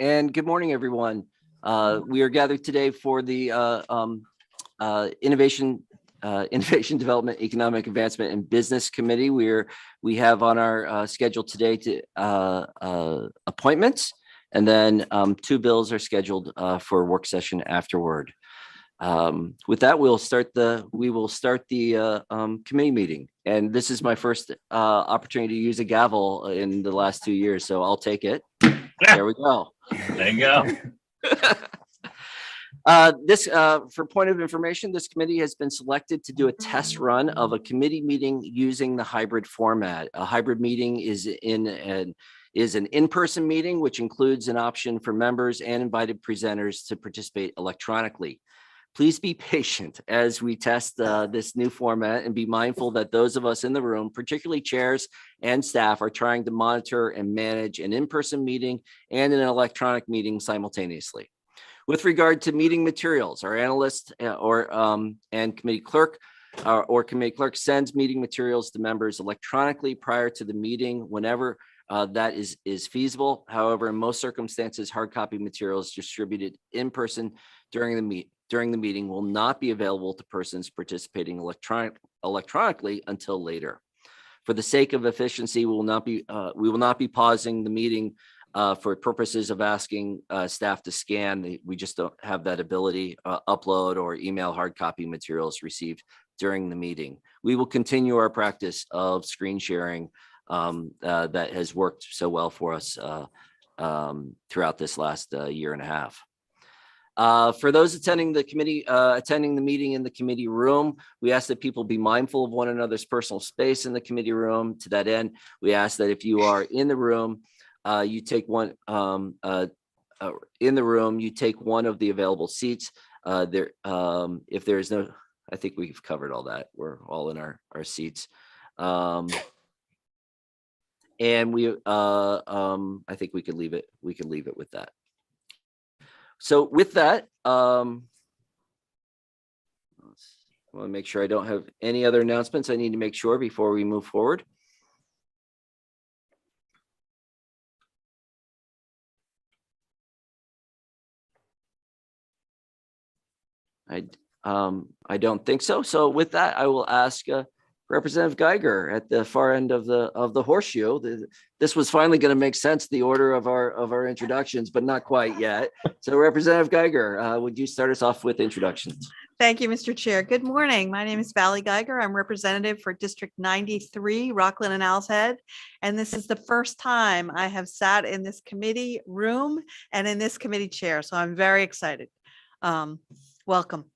And good morning, everyone. We are gathered today for the Innovation Development, Economic Advancement, and Business Committee. We have on our schedule today to appointments, and then two bills are scheduled for a work session afterward. With that, we will start the committee meeting, and this is my first opportunity to use a gavel in the last 2 years, so I'll take it. There we go. There you go. For point of information, this committee has been selected to do a test run of a committee meeting using the hybrid format. A hybrid meeting is an in-person meeting, which includes an option for members and invited presenters to participate electronically. Please be patient as we test this new format, and be mindful that those of us in the room, particularly chairs and staff, are trying to monitor and manage an in-person meeting and an electronic meeting simultaneously. With regard to meeting materials, our analyst and committee clerk sends meeting materials to members electronically prior to the meeting whenever that is feasible. However, in most circumstances, hard copy materials distributed in person during the meeting will not be available to persons participating electronically until later. For the sake of efficiency, we will not be pausing the meeting for purposes of asking staff to scan. We just don't have that ability, upload or email hard copy materials received during the meeting. We will continue our practice of screen sharing that has worked so well for us throughout this last year and a half. For those attending the meeting in the committee room, we ask that people be mindful of one another's personal space in the committee room. To that end, we ask that if you are in the room, you take one of the available seats. If there is no, I think we've covered all that. We're all in our seats. And I think we could leave it with that. So with that, I want to make sure I don't have any other announcements I need to make sure before we move forward. I don't think so. So with that, I will ask Representative Geiger at the far end of the horseshoe. This was finally going to make sense, the order of our introductions, but not quite yet. So Representative Geiger, would you start us off with introductions? Thank you, Mr. Chair. Good morning. My name is Valley Geiger. I'm representative for District 93, Rockland and Owl's Head. And this is the first time I have sat in this committee room and in this committee chair. So I'm very excited. Welcome.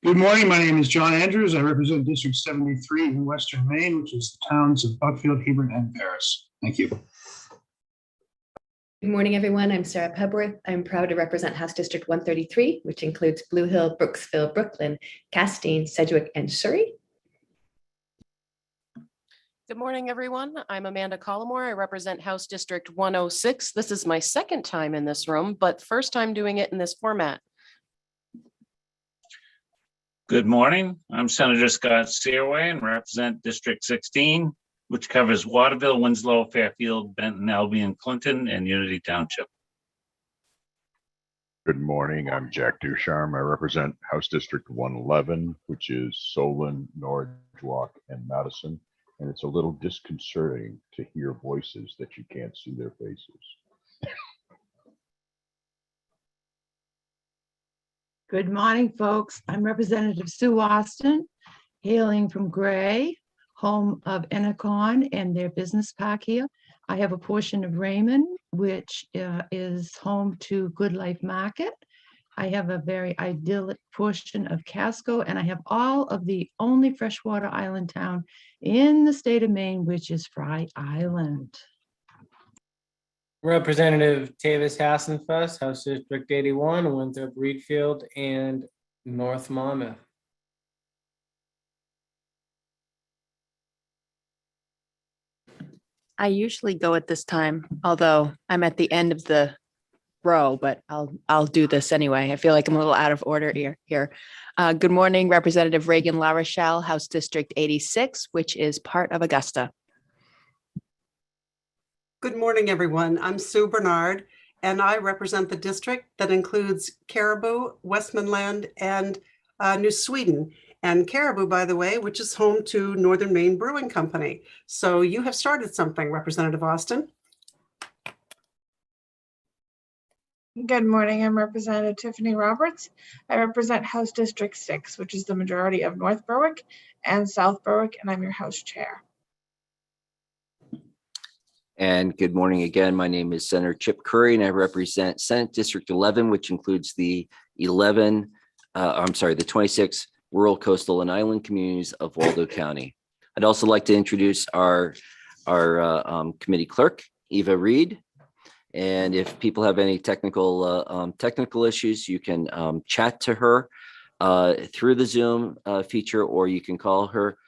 Good morning. My name is John Andrews. I represent District 73 in Western Maine, which is the towns of Buckfield, Hebron, and Paris. Thank you. Good morning, everyone. I'm Sarah Pebworth. I'm proud to represent House District 133, which includes Blue Hill, Brooksville, Brooklyn, Castine, Sedgwick, and Surrey. Good morning, everyone. I'm Amanda Collimore. I represent House District 106. This is my second time in this room, but first time doing it in this format. Good morning. I'm Senator Scott Searway and represent District 16, which covers Waterville, Winslow, Fairfield, Benton, Albion, Clinton, and Unity Township. Good morning. I'm Jack Ducharme. I represent House District 111, which is Solon, Norridgewock, and Madison. And it's a little disconcerting to hear voices that you can't see their faces. Good morning, folks. I'm Representative Sue Austin, hailing from Gray, home of Enacon and their business park here. I have a portion of Raymond, which is home to Good Life Market. I have a very idyllic portion of Casco, and I have all of the only freshwater island town in the state of Maine, which is Fry Island. Representative Tavis Hassenfuss, House District 81, Winthrop, Reedfield, and North Monmouth. I usually go at this time, although I'm at the end of the row, but I'll do this anyway. I feel like I'm a little out of order here. Good morning, Representative Reagan La Rochelle, House District 86, which is part of Augusta. Good morning, everyone. I'm Sue Bernard, and I represent the district that includes Caribou, Westmanland, and New Sweden. And Caribou, by the way, which is home to Northern Maine Brewing Company. So you have started something, Representative Austin. Good morning. I'm Representative Tiffany Roberts. I represent House District 6, which is the majority of North Berwick and South Berwick, and I'm your House Chair. And good morning again. My name is Senator Chip Curry, and I represent Senate District 11, which includes the 26 rural, coastal, and island communities of Waldo County. I'd also like to introduce our committee clerk, Eva Reed. And if people have any technical issues, you can chat to her through the Zoom feature, or you can call her.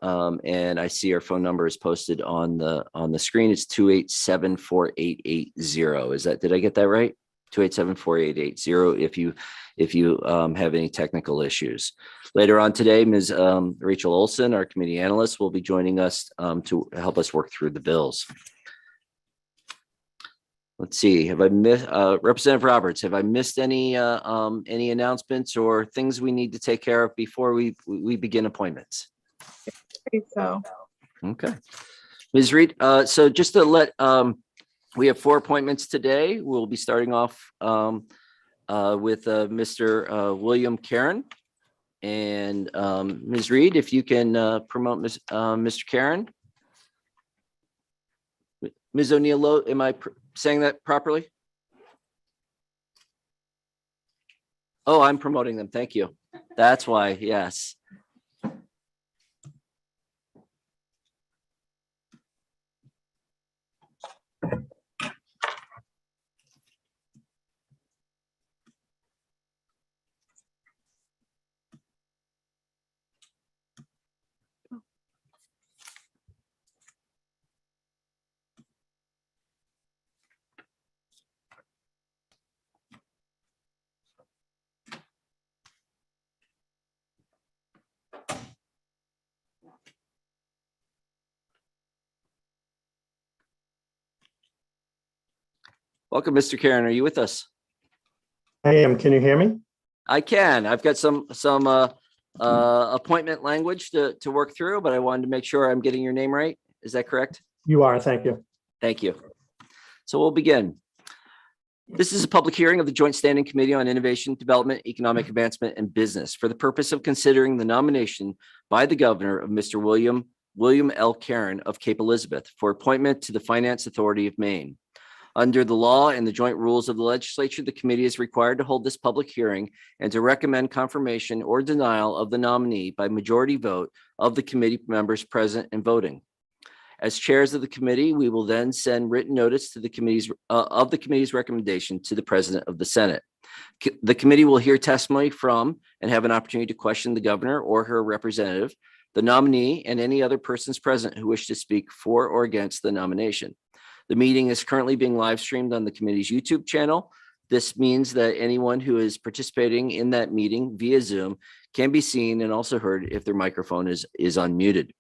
And I see our phone number is posted on the screen. It's 287-4880. Did I get that right? 287-4880 if you have any technical issues. Later on today, Ms. Rachel Olson, our committee analyst, will be joining us to help us work through the bills. Let's see, have I missed, Representative Roberts, have I missed any announcements or things we need to take care of before we begin appointments? So, Okay. Ms. Reed, so just to let, we have 4 appointments today. We'll be starting off with Mr. William Karen. And Ms. Reed, if you can promote Mr. Karen. Ms. O'Neill Lowe, am I saying that properly? Oh, I'm promoting them. Thank you. That's why, yes. Welcome, Mr. Karen. Are you with us? I am. Can you hear me? I can. I've got some appointment language to work through, but I wanted to make sure I'm getting your name right. Is that correct? You are. Thank you. Thank you. So we'll begin. This is a public hearing of the Joint Standing Committee on Innovation, Development, Economic Advancement, and Business for the purpose of considering the nomination by the governor of Mr. William L. Karen of Cape Elizabeth for appointment to the Finance Authority of Maine. Under the law and the joint rules of the legislature, the committee is required to hold this public hearing and to recommend confirmation or denial of the nominee by majority vote of the committee members present and voting. As chairs of the committee, we will then send written notice to the committee's recommendation to the president of the Senate. The committee will hear testimony from and have an opportunity to question the governor or her representative, the nominee, and any other persons present who wish to speak for or against the nomination. The meeting is currently being live streamed on the committee's YouTube channel. This means that anyone who is participating in that meeting via Zoom can be seen and also heard if their microphone is unmuted.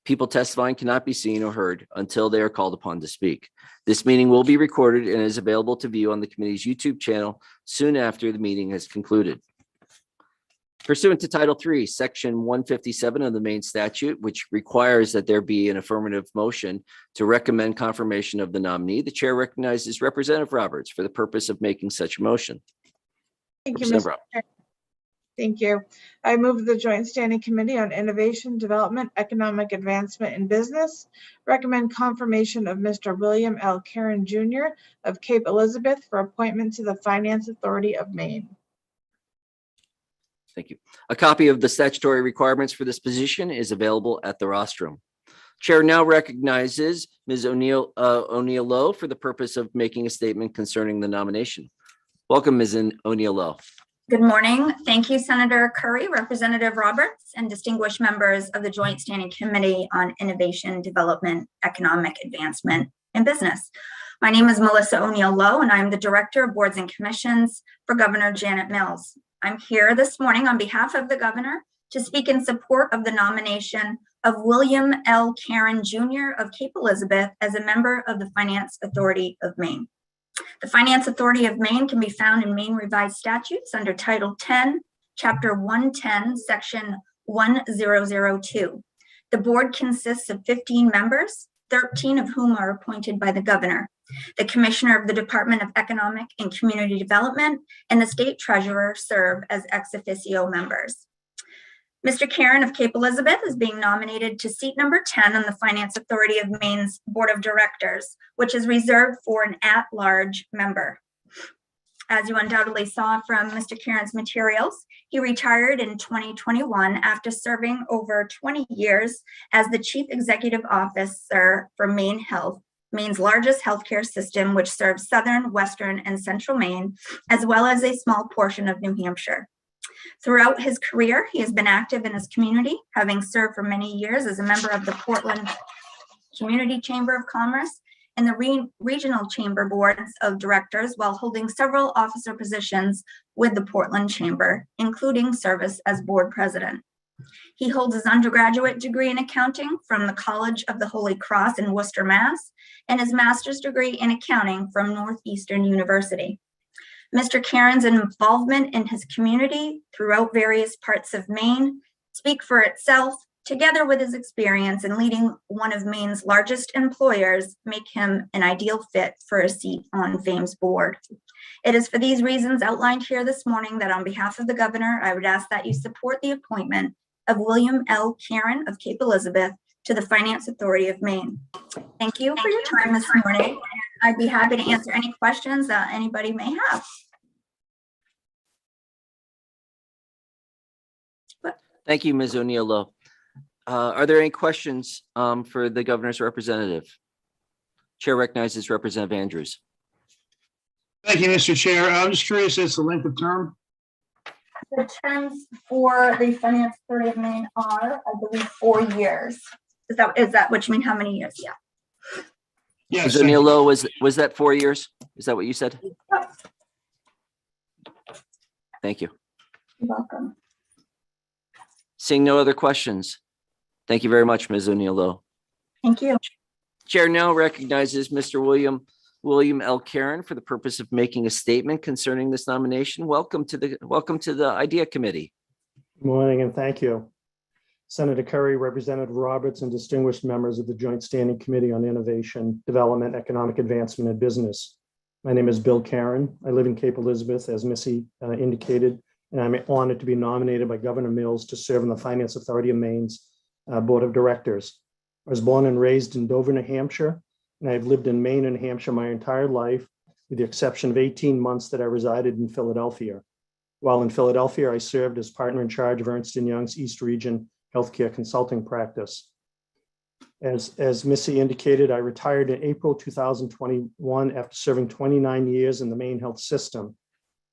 People testifying cannot be seen or heard until they are called upon to speak. This meeting will be recorded and is available to view on the committee's YouTube channel soon after the meeting has concluded. Pursuant to Title III, Section 157 of the Maine statute, which requires that there be an affirmative motion to recommend confirmation of the nominee, the chair recognizes Representative Roberts for the purpose of making such a motion. thank you, Mr. Chair. Thank you. I move the Joint Standing Committee on Innovation, Development, Economic Advancement, and Business recommend confirmation of Mr. William L. Karen Jr. of Cape Elizabeth for appointment to the Finance Authority of Maine. Thank you. A copy of the statutory requirements for this position is available at the rostrum. Chair now recognizes Ms. O'Neill Lowe for the purpose of making a statement concerning the nomination. Welcome, Ms. O'Neill Lowe. Good morning. Thank you, Senator Curry, Representative Roberts, and distinguished members of the Joint Standing Committee on Innovation, Development, Economic Advancement, and Business. My name is Melissa O'Neill Lowe, and I'm the Director of Boards and Commissions for Governor Janet Mills. I'm here this morning on behalf of the governor to speak in support of the nomination of William L. Karen Jr. of Cape Elizabeth as a member of the Finance Authority of Maine. The Finance Authority of Maine can be found in Maine Revised Statutes under Title 10, Chapter 110, Section 1002. The board consists of 15 members, 13 of whom are appointed by the governor, the commissioner of the Department of Economic and Community Development, and the state treasurer serve as ex officio members. Mr. Karen of Cape Elizabeth is being nominated to seat number 10 on the Finance Authority of Maine's Board of Directors, which is reserved for an at-large member. As you undoubtedly saw from Mr. Karen's materials, he retired in 2021 after serving over 20 years as the Chief Executive Officer for Maine Health, Maine's largest healthcare system, which serves southern, western, and central Maine, as well as a small portion of New Hampshire. Throughout his career, he has been active in his community, having served for many years as a member of the Portland Community Chamber of Commerce and the Regional Chamber Boards of Directors, while holding several officer positions with the Portland Chamber, including service as board president. He holds his undergraduate degree in accounting from the College of the Holy Cross in Worcester, Mass, and his master's degree in accounting from Northeastern University. Mr. Karen's involvement in his community throughout various parts of Maine speak for itself, together with his experience in leading one of Maine's largest employers, make him an ideal fit for a seat on FAME's board. It is for these reasons outlined here this morning that on behalf of the governor, I would ask that you support the appointment of William L. Karen of Cape Elizabeth to the Finance Authority of Maine. Thank you for your time this morning. I'd be happy to answer any questions that anybody may have. Thank you, Ms. O'Neill. Are there any questions for the governor's representative? Chair recognizes Representative Andrews. Thank you, Mr. Chair. I'm just curious as to the length of term. The terms for the Finance Authority of Maine are, I believe, 4 years. Is that what you mean? How many years? Yeah. Yes. Ms. O'Neill, was that 4 years? Is that what you said? Yep. Thank you. You're welcome. Seeing no other questions. Thank you very much, Ms. O'Neill. Thank you. Chair now recognizes Mr. William L. Karen for the purpose of making a statement concerning this nomination. Welcome to the Idea Committee. Good morning and thank you. Senator Curry, Representative Roberts, and distinguished members of the Joint Standing Committee on Innovation, Development, Economic Advancement, and Business. My name is Bill Karen. I live in Cape Elizabeth, as Missy indicated, and I'm honored to be nominated by Governor Mills to serve on the Finance Authority of Maine's Board of Directors. I was born and raised in Dover, New Hampshire, and I've lived in Maine and New Hampshire my entire life, with the exception of 18 months that I resided in Philadelphia. While in Philadelphia, I served as partner in charge of Ernst & Young's East Region Healthcare Consulting Practice. As Missy indicated, I retired in April 2021 after serving 29 years in the Maine health system.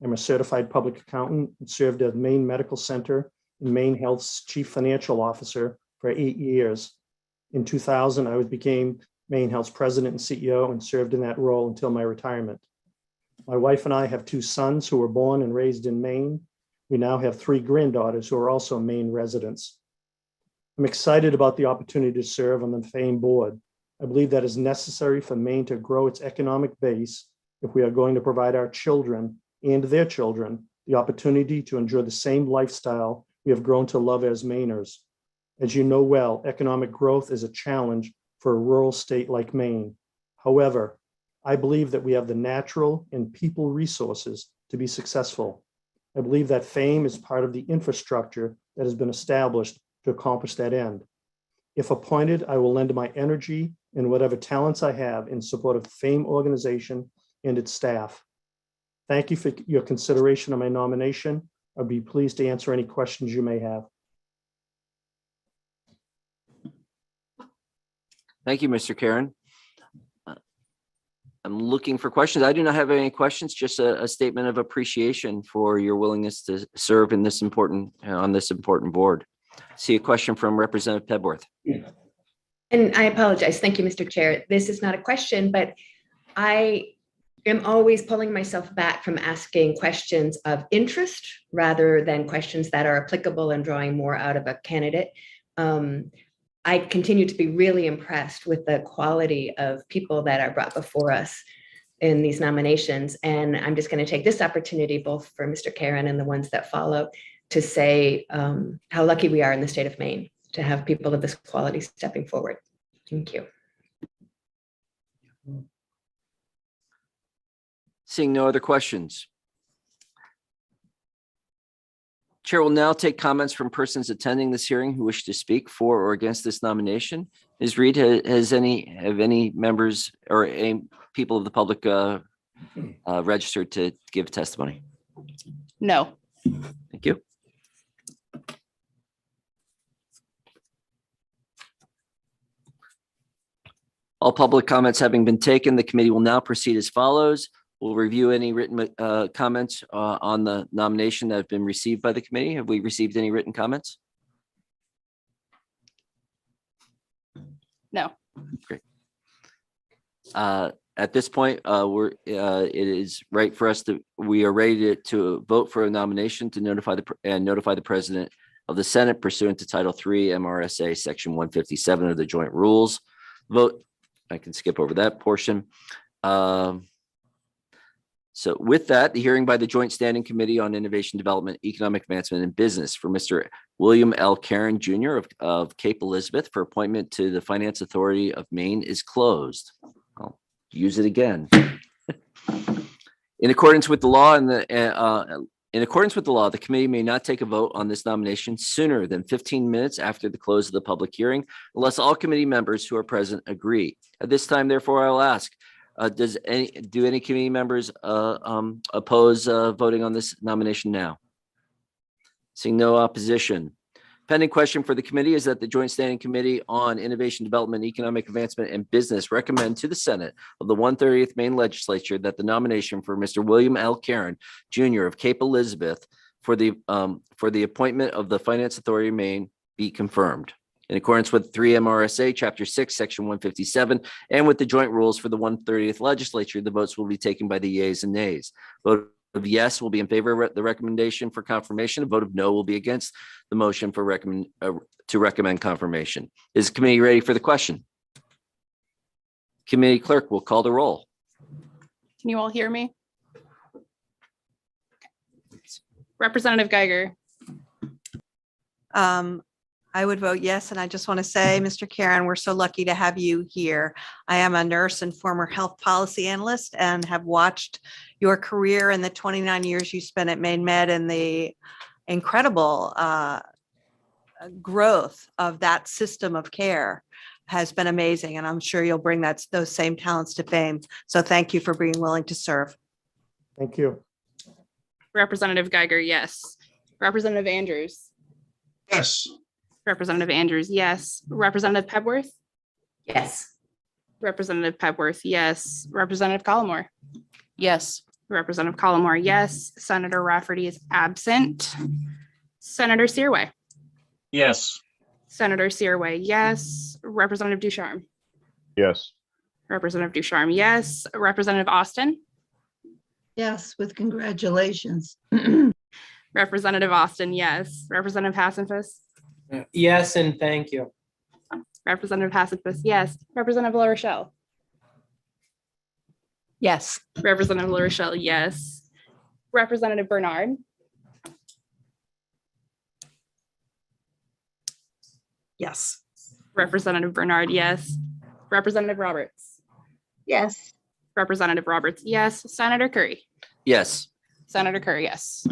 I'm a certified public accountant and served at Maine Medical Center and Maine Health's chief financial officer for 8 years. In 2000, I became Maine Health's president and CEO and served in that role until my retirement. My wife and I have 2 sons who were born and raised in Maine. We now have 3 granddaughters who are also Maine residents. I'm excited about the opportunity to serve on the FAME board. I believe that is necessary for Maine to grow its economic base if we are going to provide our children and their children the opportunity to enjoy the same lifestyle we have grown to love as Mainers. As you know well, economic growth is a challenge for a rural state like Maine. However, I believe that we have the natural and people resources to be successful. I believe that FAME is part of the infrastructure that has been established to accomplish that end. If appointed, I will lend my energy and whatever talents I have in support of the FAME organization and its staff. Thank you for your consideration of my nomination. I'll be pleased to answer any questions you may have. Thank you, Mr. Karen. I'm looking for questions. I do not have any questions, just a statement of appreciation for your willingness to serve in this important on this important board. See a question from Representative Pebworth. And I apologize. Thank you, Mr. Chair. This is not a question, but I am always pulling myself back from asking questions of interest rather than questions that are applicable and drawing more out of a candidate. I continue to be really impressed with the quality of people that are brought before us in these nominations. And I'm just going to take this opportunity, both for Mr. Karen and the ones that follow, to say how lucky we are in the state of Maine to have people of this quality stepping forward. Thank you. Seeing no other questions. Chair will now take comments from persons attending this hearing who wish to speak for or against this nomination. Ms. Reed, have any members or any people of the public registered to give testimony? No. Thank you. All public comments having been taken, the committee will now proceed as follows. We'll review any written comments on the nomination that have been received by the committee. Have we received any written comments? No. Great. At this point, it is right for us we are ready to vote for a nomination to notify the president of the Senate pursuant to Title III MRSA Section 157 of the Joint Rules. Vote. I can skip over that portion. So with that, the hearing by the Joint Standing Committee on Innovation, Development, Economic Advancement, and Business for Mr. William L. Karen Jr. of Cape Elizabeth for appointment to the Finance Authority of Maine is closed. I'll use it again. In accordance with the law the committee may not take a vote on this nomination sooner than 15 minutes after the close of the public hearing, unless all committee members who are present agree. At this time, therefore, I will ask, do any committee members oppose voting on this nomination now? Seeing no opposition. Pending question for the committee is that the Joint Standing Committee on Innovation, Development, Economic Advancement, and Business recommend to the Senate of the 130th Maine Legislature that the nomination for Mr. William L. Karen Jr. of Cape Elizabeth for the appointment of the Finance Authority of Maine be confirmed. In accordance with 3 MRSA Chapter 6, Section 157, and with the joint rules for the 130th Legislature, the votes will be taken by the yeas and nays. Vote of yes will be in favor of the recommendation for confirmation. A vote of no will be against the motion for recommend confirmation. Is the committee ready for the question? Committee clerk will call the roll. Can you all hear me? Representative Geiger. I would vote yes. And I just want to say, Mr. Karen, we're so lucky to have you here. I am a nurse and former health policy analyst and have watched your career in the 29 years you spent at Maine Med and the incredible growth of that system of care has been amazing. And I'm sure you'll bring those same talents to fame. So thank you for being willing to serve. Thank you. Representative Geiger, yes. Representative Andrews. Yes. Representative Andrews, yes. Representative Pebworth. Yes. Representative Pebworth, yes. Representative Collmore. Yes. Representative Collmore, yes. Senator Rafferty is absent. Senator Searway. Yes. Senator Searway, yes. Representative Ducharme. Yes. Representative Ducharme, yes. Representative Austin. Yes, with congratulations. Representative Austin, yes. Representative Hassenfuss. Yes, and thank you. Representative Hassenfuss, yes. Representative LaRochelle. Yes. Representative LaRochelle, yes. Representative Bernard. Yes. Representative Bernard, yes. Representative Roberts. Yes. Representative Roberts, yes. Senator Curry. Yes. Senator Curry, yes.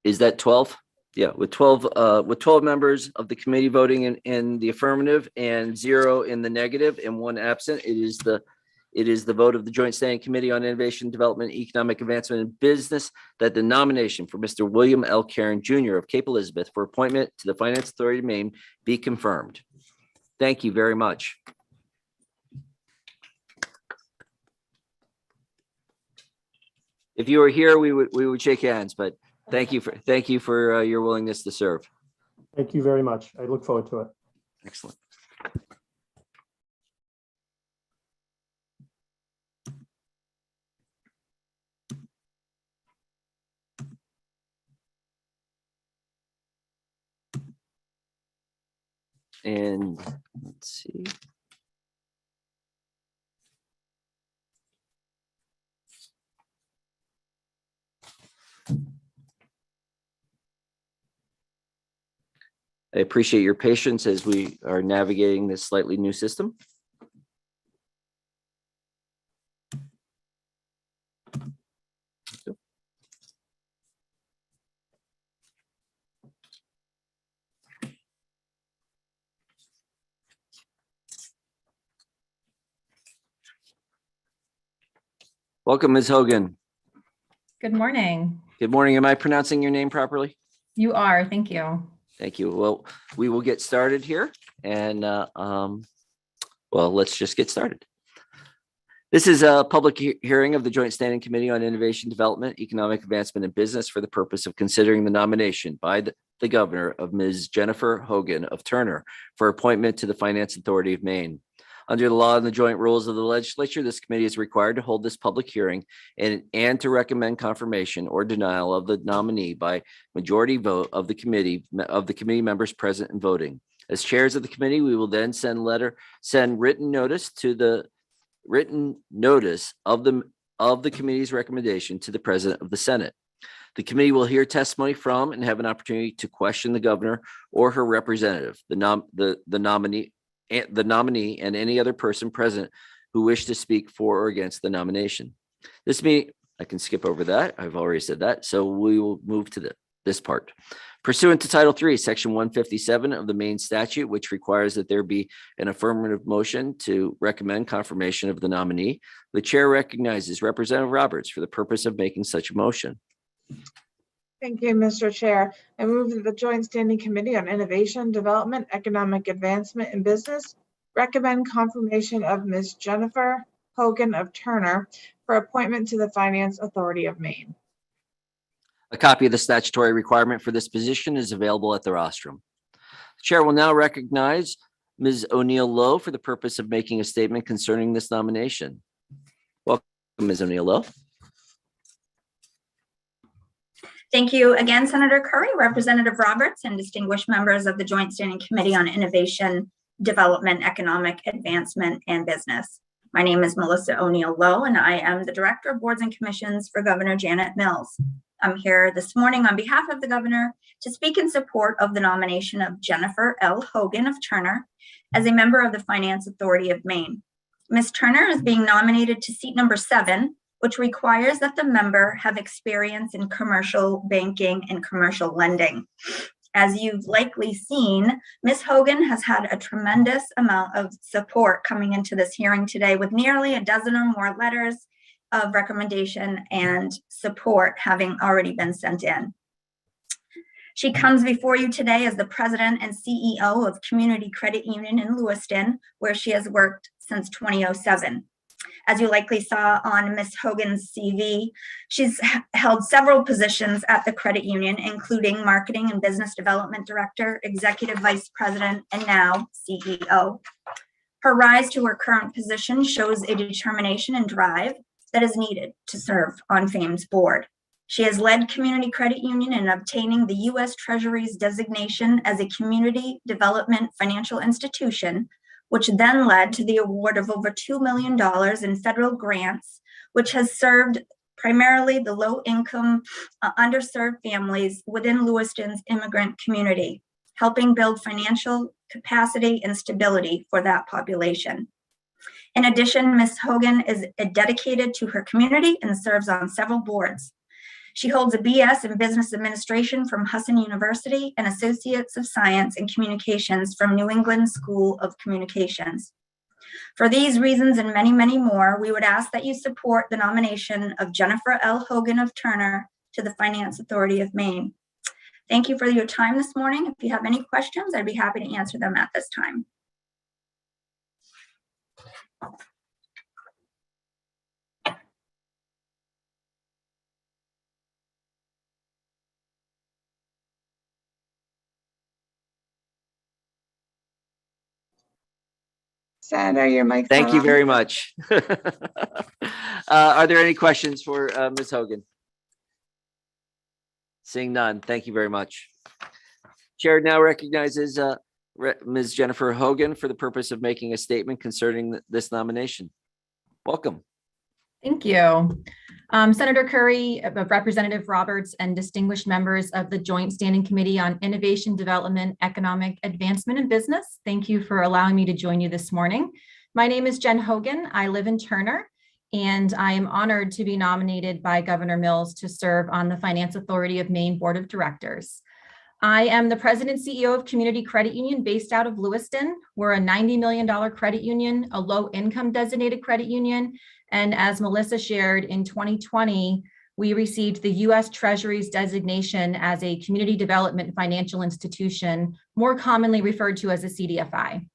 Is that 12? Yeah, with 12 members of the committee voting in the affirmative and 0 in the negative and 1 absent, it is the vote of the Joint Standing Committee on Innovation, Development, Economic Advancement, and Business that the nomination for Mr. William L. Karen Jr. of Cape Elizabeth for appointment to the Finance Authority of Maine be confirmed. Thank you very much. If you were here, we would shake hands, but thank you for your willingness to serve. Thank you very much. I look forward to it. Excellent. And let's see. I appreciate your patience as we are navigating this slightly new system. Welcome, Ms. Hogan. Good morning. Good morning. Am I pronouncing your name properly? You are, thank you. Thank you. Well, we will get started here and well, let's just get started. This is a public hearing of the Joint Standing Committee on Innovation, Development, Economic Advancement, and Business for the purpose of considering the nomination by the governor of Ms. Jennifer Hogan of Turner for appointment to the Finance Authority of Maine. Under the law and the joint rules of the legislature, this committee is required to hold this public hearing and to recommend confirmation or denial of the nominee by majority vote of the committee members present and voting. As chairs of the committee, we will then send written notice of the committee's recommendation to the President of the Senate. The committee will hear testimony from and have an opportunity to question the governor or her representative, the nominee and any other person present who wish to speak for or against the nomination. This meeting, I can skip over that. I've already said that. So we will move to this part. Pursuant to Title III, Section 157 of the Maine statute, which requires that there be an affirmative motion to recommend confirmation of the nominee, the chair recognizes Representative Roberts for the purpose of making such a motion. Thank you, Mr. Chair. I move that the Joint Standing Committee on Innovation, Development, Economic Advancement, and Business recommend confirmation of Ms. Jennifer Hogan of Turner for appointment to the Finance Authority of Maine. A copy of the statutory requirement for this position is available at the rostrum. The chair will now recognize Ms. O'Neill Lowe for the purpose of making a statement concerning this nomination. Welcome, Ms. O'Neill Lowe. Thank you again, Senator Curry, Representative Roberts, and distinguished members of the Joint Standing Committee on Innovation, Development, Economic Advancement, and Business. My name is Melissa O'Neill Lowe, and I am the Director of Boards and Commissions for Governor Janet Mills. I'm here this morning on behalf of the governor to speak in support of the nomination of Jennifer L. Hogan of Turner as a member of the Finance Authority of Maine. Ms. Turner is being nominated to seat number 7, which requires that the member have experience in commercial banking and commercial lending. As you've likely seen, Ms. Hogan has had a tremendous amount of support coming into this hearing today, with nearly a dozen or more letters of recommendation and support having already been sent in. She comes before you today as the president and CEO of Community Credit Union in Lewiston, where she has worked since 2007. As you likely saw on Ms. Hogan's CV, she's held several positions at the credit union, including Marketing and Business Development Director, Executive Vice President, and now CEO. Her rise to her current position shows a determination and drive that is needed to serve on FAME's board. She has led Community Credit Union in obtaining the U.S. Treasury's designation as a community development financial institution, which then led to the award of over $2 million in federal grants, which has served primarily the low-income, underserved families within Lewiston's immigrant community, helping build financial capacity and stability for that population. In addition, Ms. Hogan is dedicated to her community and serves on several boards. She holds a BS in Business Administration from Husson University and Associates of Science in Communications from New England School of Communications. For these reasons and many, many more, we would ask that you support the nomination of Jennifer L. Hogan of Turner to the Finance Authority of Maine. Thank you for your time this morning. If you have any questions, I'd be happy to answer them at this time. Senator, your mic's Thank not you on. very much. Are there any questions for Ms. Hogan? Seeing none, thank you very much. Chair now recognizes Ms. Jennifer Hogan for the purpose of making a statement concerning this nomination. Welcome. Thank you. Senator Curry, Representative Roberts, and distinguished members of the Joint Standing Committee on Innovation, Development, Economic Advancement, and Business. Thank you for allowing me to join you this morning. My name is Jen Hogan. I live in Turner, and I am honored to be nominated by Governor Mills to serve on the Finance Authority of Maine Board of Directors. I am the president and CEO of Community Credit Union based out of Lewiston. We're a $90 million credit union, a low income designated credit union. And as Melissa shared, in 2020, we received the US Treasury's designation as a community development financial institution, more commonly referred to as a CDFI.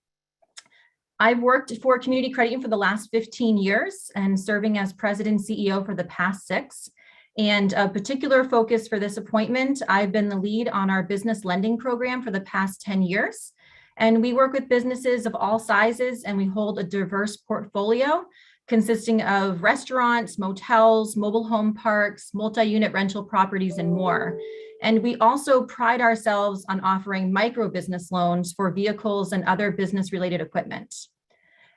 I've worked for Community Credit Union for the last 15 years and serving as president and CEO for the past 6. And a particular focus for this appointment, I've been the lead on our business lending program for the past 10 years. And we work with businesses of all sizes, and we hold a diverse portfolio consisting of restaurants, motels, mobile home parks, multi-unit rental properties, and more. And we also pride ourselves on offering micro business loans for vehicles and other business-related equipment.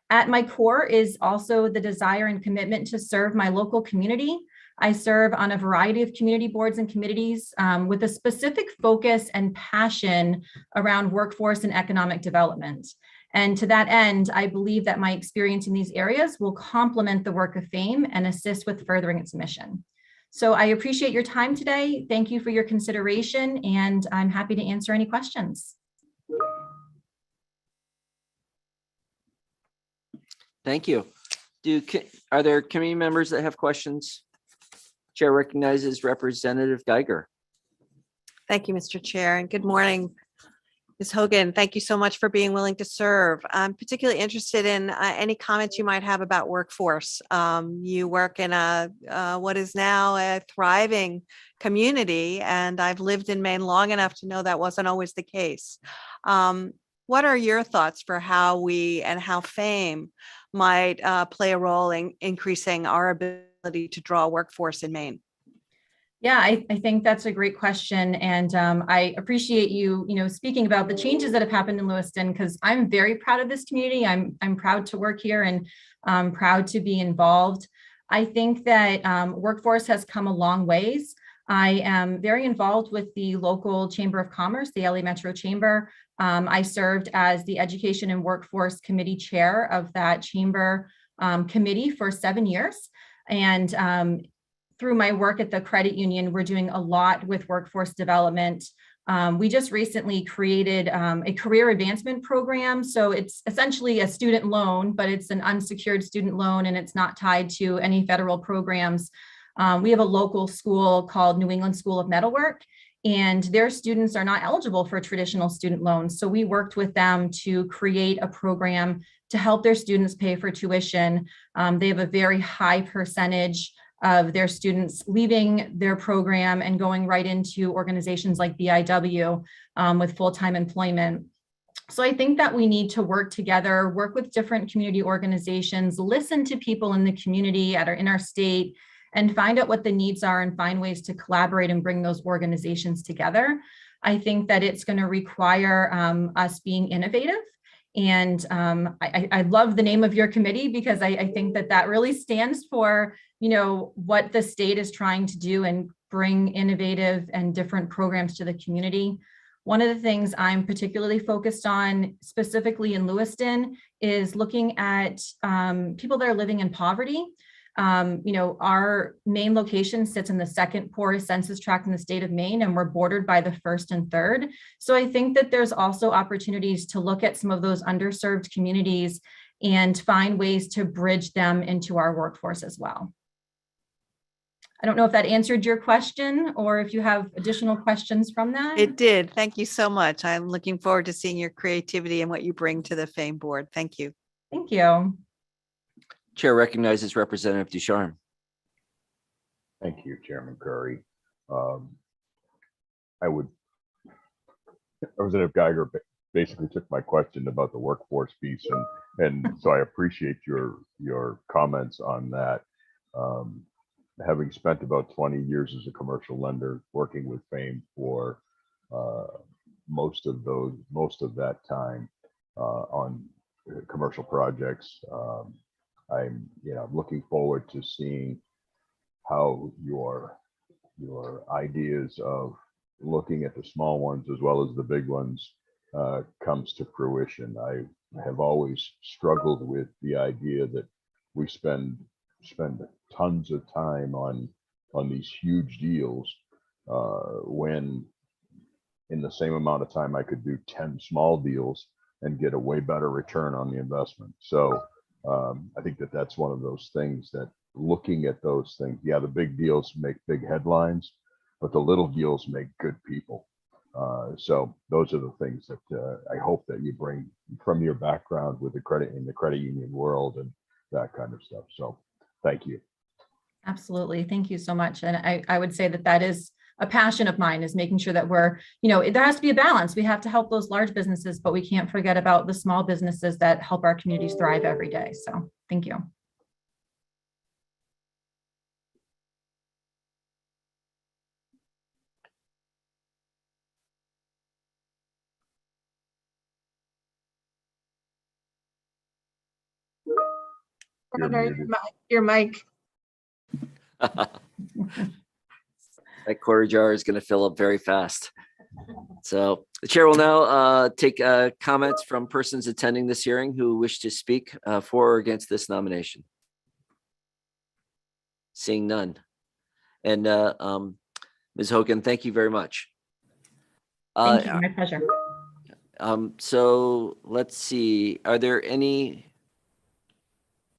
At my core is also the desire and commitment to serve my local community. I serve on a variety of community boards and committees with a specific focus and passion around workforce and economic development. And to that end, I believe that my experience in these areas will complement the work of FAME and assist with furthering its mission. So I appreciate your time today. Thank you for your consideration, and I'm happy to answer any questions. Thank you. Are there committee members that have questions? Chair recognizes Representative Geiger. Thank you, Mr. Chair, and good morning, Ms. Hogan. Thank you so much for being willing to serve. I'm particularly interested in any comments you might have about workforce. You work in what is now a thriving community, and I've lived in Maine long enough to know that wasn't always the case. What are your thoughts for how we and how FAME might play a role in increasing our ability to draw a workforce in Maine? Yeah, I think that's a great question. And I appreciate you, speaking about the changes that have happened in Lewiston, because I'm very proud of this community. I'm proud to work here and I'm proud to be involved. I think that workforce has come a long ways. I am very involved with the local Chamber of Commerce, the LA Metro Chamber. I served as the Education and Workforce Committee Chair of that Chamber committee for 7 years. And through my work at the credit union, we're doing a lot with workforce development. We just recently created a career advancement program. So it's essentially a student loan, but it's an unsecured student loan and it's not tied to any federal programs. We have a local school called New England School of Metalwork, and their students are not eligible for traditional student loans. So we worked with them to create a program to help their students pay for tuition. They have a very high percentage of their students leaving their program and going right into organizations like BIW with full-time employment. So I think that we need to work together, work with different community organizations, listen to people in the community in our state, and find out what the needs are and find ways to collaborate and bring those organizations together. I think that it's going to require us being innovative. And I love the name of your committee because I think that really stands for, what the state is trying to do and bring innovative and different programs to the community. One of the things I'm particularly focused on specifically in Lewiston is looking at people that are living in poverty. Our Maine location sits in the second poorest census tract in the state of Maine, and we're bordered by the first and third. So I think that there's also opportunities to look at some of those underserved communities and find ways to bridge them into our workforce as well. I don't know if that answered your question or if you have additional questions from that. It did. Thank you so much. I'm looking forward to seeing your creativity and what you bring to the FAME board. Thank you. Thank you. Chair recognizes Representative Ducharme. Thank you, Chairman Curry. Representative Geiger basically took my question about the workforce piece, and so I appreciate your comments on that. Having spent about 20 years as a commercial lender working with FAME for most of that time on commercial projects. I'm looking forward to seeing how your ideas of looking at the small ones as well as the big ones comes to fruition. I have always struggled with the idea that we spend tons of time on these huge deals when in the same amount of time I could do 10 small deals and get a way better return on the investment. So I think that that's one of those things that looking at those things, yeah, the big deals make big headlines, but the little deals make good people. So those are the things that I hope that you bring from your background with the credit union world and that kind of stuff. So thank you. Absolutely. Thank you so much. And I would say that that is a passion of mine, is making sure that we're, there has to be a balance. We have to help those large businesses, but we can't forget about the small businesses that help our communities thrive every day. So thank you. Senator, your mic. That quarter jar is going to fill up very fast. So the chair will now take comments from persons attending this hearing who wish to speak for or against this nomination. Seeing none. And Ms. Hogan, thank you very much. Thank you. My pleasure. So let's see. Are there any?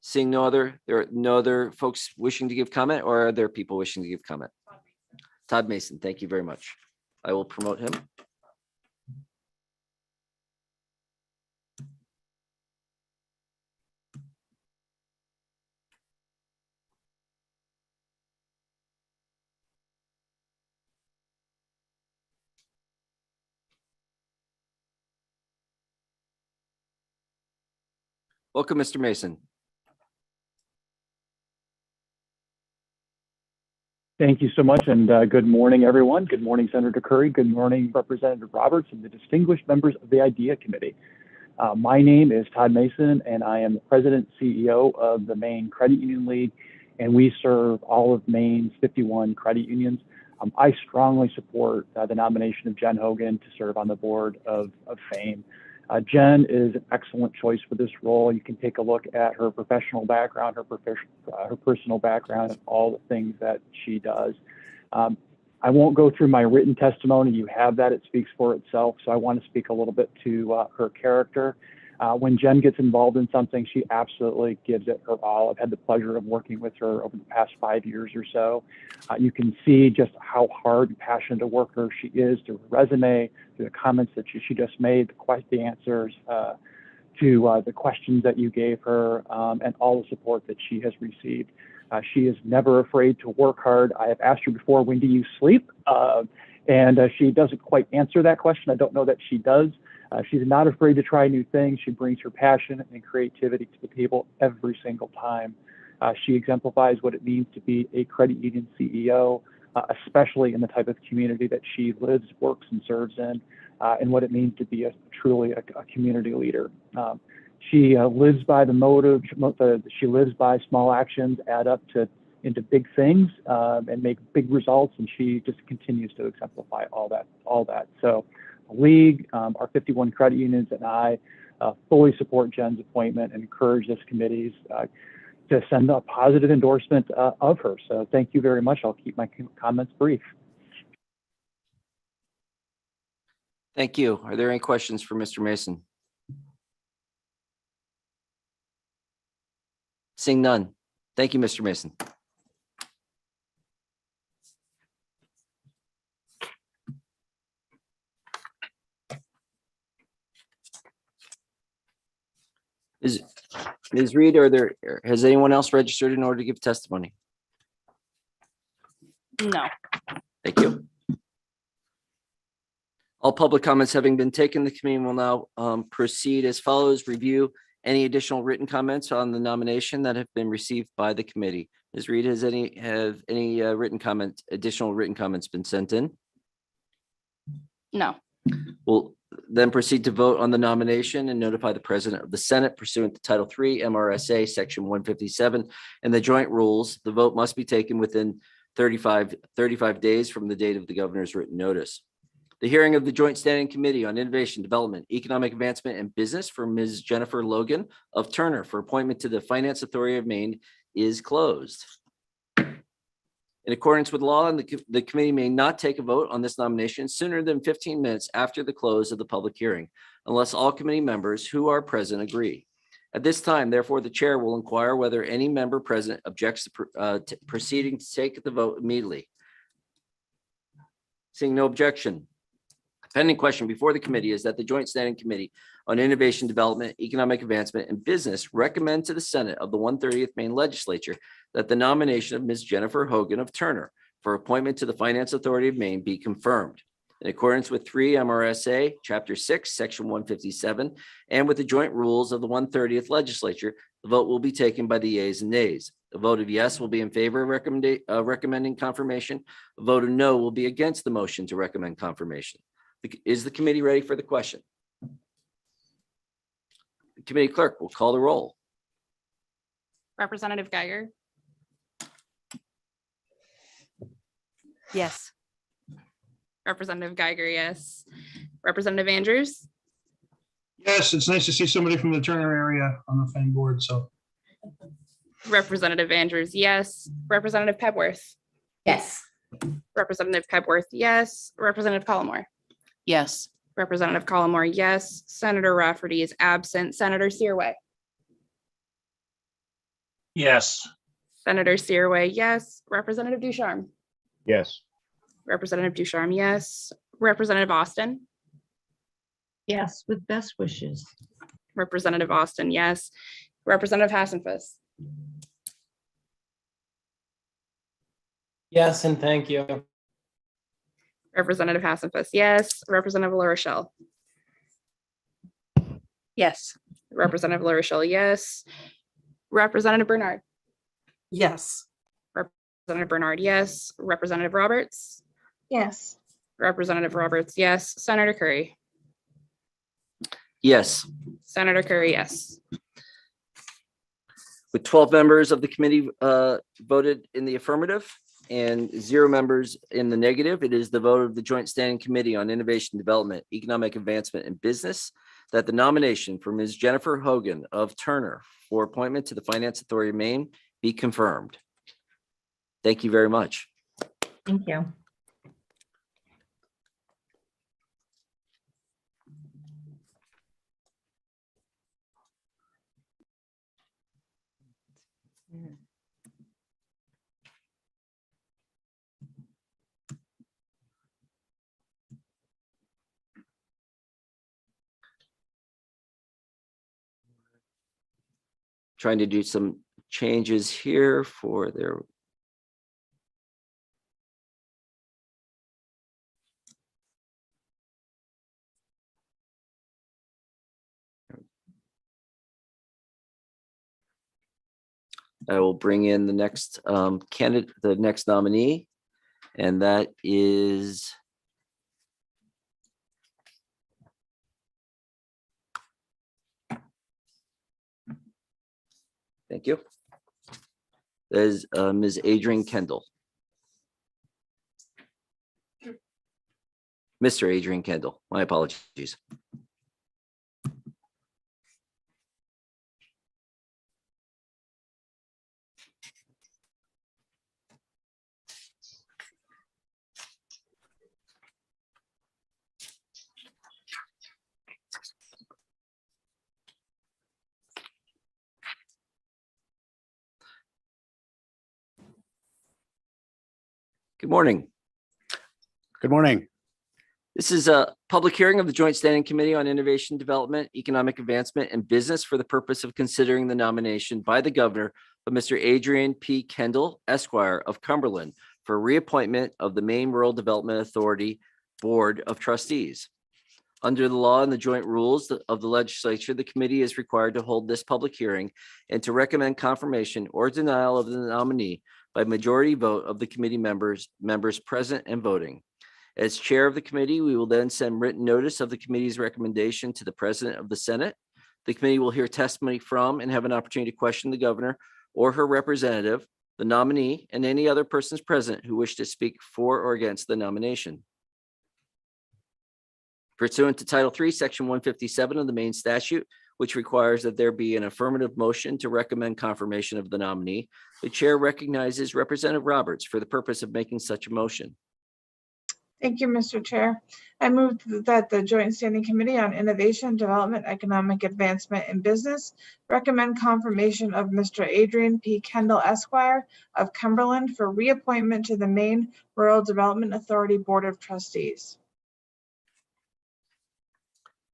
Seeing there are no other folks wishing to give comment, or are there people wishing to give comment? Todd Mason, thank you very much. I will promote him. Welcome, Mr. Mason. Thank you so much, and good morning, everyone. Good morning, Senator Curry. Good morning, Representative Roberts and the distinguished members of the IDEA Committee. My name is Todd Mason, and I am the President and CEO of the Maine Credit Union League, and we serve all of Maine's 51 credit unions. I strongly support the nomination of Jen Hogan to serve on the board of FAME. Jen is an excellent choice for this role. You can take a look at her professional background, her personal background, and all the things that she does. I won't go through my written testimony. You have that. It speaks for itself. So I want to speak a little bit to her character. When Jen gets involved in something, she absolutely gives it her all. I've had the pleasure of working with her over the past 5 years or so. You can see just how hard and passionate a worker she is through her resume, through the comments that she just made, the answers to the questions that you gave her, and all the support that she has received. She is never afraid to work hard. I have asked her before, when do you sleep? And she doesn't quite answer that question. I don't know that she does. She's not afraid to try new things. She brings her passion and creativity to the table every single time. She exemplifies what it means to be a credit union CEO, especially in the type of community that she lives, works, and serves in, and what it means to be truly a community leader. She lives by the motive. She lives by small actions add up into big things and make big results, and she just continues to exemplify all that. So the League, our 51 credit unions, and I fully support Jen's appointment and encourage this committee's to send a positive endorsement of her. So thank you very much. I'll keep my comments brief. Thank you. Are there any questions for Mr. Mason? Seeing none. Thank you, Mr. Mason. Ms. Reed, has anyone else registered in order to give testimony? No. Thank you. All public comments having been taken, the committee will now proceed as follows. Review any additional written comments on the nomination that have been received by the committee. Ms. Reed, have any additional written comments been sent in? No. We'll then proceed to vote on the nomination and notify the President of the Senate pursuant to Title III MRSA Section 157 and the joint rules. The vote must be taken within 35 days from the date of the governor's written notice. The hearing of the Joint Standing Committee on Innovation, Development, Economic Advancement, and Business for Ms. Jennifer Logan of Turner for appointment to the Finance Authority of Maine is closed. In accordance with law, the committee may not take a vote on this nomination sooner than 15 minutes after the close of the public hearing, unless all committee members who are present agree. At this time, therefore, the chair will inquire whether any member present objects to proceeding to take the vote immediately. Seeing no objection. Pending question before the committee is that the Joint Standing Committee on Innovation, Development, Economic Advancement, and Business recommend to the Senate of the 130th Maine Legislature that the nomination of Ms. Jennifer Hogan of Turner for appointment to the Finance Authority of Maine be confirmed. In accordance with 3 MRSA Chapter 6, Section 157, and with the joint rules of the 130th Legislature, the vote will be taken by the yeas and nays. A vote of yes will be in favor of recommending confirmation. A vote of no will be against the motion to recommend confirmation. Is the committee ready for the question? The committee clerk will call the roll. Representative Geiger, Yes. Representative Geiger, yes. Representative Andrews, Yes, it's nice to see somebody from the Turner area on the FAM board, so. Representative Andrews, yes. Representative Pebworth, Yes. Representative Pebworth, yes. Representative Collmore, Yes. Representative Collmore, yes. Senator Rafferty is absent. Senator Searway, Yes. Senator Searway, yes. Representative Ducharme, Yes. Representative Ducharme, yes. Representative Austin, Yes, with best wishes. Representative Austin, yes. Representative Hassenfuss, Yes, and thank you. Representative Hassenfuss, yes. Representative LaRochelle, Yes. Representative LaRochelle, yes. Representative Bernard, Yes. Representative Bernard, yes. Representative Roberts, Yes. Representative Roberts, yes. Senator Curry, Yes. Senator Curry, yes. With 12 members of the committee voted in the affirmative and 0 members in the negative, it is the vote of the Joint Standing Committee on Innovation, Development, Economic Advancement, and Business that the nomination for Ms. Jennifer Hogan of Turner for appointment to the Finance Authority of Maine be confirmed. Thank you very much. Thank you. Trying to do some changes here for their. I will bring in the next candidate, the next nominee, and that is thank you. That is Ms. Adrienne Kendall. Mr. Adrienne Kendall, my apologies. Good morning. Good morning. This is a public hearing of the Joint Standing Committee on Innovation, Development, Economic Advancement, and Business for the purpose of considering the nomination by the governor of Mr. Adrian P. Kendall, Esquire of Cumberland, for reappointment of the Maine Rural Development Authority Board of Trustees. Under the law and the joint rules of the legislature, the committee is required to hold this public hearing and to recommend confirmation or denial of the nominee by majority vote of the committee members present and voting. As chair of the committee, we will then send written notice of the committee's recommendation to the President of the Senate. The committee will hear testimony from and have an opportunity to question the governor or her representative, the nominee, and any other persons present who wish to speak for or against the nomination. Pursuant to Title III, Section 157 of the main statute, which requires that there be an affirmative motion to recommend confirmation of the nominee, the chair recognizes Representative Roberts for the purpose of making such a motion. Thank you, Mr. Chair. I move that the Joint Standing Committee on Innovation, Development, Economic Advancement, and Business recommend confirmation of Mr. Adrian P. Kendall Esquire of Cumberland for reappointment to the Maine Rural Development Authority Board of Trustees.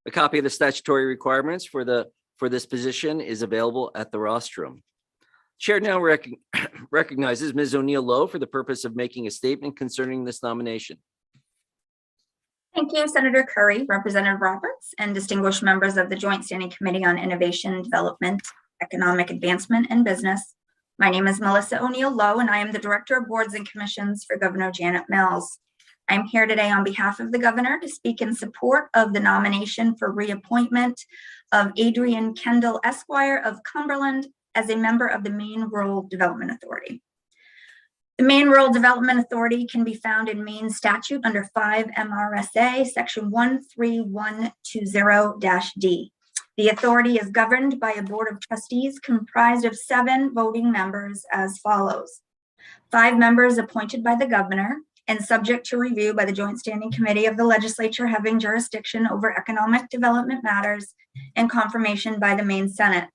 A copy of the statutory requirements for this position is available at the rostrum. Chair now recognizes Ms. O'Neill Lowe for the purpose of making a statement concerning this nomination. Thank you, Senator Curry, Representative Roberts, and distinguished members of the Joint Standing Committee on Innovation, Development, Economic Advancement, and Business. My name is Melissa O'Neill Lowe, and I am the Director of Boards and Commissions for Governor Janet Mills. I'm here today on behalf of the governor to speak in support of the nomination for reappointment of Adrian Kendall Esquire of Cumberland as a member of the Maine Rural Development Authority. The Maine Rural Development Authority can be found in Maine statute under 5 MRSA section 13120-D. The authority is governed by a board of trustees comprised of 7 voting members as follows. 5 members appointed by the governor and subject to review by the Joint Standing Committee of the Legislature having jurisdiction over economic development matters and confirmation by the Maine Senate.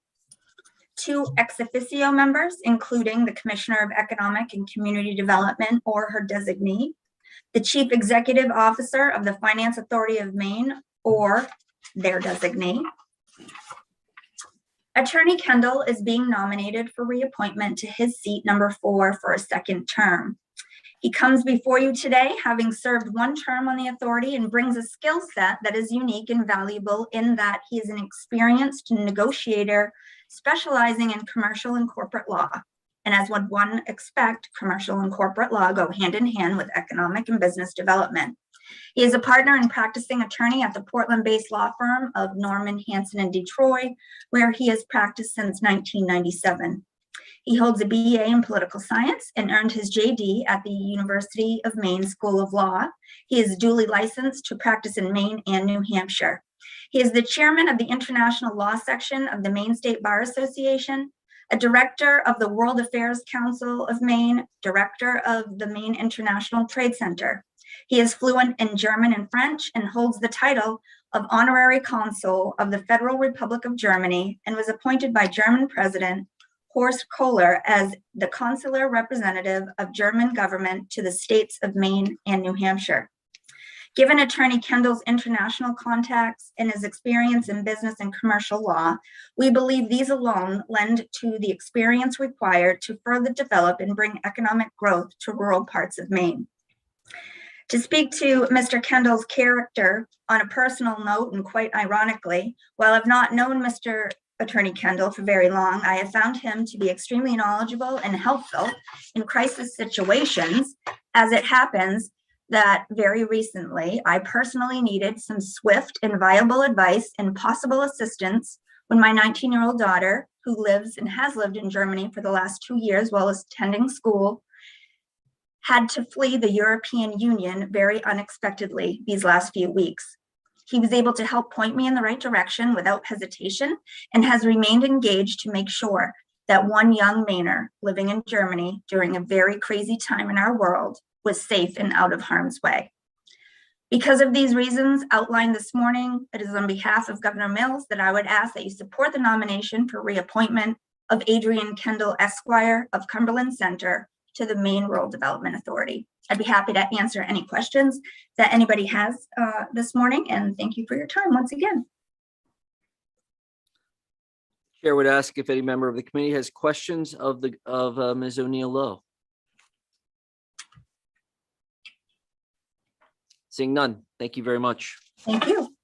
2 ex officio members, including the Commissioner of Economic and Community Development or her designee, the Chief Executive Officer of the Finance Authority of Maine or their designee. Attorney Kendall is being nominated for reappointment to his seat number 4 for a second term. He comes before you today having served 1 term on the authority and brings a skill set that is unique and valuable in that he is an experienced negotiator specializing in commercial and corporate law. And as would one expect, commercial and corporate law go hand in hand with economic and business development. He is a partner and practicing attorney at the Portland-based law firm of Norman, Hanson, and Detroit, where he has practiced since 1997. He holds a BA in political science and earned his JD at the University of Maine School of Law. He is duly licensed to practice in Maine and New Hampshire. He is the chairman of the International Law Section of the Maine State Bar Association, a director of the World Affairs Council of Maine, director of the Maine International Trade Center. He is fluent in German and French and holds the title of Honorary Consul of the Federal Republic of Germany and was appointed by German President Horst Kohler as the consular representative of German government to the states of Maine and New Hampshire. Given Attorney Kendall's international contacts and his experience in business and commercial law, we believe these alone lend to the experience required to further develop and bring economic growth to rural parts of Maine. To speak to Mr. Kendall's character on a personal note, and quite ironically, while I've not known Mr. Attorney Kendall for very long, I have found him to be extremely knowledgeable and helpful in crisis situations. As it happens that very recently, I personally needed some swift and viable advice and possible assistance when my 19-year-old daughter, who lives and has lived in Germany for the last 2 years while attending school, had to flee the European Union very unexpectedly these last few weeks. He was able to help point me in the right direction without hesitation and has remained engaged to make sure that one young Mainer living in Germany during a very crazy time in our world was safe and out of harm's way. Because of these reasons outlined this morning, it is on behalf of Governor Mills that I would ask that you support the nomination for reappointment of Adrian Kendall Esquire of Cumberland Center to the Maine Rural Development Authority. I'd be happy to answer any questions that anybody has this morning, and thank you for your time once again. Chair would ask if any member of the committee has questions of Ms. O'Neill Lowe. Seeing none, thank you very much. Thank you.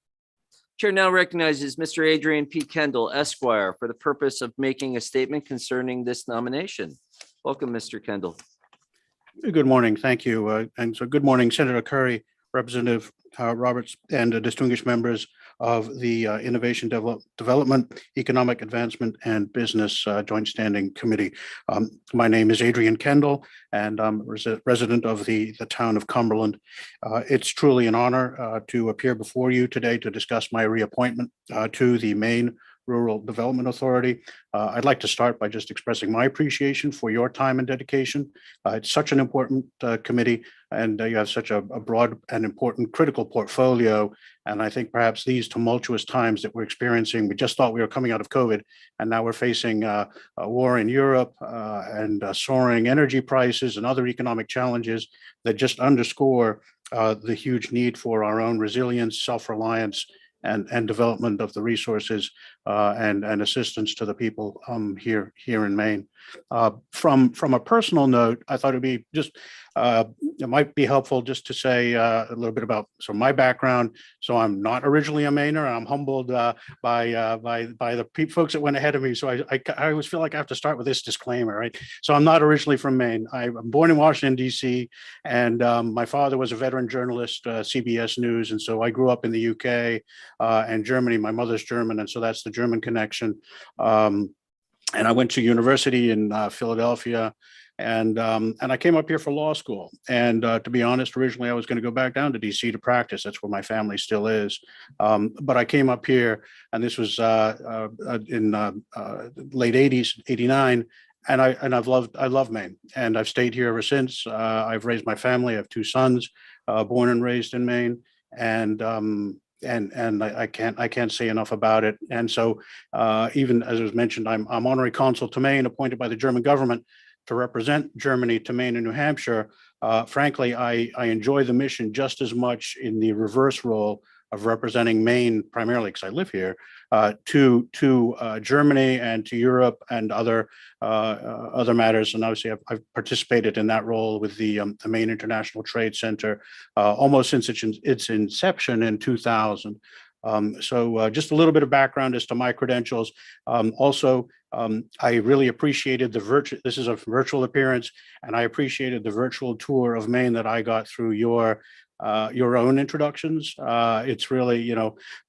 Chair now recognizes Mr. Adrian P. Kendall, Esquire, for the purpose of making a statement concerning this nomination. Welcome, Mr. Kendall. Good morning. Thank you. And so good morning, Senator Curry, Representative Roberts, and distinguished members of the Innovation Development, Economic Advancement, and Business Joint Standing Committee. My name is Adrian Kendall, and I'm resident of the town of Cumberland. It's truly an honor to appear before you today to discuss my reappointment to the Maine Rural Development Authority. I'd like to start by just expressing my appreciation for your time and dedication. It's such an important committee, and you have such a broad and important critical portfolio. And I think perhaps these tumultuous times that we're experiencing, we just thought we were coming out of COVID, and now we're facing a war in Europe and soaring energy prices and other economic challenges that just underscore the huge need for our own resilience, self-reliance, and development of the resources and assistance to the people here in Maine. From a personal note, I thought it'd be just it might be helpful just to say a little bit about my background. So I'm not originally a Mainer. I'm humbled by the folks that went ahead of me. So I always feel like I have to start with this disclaimer, right? So I'm not originally from Maine. I'm born in Washington, D.C., and my father was a veteran journalist, CBS News, and so I grew up in the UK and Germany. My mother's German, and so that's the German connection. And I went to university in Philadelphia, and I came up here for law school. And to be honest, originally I was going to go back down to DC to practice. That's where my family still is. But I came up here, and this was in late '80s, '89. And I love Maine, and I've stayed here ever since. I've raised my family. I have two sons, born and raised in Maine, and I can't say enough about it. And so, even as was mentioned, I'm honorary consul to Maine, appointed by the German government to represent Germany to Maine and New Hampshire. Frankly, I enjoy the mission just as much in the reverse role of representing Maine, primarily because I live here, to Germany and to Europe and other matters. And obviously, I've participated in that role with the Maine International Trade Center almost since its inception in 2000. So just a little bit of background as to my credentials. Also, I really appreciated this is a virtual appearance, and I appreciated the virtual tour of Maine that I got through your own introductions. It's really,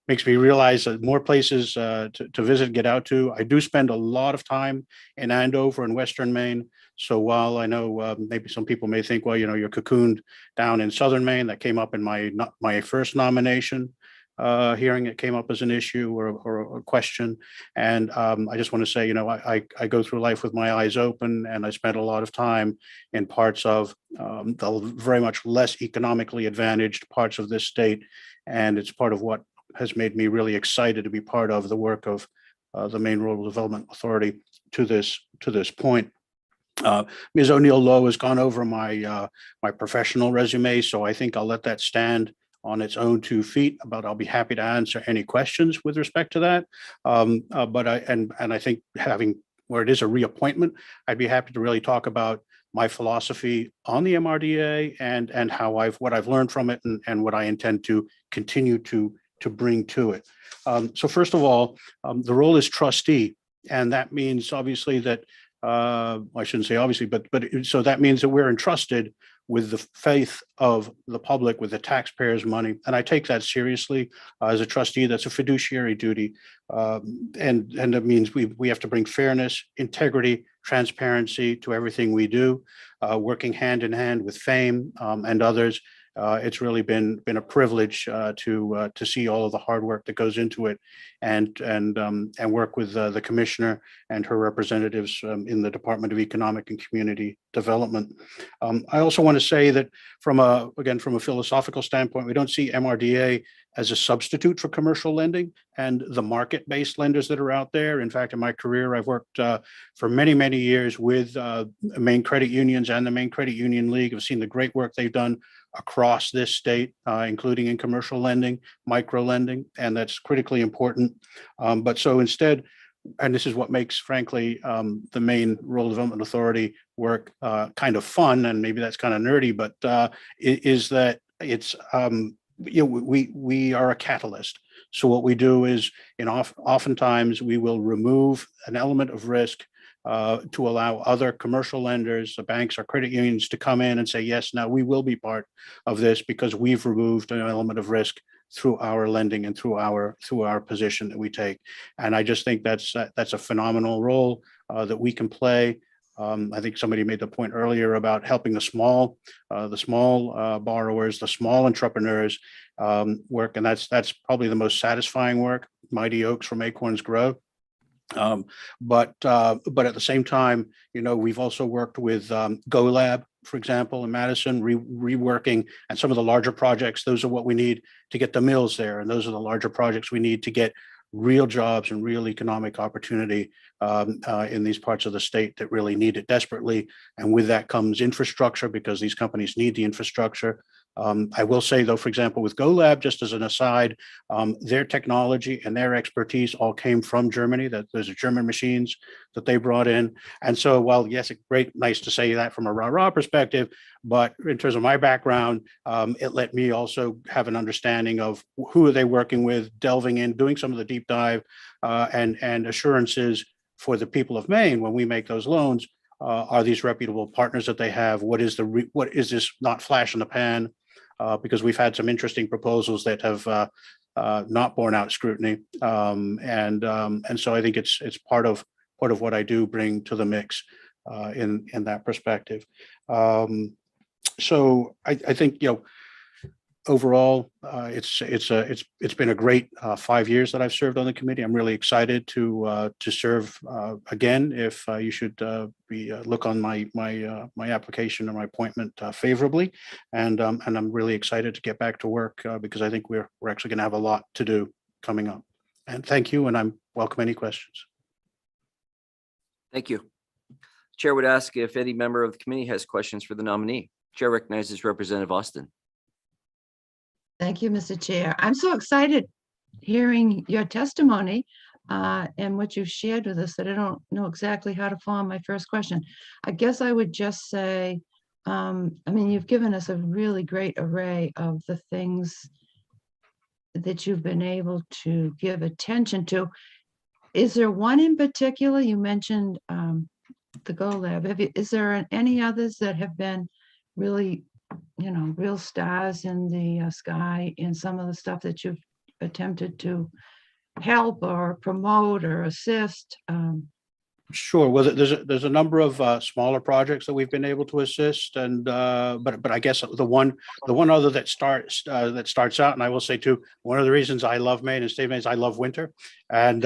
makes me realize that more places to visit and get out to. I do spend a lot of time in Andover in Western Maine. So while I know maybe some people may think, well, you're cocooned down in Southern Maine, that came up in my first nomination hearing. It came up as an issue or a question. And I just want to say, I go through life with my eyes open, and I spent a lot of time in parts of the very much less economically advantaged parts of this state. And it's part of what has made me really excited to be part of the work of the Maine Rural Development Authority to this point. Ms. O'Neill Lowe has gone over my professional resume, so I think I'll let that stand on its own 2 feet, but I'll be happy to answer any questions with respect to that. But I think where it is a reappointment, I'd be happy to really talk about my philosophy on the MRDA and how what I've learned from it and what I intend to continue to bring to it. So first of all, the role is trustee, and that means obviously that I shouldn't say obviously, but so that means that we're entrusted with the faith of the public, with the taxpayers' money. And I take that seriously as a trustee. That's a fiduciary duty. And that means we have to bring fairness, integrity, transparency to everything we do, working hand in hand with FAME and others. It's really been a privilege to see all of the hard work that goes into it, and work with the commissioner and her representatives in the Department of Economic and Community Development. I also want to say that from a philosophical standpoint, we don't see MRDA as a substitute for commercial lending and the market-based lenders that are out there. In fact, in my career, I've worked for many, many years with Maine credit unions and the Maine Credit Union League. I've seen the great work they've done across this state, including in commercial lending, micro lending, and that's critically important. But so instead, and this is what makes, frankly, the Maine Rural Development Authority work kind of fun, and maybe that's kind of nerdy, but is that it's we are a catalyst. So what we do is, oftentimes we will remove an element of risk to allow other commercial lenders, the banks or credit unions, to come in and say, yes, now we will be part of this because we've removed an element of risk through our lending and through our position that we take. And I just think that's a phenomenal role that we can play. I think somebody made the point earlier about helping the small borrowers, the small entrepreneurs work, and that's probably the most satisfying work. Mighty oaks from acorns grow. But at the same time, we've also worked with GoLab, for example, in Madison, reworking, and some of the larger projects. Those are what we need to get the mills there, and those are the larger projects we need to get real jobs and real economic opportunity in these parts of the state that really need it desperately. And with that comes infrastructure, because these companies need the infrastructure. I will say, though, for example, with GoLab, just as an aside, their technology and their expertise all came from Germany. That those are German machines that they brought in. And so, while yes, nice to say that from a rah-rah perspective, but in terms of my background, it let me also have an understanding of who are they working with, delving in, doing some of the deep dive, and assurances for the people of Maine when we make those loans. Are these reputable partners that they have? What is this not flash in the pan? Because we've had some interesting proposals that have not borne out scrutiny, and so I think it's part of what I do bring to the mix in that perspective. So I think overall, it's been a great 5 years that I've served on the committee. I'm really excited to serve again. If you should look on my application or my appointment favorably, and I'm really excited to get back to work because I think we're actually going to have a lot to do coming up. And thank you, and I'm welcome any questions. Thank you. Chair would ask if any member of the committee has questions for the nominee. Chair recognizes Representative Austin. Thank you, Mr. Chair. I'm so excited hearing your testimony and what you've shared with us that I don't know exactly how to form my first question. I guess I would just say, you've given us a really great array of the things that you've been able to give attention to. Is there one in particular? You mentioned the GoLab. Is there any others that have been really real stars in the sky in some of the stuff that you've attempted to help or promote or assist? Sure. Well, there's a number of smaller projects that we've been able to assist, and but I guess the one other that starts out, and I will say too, one of the reasons I love Maine and state of Maine is I love winter, and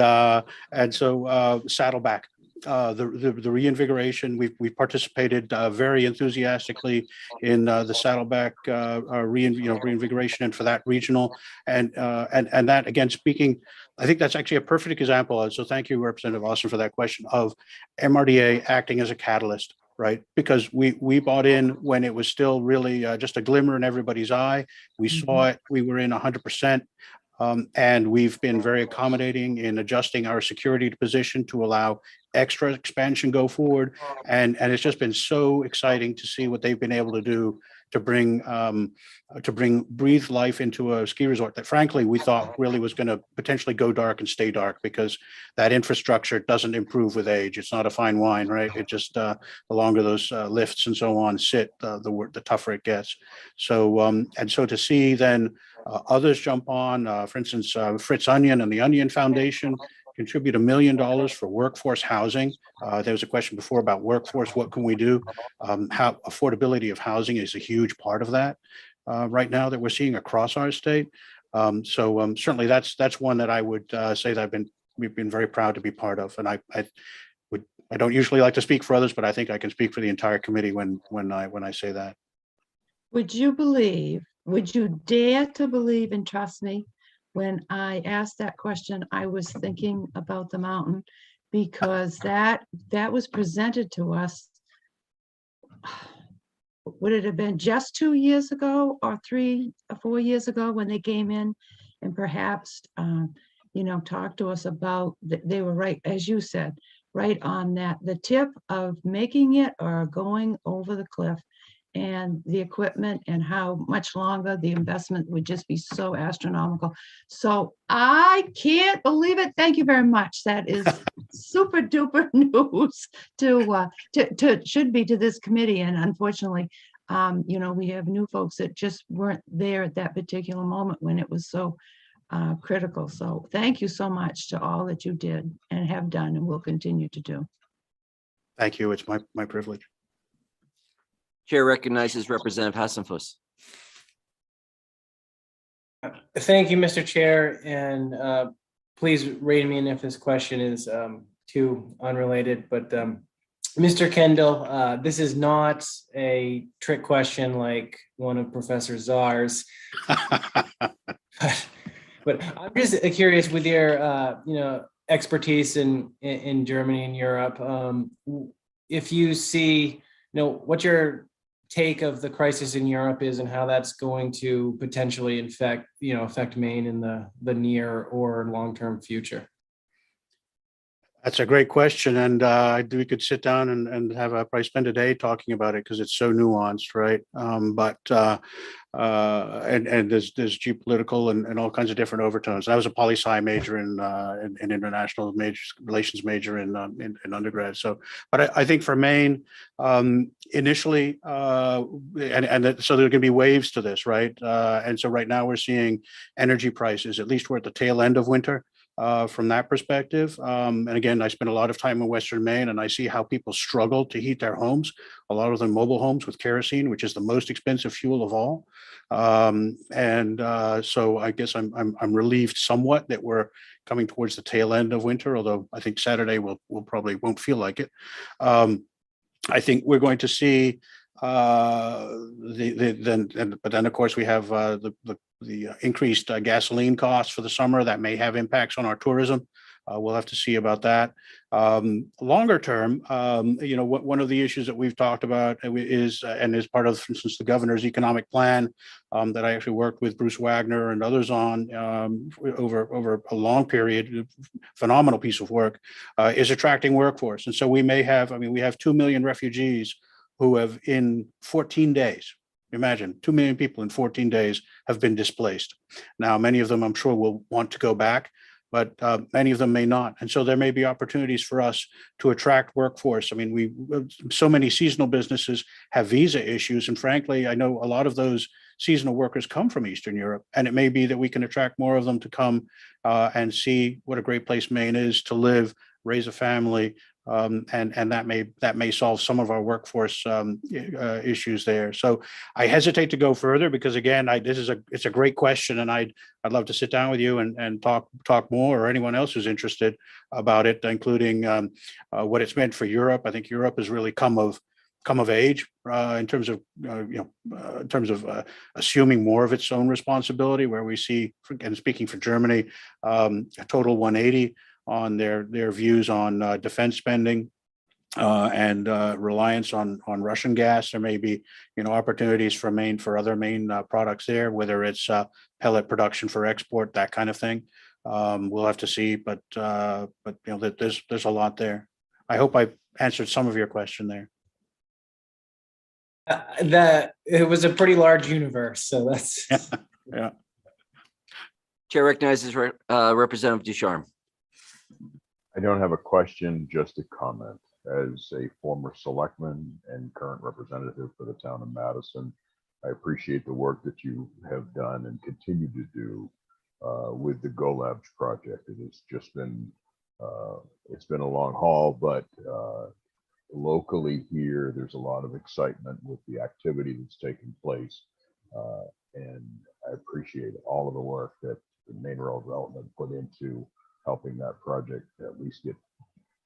so Saddleback. The reinvigoration, we've participated very enthusiastically in the Saddleback reinvigoration, and for that regional and that, again, speaking, I think that's actually a perfect example. And so thank you, Representative Austin, for that question of MRDA acting as a catalyst, right? Because we bought in when it was still really just a glimmer in everybody's eye. We saw it, we were in 100%. And we've been very accommodating in adjusting our security position to allow extra expansion go forward. And it's just been so exciting to see what they've been able to do to bring breathe life into a ski resort that frankly we thought really was going to potentially go dark and stay dark, because that infrastructure doesn't improve with age. It's not a fine wine, right? It just the longer those lifts and so on sit, the tougher it gets. So and so to see then others jump on, for instance, Fritz Onion and the Onion Foundation contribute $1 million for workforce housing. There was a question before about workforce. What can we do? How affordability of housing is a huge part of that right now that we're seeing across our state. So certainly that's one that I would say that we've been very proud to be part of. And I don't usually like to speak for others, but I think I can speak for the entire committee when I say that. Would you dare to believe and trust me? When I asked that question, I was thinking about the mountain, because that was presented to us. Would it have been just 2 years ago or 3 or 4 years ago when they came in and perhaps, talked to us about, they were right, as you said, right on the tip of making it or going over the cliff. and the equipment and how much longer the investment would just be so astronomical. So I can't believe it. Thank you very much. That is super duper news should be to this committee. And unfortunately, we have new folks that just weren't there at that particular moment when it was so critical. So thank you so much to all that you did and have done and will continue to do. Thank you. It's my privilege. Chair recognizes Representative Hassenfuss. Thank you, Mr. Chair, and please rein me in if this question is too unrelated, but Mr. Kendall, this is not a trick question like one of Professor Czar's. But I'm just curious with your expertise in Germany and Europe, if you see, what your take of the crisis in Europe is and how that's going to potentially affect Maine in the near or long-term future. That's a great question, and we could sit down and have probably spend a day talking about it because it's so nuanced, right? And there's geopolitical and all kinds of different overtones. I was a poli-sci major in international relations major in undergrad. So, but I think for Maine, initially, so there are going to be waves to this, right? And so right now we're seeing energy prices. At least we're at the tail end of winter. From that perspective. And again, I spent a lot of time in Western Maine and I see how people struggle to heat their homes, a lot of them mobile homes with kerosene, which is the most expensive fuel of all. So I guess I'm relieved somewhat that we're coming towards the tail end of winter, although I think Saturday will probably won't feel like it. I think we're going to see but then of course we have the increased gasoline costs for the summer that may have impacts on our tourism. We'll have to see about that. Longer term, one of the issues that we've talked about is, and is part of, for instance, the governor's economic plan that I actually worked with Bruce Wagner and others on over a long period, phenomenal piece of work, is attracting workforce. And so we have 2 million refugees who have in 14 days, imagine 2 million people in 14 days have been displaced. Now, many of them I'm sure will want to go back, but many of them may not. And so there may be opportunities for us to attract workforce. I mean, so many seasonal businesses have visa issues. And frankly, I know a lot of those seasonal workers come from Eastern Europe, and it may be that we can attract more of them to come and see what a great place Maine is to live, raise a family, and that may solve some of our workforce issues there. So I hesitate to go further because again, it's a great question, and I'd love to sit down with you and talk more, or anyone else who's interested about it, including what it's meant for Europe. I think Europe has really come of age in terms of assuming more of its own responsibility, where we see, and speaking for Germany, a total 180 on their views on defense spending and reliance on Russian gas. There may be opportunities for Maine, for other Maine products there, whether it's pellet production for export, that kind of thing. We'll have to see, but there's a lot there. I hope I answered some of your question there. That it was a pretty large universe, so that's yeah. Chair recognizes Representative Ducharme. I don't have a question, just a comment. As a former selectman and current representative for the town of Madison, I appreciate the work that you have done and continue to do with the Go Labs project. It has just been, it's been a long haul, but locally here, there's a lot of excitement with the activity that's taking place. And I appreciate all of the work that the Maine Rural Development put into helping that project at least get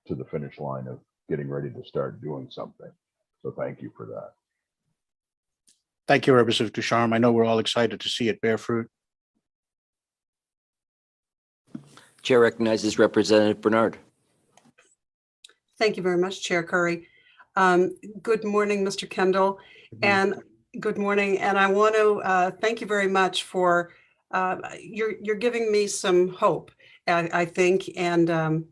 to the finish line of getting ready to start doing something. So thank you for that. Thank you, Representative Ducharme. I know we're all excited to see it bear fruit. Chair recognizes Representative Bernard. Thank you very much, Chair Curry. Good morning, Mr. Kendall, and good morning. And I want to thank you very much for you're giving me some hope, I think, and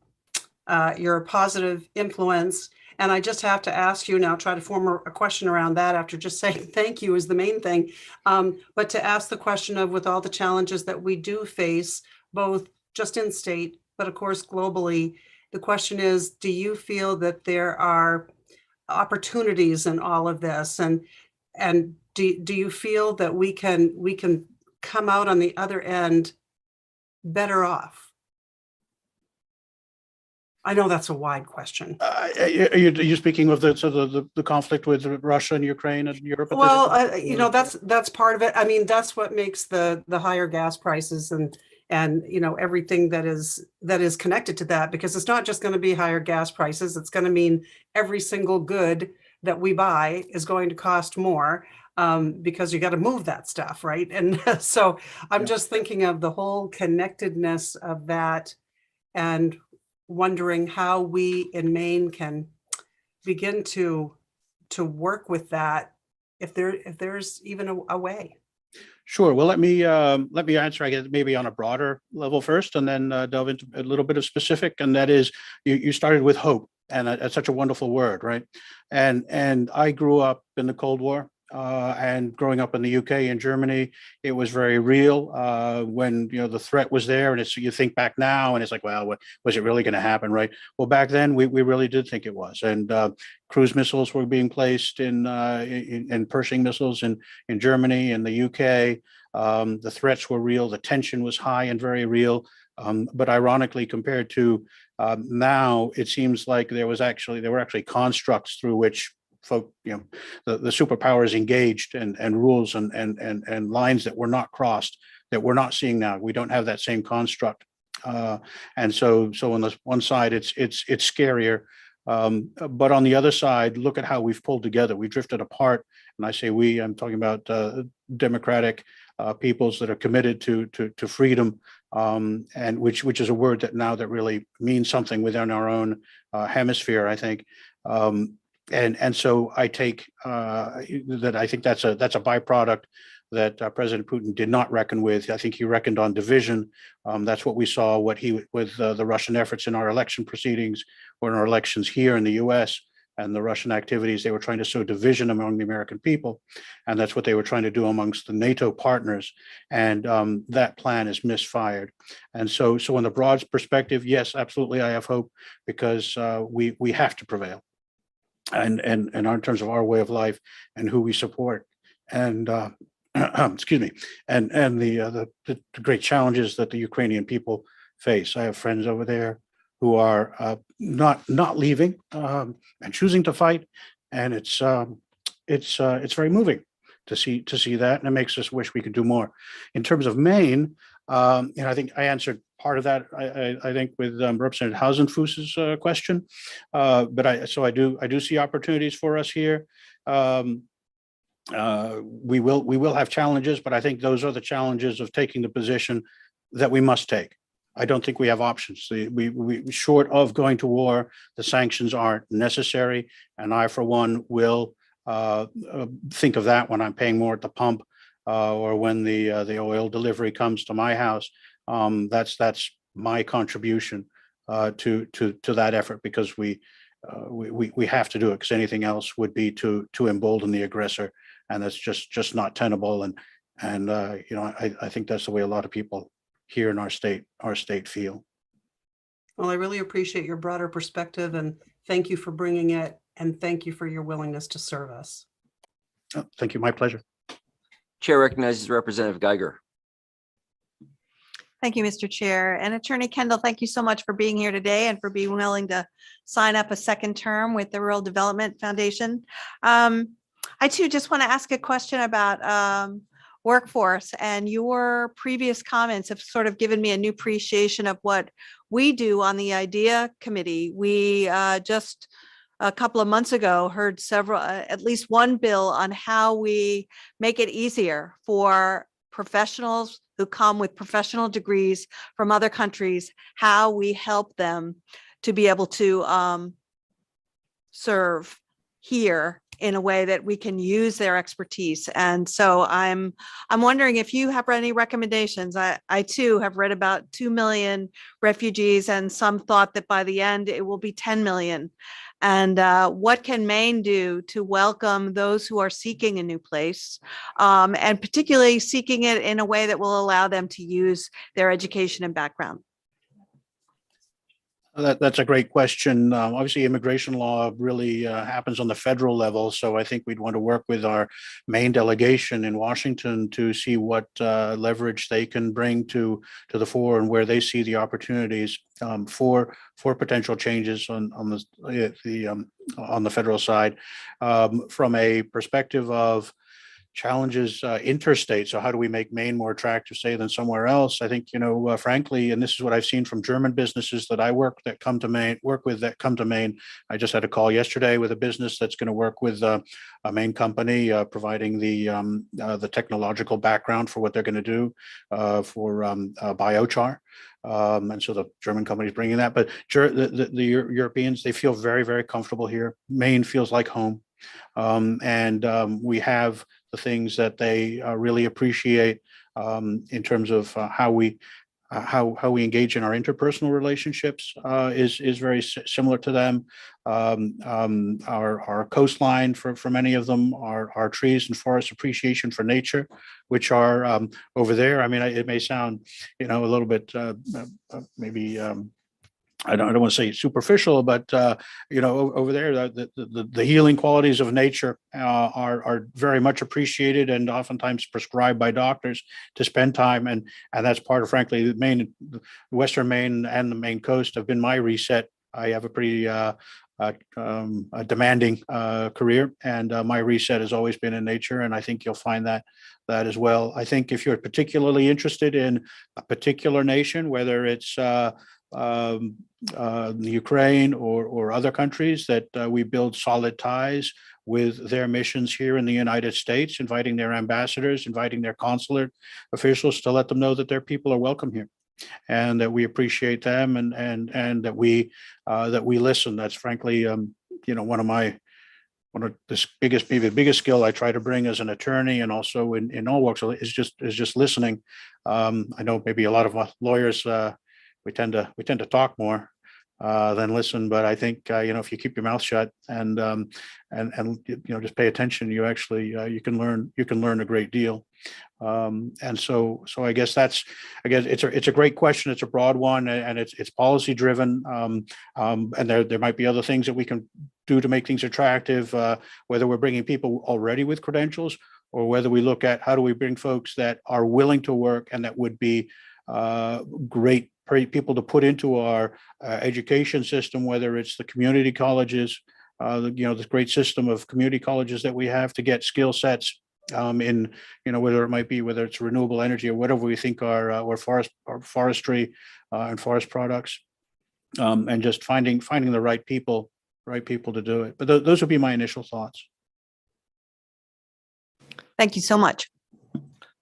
you're a positive influence. And I just have to ask you now, try to form a question around that after just saying thank you is the main thing. But to ask the question of, with all the challenges that we do face, both just in state, but of course globally, the question is, do you feel that there are opportunities in all of this? And do you feel that we can come out on the other end better off? I know that's a wide question. Are you speaking of the conflict with Russia and Ukraine and Europe? at this Well, point? you know, that's part of it. I mean, that's what makes the higher gas prices and you know, everything that is connected to that, because it's not just going to be higher gas prices. It's going to mean every single good that we buy is going to cost more, because you got to move that stuff, right? And so I'm just thinking of the whole connectedness of that, and wondering how we in Maine can begin to work with that, if there's even a way. Sure. Well, let me answer, I guess, maybe on a broader level first, and then delve into a little bit of specific. And that is, you started with hope, and that's such a wonderful word, right? And I grew up in the Cold War, and growing up in the UK and Germany, it was very real when, you know, the threat was there. And you think back now, and it's like, well, was it really going to happen, right? Well, back then we really did think it was, and cruise missiles were being placed in Pershing missiles in Germany and the UK. The threats were real. The tension was high and very real. But ironically, compared to now, it seems like there were actually constructs through which folk, you know, the superpowers engaged, and rules and lines that were not crossed, that we're not seeing now. We don't have that same construct. And so on the one side, it's scarier. But on the other side, look at how we've pulled together. We drifted apart. And I say we, I'm talking about democratic peoples that are committed to freedom, and which is a word that really means something within our own hemisphere, I think. And so I take that I think that's a byproduct that President Putin did not reckon with. I think he reckoned on division. That's what we saw with the Russian efforts in our election proceedings, or in our elections here in the US, and the Russian activities. They were trying to sow division among the American people. And that's what they were trying to do amongst the NATO partners. And that plan is misfired. And so in the broad perspective, yes, absolutely, I have hope, because we have to prevail. And in terms of our way of life and who we support, and excuse me, and the great challenges that the Ukrainian people face. I have friends over there who are not leaving and choosing to fight, and it's very moving to see that, and it makes us wish we could do more. In terms of Maine, I think I answered part of that. I think with Representative Hausenfuss's question, but I do see opportunities for us here. We will have challenges, but I think those are the challenges of taking the position that we must take. I don't think we have options. We short of going to war, the sanctions aren't necessary, and I, for one, will think of that when I'm paying more at the pump, or when the oil delivery comes to my house. That's my contribution to that effort, because we have to do it, because anything else would be to embolden the aggressor, and that's just not tenable. And I think that's the way a lot of people here in our state feel. Well, I really appreciate your broader perspective, and thank you for bringing it, and thank you for your willingness to serve us. Oh, thank you. My pleasure. Chair recognizes Representative Geiger. Thank you, Mr. Chair. And Attorney Kendall, thank you so much for being here today and for being willing to sign up a second term with the Rural Development Foundation. I too just want to ask a question about workforce, and your previous comments have sort of given me a new appreciation of what we do on the IDEA committee. We just a couple of months ago heard at least one bill on how we make it easier for professionals who come with professional degrees from other countries, how we help them to be able to serve here in a way that we can use their expertise. And so I'm wondering if you have any recommendations. I too have read about 2 million refugees, and some thought that by the end it will be 10 million. And what can Maine do to welcome those who are seeking a new place, and particularly seeking it in a way that will allow them to use their education and background? That's a great question. Obviously, immigration law really happens on the federal level, so I think we'd want to work with our main delegation in Washington to see what leverage they can bring to the fore and where they see the opportunities for potential changes on the federal side, from a perspective of challenges interstate. So how do we make Maine more attractive, say, than somewhere else? I think, frankly, and this is what I've seen from German businesses that I work with that come to Maine. I just had a call yesterday with a business that's going to work with a Maine company, providing the technological background for what they're going to do for biochar. And so the German company is bringing that, but the Europeans, they feel very, very comfortable here. Maine feels like home. And we have the things that they really appreciate in terms of how we engage in our interpersonal relationships is very similar to them. Our coastline for many of them, our trees and forest appreciation for nature, which are over there. I mean, it may sound a little bit maybe I don't want to say superficial, but over there, the healing qualities of nature are very much appreciated and oftentimes prescribed by doctors to spend time, and that's part of, frankly, Western Maine and the Maine coast have been my reset. I have a pretty a demanding career, and my reset has always been in nature, and I think you'll find that as well. I think if you're particularly interested in a particular nation, whether it's the Ukraine or other countries, that we build solid ties with their missions here in the United States, inviting their ambassadors, inviting their consulate officials to let them know that their people are welcome here, and that we appreciate them, and that we listen. That's frankly, one of the biggest skill I try to bring as an attorney, and also in all walks, is just listening. I know maybe a lot of lawyers, we tend to talk more than listen, but I think if you keep your mouth shut and just pay attention, you actually you can learn a great deal. And so I guess it's a great question. It's a broad one, and it's policy driven. And there might be other things that we can do to make things attractive, whether we're bringing people already with credentials, or whether we look at how do we bring folks that are willing to work and that would be great people to put into our education system, whether it's the community colleges, this great system of community colleges that we have to get skill sets in, whether it's renewable energy or whatever we think or forestry and forest products, and just finding the right people to do it. But those would be my initial thoughts. Thank you so much.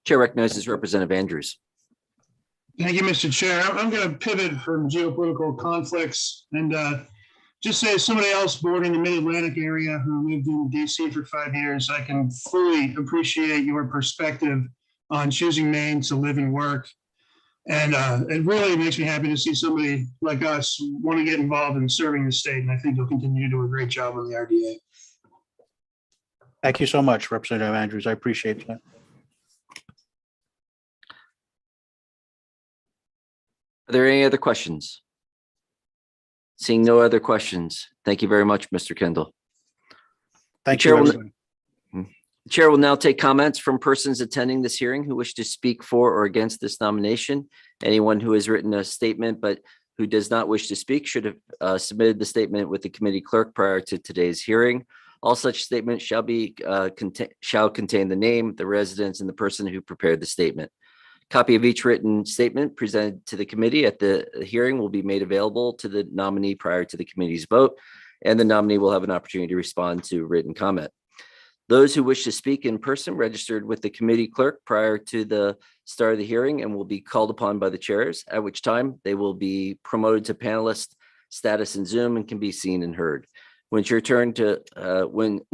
Chair recognizes Representative Andrews. Thank you, Mr. Chair. I'm going to pivot from geopolitical conflicts and just say, as somebody else born in the Mid-Atlantic area who lived in DC for 5 years, I can fully appreciate your perspective on choosing Maine to live and work. And it really makes me happy to see somebody like us want to get involved in serving the state. And I think you'll continue to do a great job on the RDA. Thank you so much, Representative Andrews. I appreciate that. Are there any other questions? Seeing no other questions, thank you very much, Mr. Kendall. Thank you. The chair will now take comments from persons attending this hearing who wish to speak for or against this nomination. Anyone who has written a statement but who does not wish to speak should have submitted the statement with the committee clerk prior to today's hearing. All such statements shall contain the name, the residence, and the person who prepared the statement. Copy of each written statement presented to the committee at the hearing will be made available to the nominee prior to the committee's vote, and the nominee will have an opportunity to respond to written comment. Those who wish to speak in person registered with the committee clerk prior to the start of the hearing and will be called upon by the chairs, at which time they will be promoted to panelist status in Zoom and can be seen and heard. When it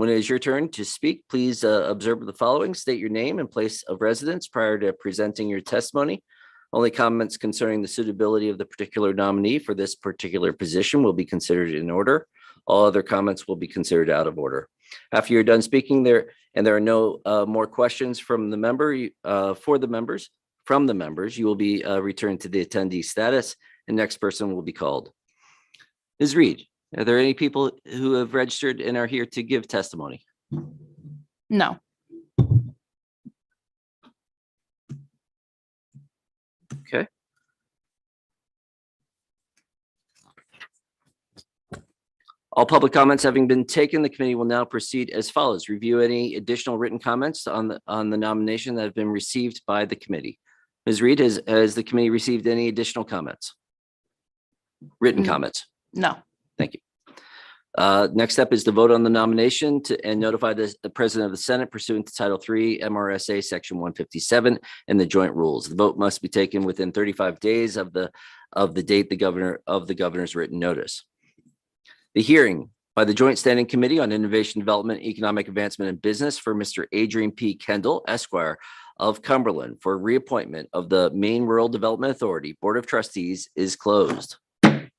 is your turn to speak, please observe the following. State your name and place of residence prior to presenting your testimony. Only comments concerning the suitability of the particular nominee for this particular position will be considered in order. All other comments will be considered out of order. After you're done speaking there are no more questions from the members, you will be returned to the attendee status and next person will be called. Ms. Reed, are there any people who have registered and are here to give testimony? No. Okay. All public comments having been taken, the committee will now proceed as follows. Review any additional written comments on the nomination that have been received by the committee. Ms. Reed, has the committee received any additional comments? Written comments? No. Thank you. Next step is to vote on the nomination and notify the President of the Senate pursuant to Title III MRSA Section 157 and the joint rules. The vote must be taken within 35 days of the date the governor's written notice. The hearing by the Joint Standing Committee on Innovation Development, Economic Advancement and Business for Mr. Adrian P. Kendall, Esquire of Cumberland for reappointment of the Maine Rural Development Authority Board of Trustees is closed. In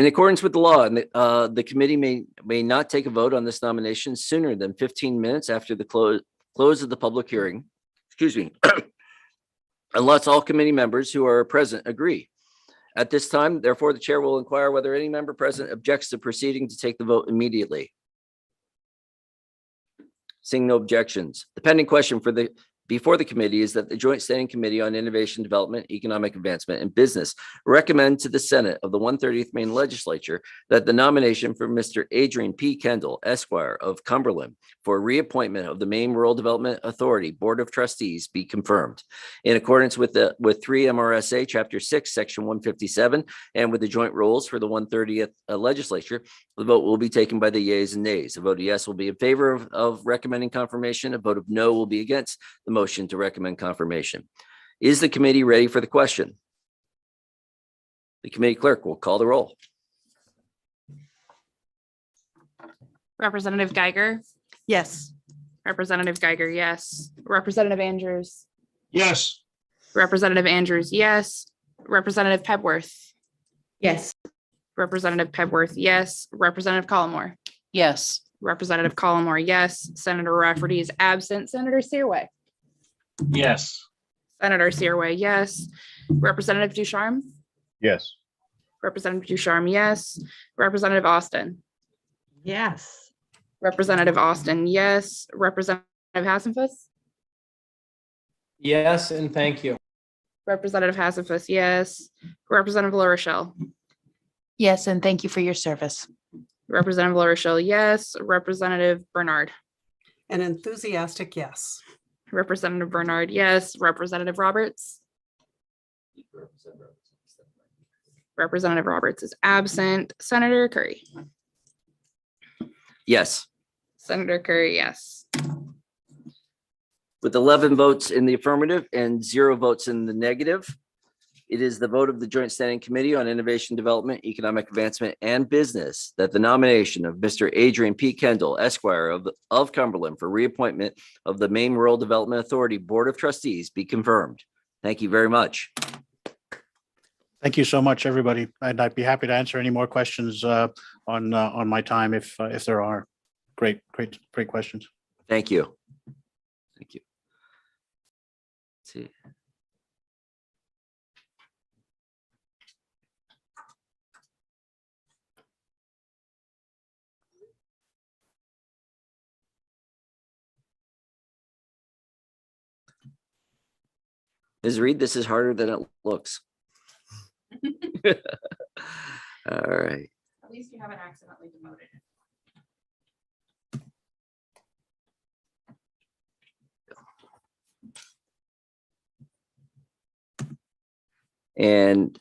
accordance with the law, and the committee may not take a vote on this nomination sooner than 15 minutes after the close of the public hearing, excuse me, unless all committee members who are present agree. At this time, therefore, the chair will inquire whether any member present objects to proceeding to take the vote immediately. Seeing no objections, the pending question before the committee is that the Joint Standing Committee on Innovation, Development, Economic Advancement, and Business recommend to the Senate of the 130th Maine Legislature that the nomination for Mr. Adrian P. Kendall, Esquire of Cumberland for reappointment of the Maine Rural Development Authority Board of Trustees be confirmed. In accordance with 3 MRSA Chapter 6, Section 157, and with the joint rules for the 130th Legislature, the vote will be taken by the yeas and nays. A vote of yes will be in favor of recommending confirmation. A vote of no will be against the motion to recommend confirmation. Is the committee ready for the question? The committee clerk will call the roll. Representative Geiger, Yes. Representative Geiger, yes. Representative Andrews, Yes. Representative Andrews, yes. Representative Pebworth, Yes. Representative Pebworth, yes. Representative Collmore, Yes. Representative Collmore, yes. Senator Rafferty is absent. Senator Searway, Yes. Senator Searway, yes. Representative Ducharme, Yes. Representative Ducharme, yes. Representative Austin, Yes. Representative Austin, yes. Representative Hassenfuss, Yes, and thank you. Representative Hassenfuss, yes. Representative LaRochelle, Yes, and thank you for your service. Representative LaRochelle, yes. Representative Bernard, An enthusiastic yes. Representative Bernard, yes. Representative Roberts, Representative Roberts is absent. Senator Curry, Yes. Senator Curry, yes. With 11 votes in the affirmative and 0 votes in the negative, it is the vote of the Joint Standing Committee on Innovation, Development, Economic Advancement, and Business that the nomination of Mr. Adrian P. Kendall, Esquire of Cumberland for reappointment of the Maine Rural Development Authority Board of Trustees be confirmed. Thank you very much. Thank you so much, everybody. And I'd be happy to answer any more questions on my time if there are. Great questions. Thank you. Thank you. Let's see. Ms. Reed, this is harder than it looks. All right. At least you haven't accidentally demoted. And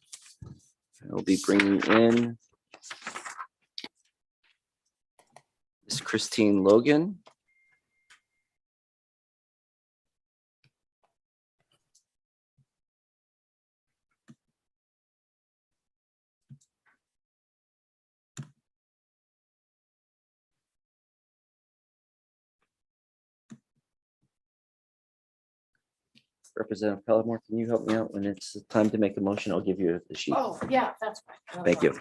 I'll be bringing in Ms. Christine Logan. Representative Pellimore, can you help me out when it's time to make a motion? I'll give you the sheet. Oh, yeah, that's fine. Thank you.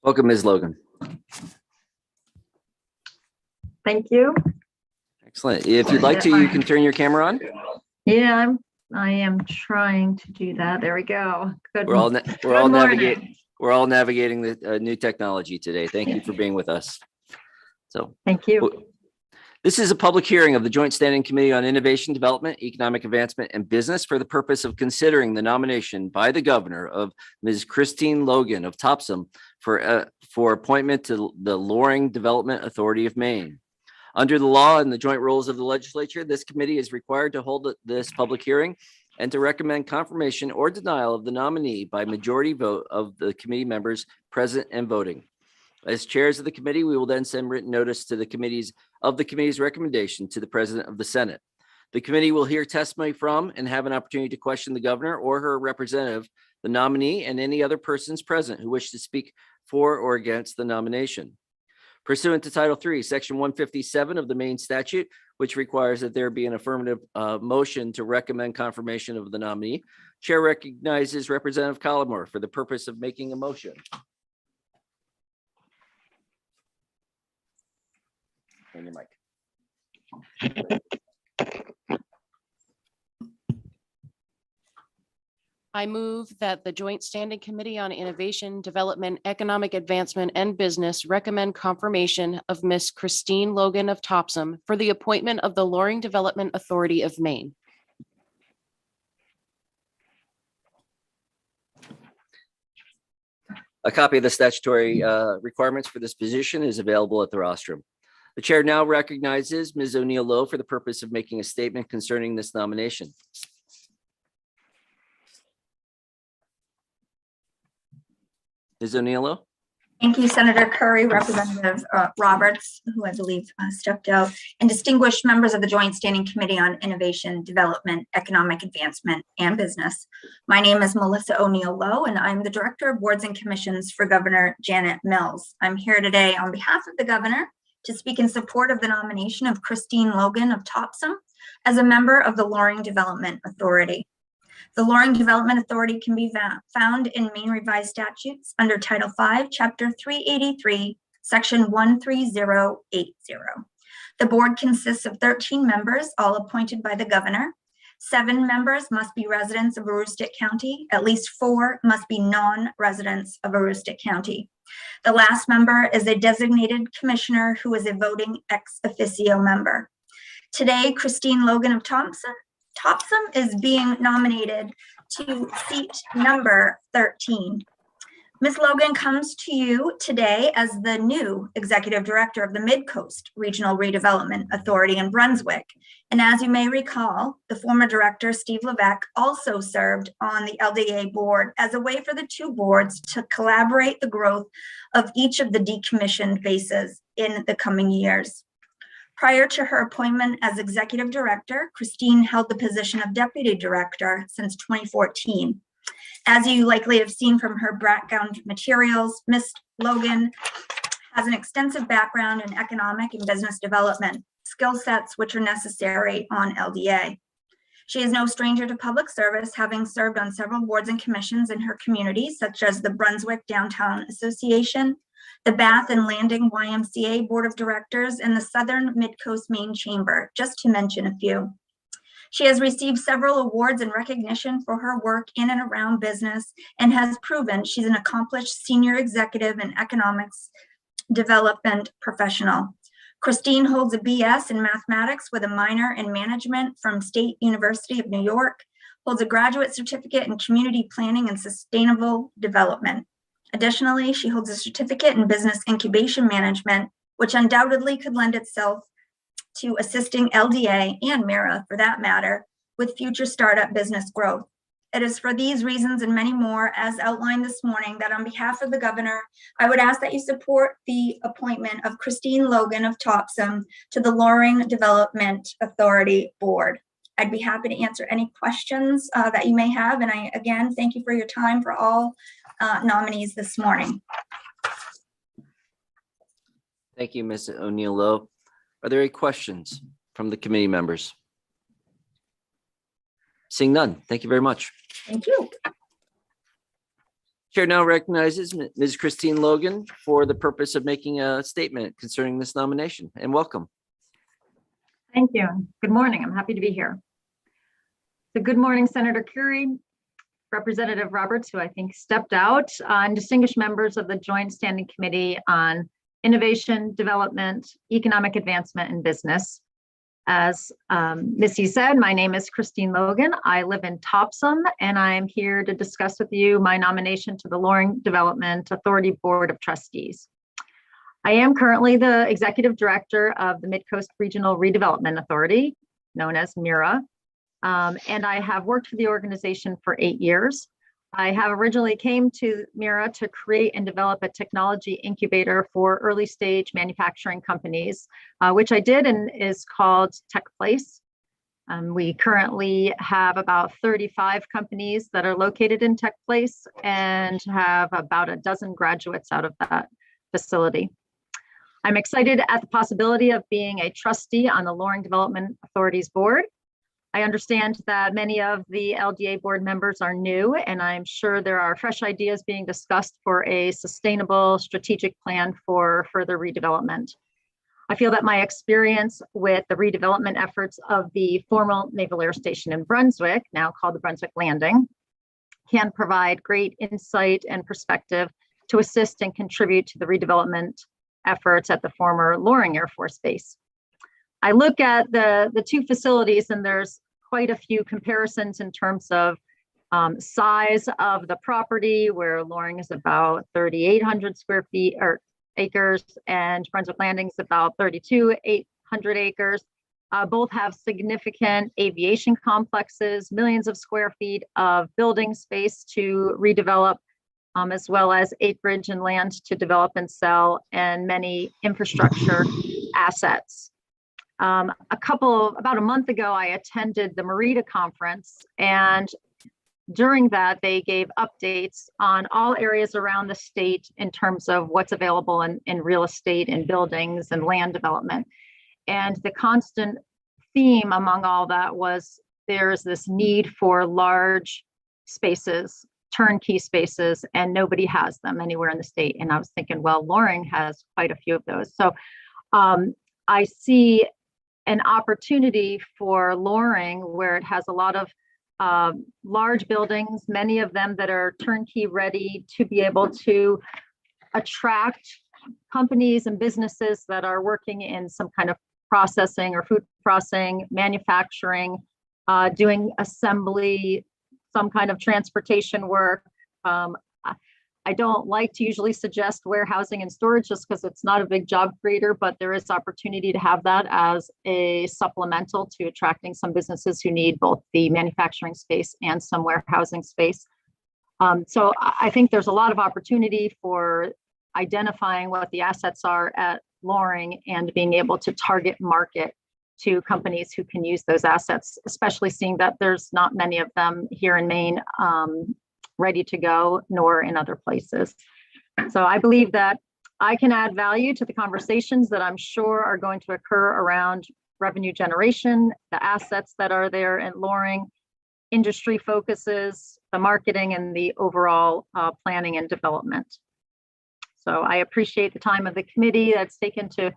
Welcome, Ms. Logan. Thank you. Excellent. If you'd like to, you can turn your camera on. Yeah, I am trying to do that. There we go. Good. We're all Good navigating. morning. We're all navigating the new technology today. Thank you for being with us. So, thank you. This is a public hearing of the Joint Standing Committee on Innovation, Development, Economic Advancement, and Business for the purpose of considering the nomination by the governor of Ms. Christine Logan of Topsom for appointment to the Loring Development Authority of Maine. Under the law and the joint rules of the legislature, this committee is required to hold this public hearing and to recommend confirmation or denial of the nominee by majority vote of the committee members present and voting. As chairs of the committee, we will then send written notice to the committee's recommendation to the President of the Senate. The committee will hear testimony from and have an opportunity to question the governor or her representative, the nominee, and any other persons present who wish to speak for or against the nomination. Pursuant to Title III, Section 157 of the Maine statute, which requires that there be an affirmative motion to recommend confirmation of the nominee, Chair recognizes Representative Collmore for the purpose of making a motion. On your mic. I move that the Joint Standing Committee on Innovation, Development, Economic Advancement, and Business recommend confirmation of Ms. Christine Logan of Topsom for the appointment of the Loring Development Authority of Maine. A copy of the statutory requirements for this position is available at the rostrum. The chair now recognizes Ms. O'Neill Lowe for the purpose of making a statement concerning this nomination. Ms. O'Neill Lowe? Thank you, Senator Curry, Representative Roberts, who I believe stepped out, and distinguished members of the Joint Standing Committee on Innovation, Development, Economic Advancement, and Business. My name is Melissa O'Neill Lowe, and I'm the Director of Boards and Commissions for Governor Janet Mills. I'm here today on behalf of the governor to speak in support of the nomination of Christine Logan of Topsom as a member of the Loring Development Authority. The Loring Development Authority can be found in Maine Revised Statutes under Title V, Chapter 383, Section 13080. The board consists of 13 members, all appointed by the governor. 7 members must be residents of Aroostook County. At least 4 must be non-residents of Aroostook County. The last member is a designated commissioner who is a voting ex officio member. Today, Christine Logan of Topsom is being nominated to seat number 13. Ms. Logan comes to you today as the new Executive Director of the Mid-Coast Regional Redevelopment Authority in Brunswick. And as you may recall, the former director, Steve Levesque, also served on the LDA board as a way for the two boards to collaborate the growth of each of the decommissioned bases in the coming years. Prior to her appointment as Executive Director, Christine held the position of Deputy Director since 2014. As you likely have seen from her background materials, Ms. Logan has an extensive background in economic and business development, skill sets which are necessary on LDA. She is no stranger to public service, having served on several boards and commissions in her community, such as the Brunswick Downtown Association, the Bath and Landing YMCA Board of Directors, and the Southern Midcoast Maine Chamber, just to mention a few. She has received several awards and recognition for her work in and around business and has proven she's an accomplished senior executive and economics development professional. Christine holds a BS in mathematics with a minor in management from State University of New York, holds a graduate certificate in community planning and sustainable development. Additionally, she holds a certificate in business incubation management, which undoubtedly could lend itself to assisting LDA and MIRA, for that matter, with future startup business growth. It is for these reasons and many more, as outlined this morning, that on behalf of the governor, I would ask that you support the appointment of Christine Logan of Topsom to the Loring Development Authority Board. I'd be happy to answer any questions that you may have. And I, again, thank you for your time for all nominees this morning. Thank you, Ms. O'Neill Lowe. Are there any questions from the committee members? Seeing none, thank you very much. Thank you. Chair now recognizes Ms. Christine Logan for the purpose of making a statement concerning this nomination, and welcome. Thank you. Good morning. I'm happy to be here. So good morning, Senator Curry, Representative Roberts, who I think stepped out, and distinguished members of the Joint Standing Committee on Innovation, Development, Economic Advancement, and Business. As Missy said, my name is Christine Logan. I live in Topsom, and I'm here to discuss with you my nomination to the Loring Development Authority Board of Trustees. I am currently the Executive Director of the Midcoast Regional Redevelopment Authority, known as MIRA, and I have worked for the organization for 8 years. I have originally came to MIRA to create and develop a technology incubator for early stage manufacturing companies, which I did and is called TechPlace. We currently have about 35 companies that are located in TechPlace and have about a dozen graduates out of that facility. I'm excited at the possibility of being a trustee on the Loring Development Authority's board. I understand that many of the LDA board members are new, and I'm sure there are fresh ideas being discussed for a sustainable strategic plan for further redevelopment. I feel that my experience with the redevelopment efforts of the former Naval Air Station in Brunswick, now called the Brunswick Landing, can provide great insight and perspective to assist and contribute to the redevelopment efforts at the former Loring Air Force Base. I look at the two facilities, and there's quite a few comparisons in terms of size of the property, where Loring is about 3,800 square feet or acres, and Brunswick Landing is about 3,800 acres. Both have significant aviation complexes, millions of square feet of building space to redevelop, as well as acreage and land to develop and sell, and many infrastructure assets. About a month ago, I attended the Merida conference, and during that, they gave updates on all areas around the state in terms of what's available in real estate and buildings and land development. And the constant theme among all that was there's this need for large spaces, turnkey spaces, and nobody has them anywhere in the state. And I was thinking, well, Loring has quite a few of those. So I see an opportunity for Loring where it has a lot of large buildings, many of them that are turnkey ready to be able to attract companies and businesses that are working in some kind of processing or food processing, manufacturing, doing assembly, some kind of transportation work. I don't like to usually suggest warehousing and storage just because it's not a big job creator, but there is opportunity to have that as a supplemental to attracting some businesses who need both the manufacturing space and some warehousing space. So I think there's a lot of opportunity for identifying what the assets are at Loring and being able to target market to companies who can use those assets, especially seeing that there's not many of them here in Maine ready to go, nor in other places. So I believe that I can add value to the conversations that I'm sure are going to occur around revenue generation, the assets that are there at Loring, industry focuses, the marketing, and the overall planning and development. So I appreciate the time of the committee that's taken to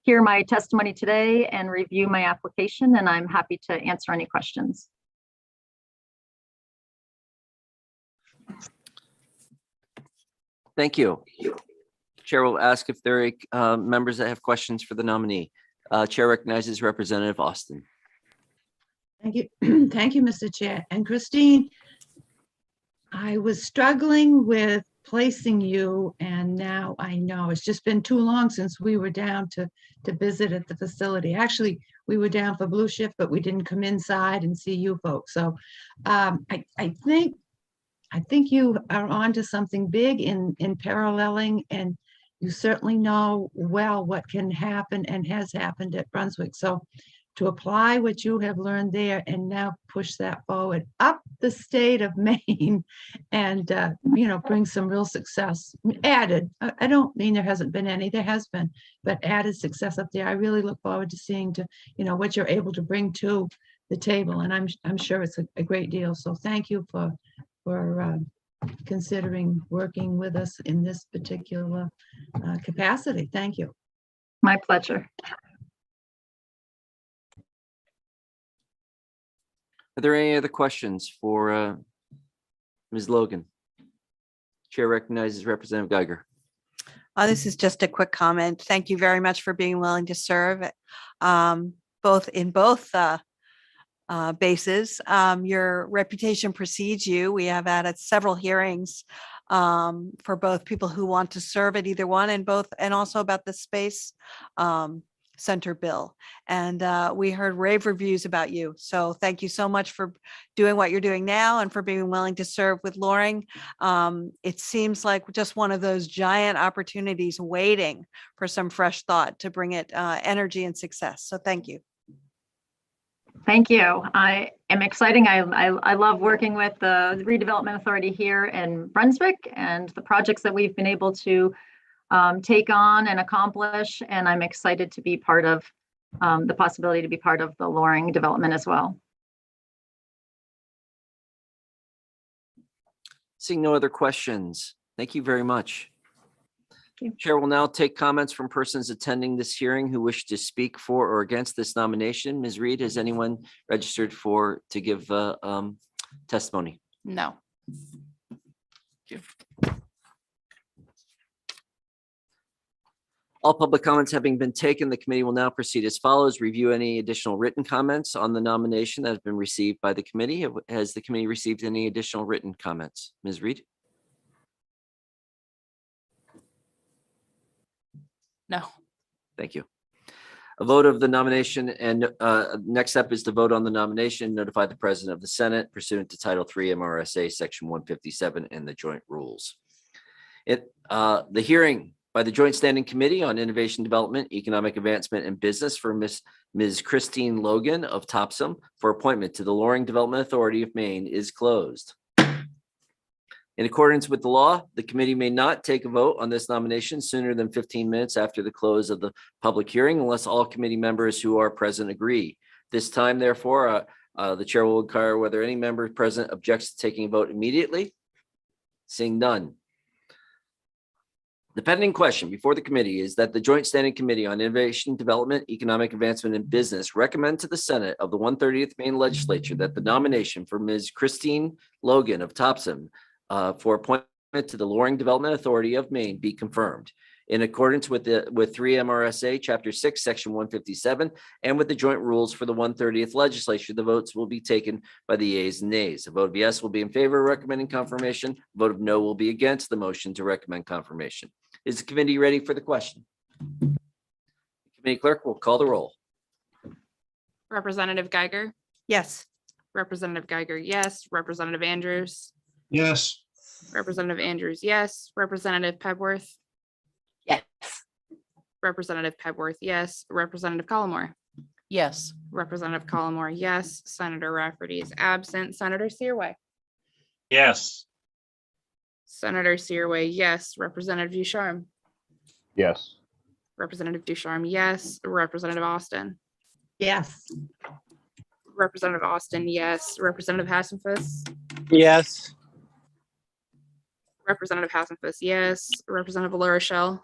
hear my testimony today and review my application, and I'm happy to answer any questions. Thank you. Chair will ask if there are members that have questions for the nominee. Chair recognizes Representative Austin. Thank you. Thank you, Mr. Chair. And Christine, I was struggling with placing you, and now I know it's just been too long since we were down to visit at the facility. Actually, we were down for Blue Shift, but we didn't come inside and see you folks. So I think you are onto something big in paralleling, and you certainly know well what can happen and has happened at Brunswick. So to apply what you have learned there and now push that forward up the state of Maine and, bring some real success added. I don't mean there hasn't been any, there has been, but added success up there. I really look forward to seeing what you're able to bring to the table, and I'm sure it's a great deal. So thank you for considering working with us in this particular capacity. Thank you. My pleasure. Are there any other questions for Ms. Logan? Chair recognizes Representative Geiger. This is just a quick comment. Thank you very much for being willing to serve both bases. Your reputation precedes you. We have had several hearings for both people who want to serve at either one and also about the space center bill. And we heard rave reviews about you. So thank you so much for doing what you're doing now and for being willing to serve with Loring. It seems like just one of those giant opportunities waiting for some fresh thought to bring it energy and success. So thank you. Thank you. I am exciting. I love working with the redevelopment authority here in Brunswick and the projects that we've been able to take on and accomplish. And I'm excited to be part of the possibility to be part of the Loring development as well. Seeing no other questions, thank you very much. Chair will now take comments from persons attending this hearing who wish to speak for or against this nomination. Ms. Reed, has anyone registered to give testimony? No. All public comments having been taken, the committee will now proceed as follows. Review any additional written comments on the nomination that have been received by the committee. Has the committee received any additional written comments? Ms. Reed? No. Thank you. A vote of the nomination and next up is the vote on the nomination. Notify the President of the Senate pursuant to Title III MRSA Section 157 and the joint rules. The hearing by the Joint Standing Committee on Innovation Development, Economic Advancement and Business for Ms. Christine Logan of Topsom for appointment to the Loring Development Authority of Maine is closed. In accordance with the law, the committee may not take a vote on this nomination sooner than 15 minutes after the close of the public hearing unless all committee members who are present agree. This time, therefore, the chair will inquire whether any member present objects to taking a vote immediately. Seeing none. The pending question before the committee is that the Joint Standing Committee on Innovation, Development, Economic Advancement, and Business recommend to the Senate of the 130th Maine Legislature that the nomination for Ms. Christine Logan of Topsom for appointment to the Loring Development Authority of Maine be confirmed. In accordance with 3 MRSA Chapter 6, Section 157, and with the joint rules for the 130th Legislature, the votes will be taken by the yeas and nays. A vote of yes will be in favor of recommending confirmation. A vote of no will be against the motion to recommend confirmation. Is the committee ready for the question? The committee clerk will call the roll. Representative Geiger, Yes. Representative Geiger, yes. Representative Andrews, Yes. Representative Andrews, yes. Representative Pebworth, Yes. Representative Pebworth, yes. Representative Collmore, Yes. Representative Collmore, yes. Senator Rafferty is absent. Senator Searway, Yes. Senator Searway, yes. Representative Ducharme, Yes. Representative Ducharme, yes. Representative Austin, Yes. Representative Austin, yes. Representative Hassenfuss, Yes. Representative Hassenfuss, yes. Representative LaRochelle,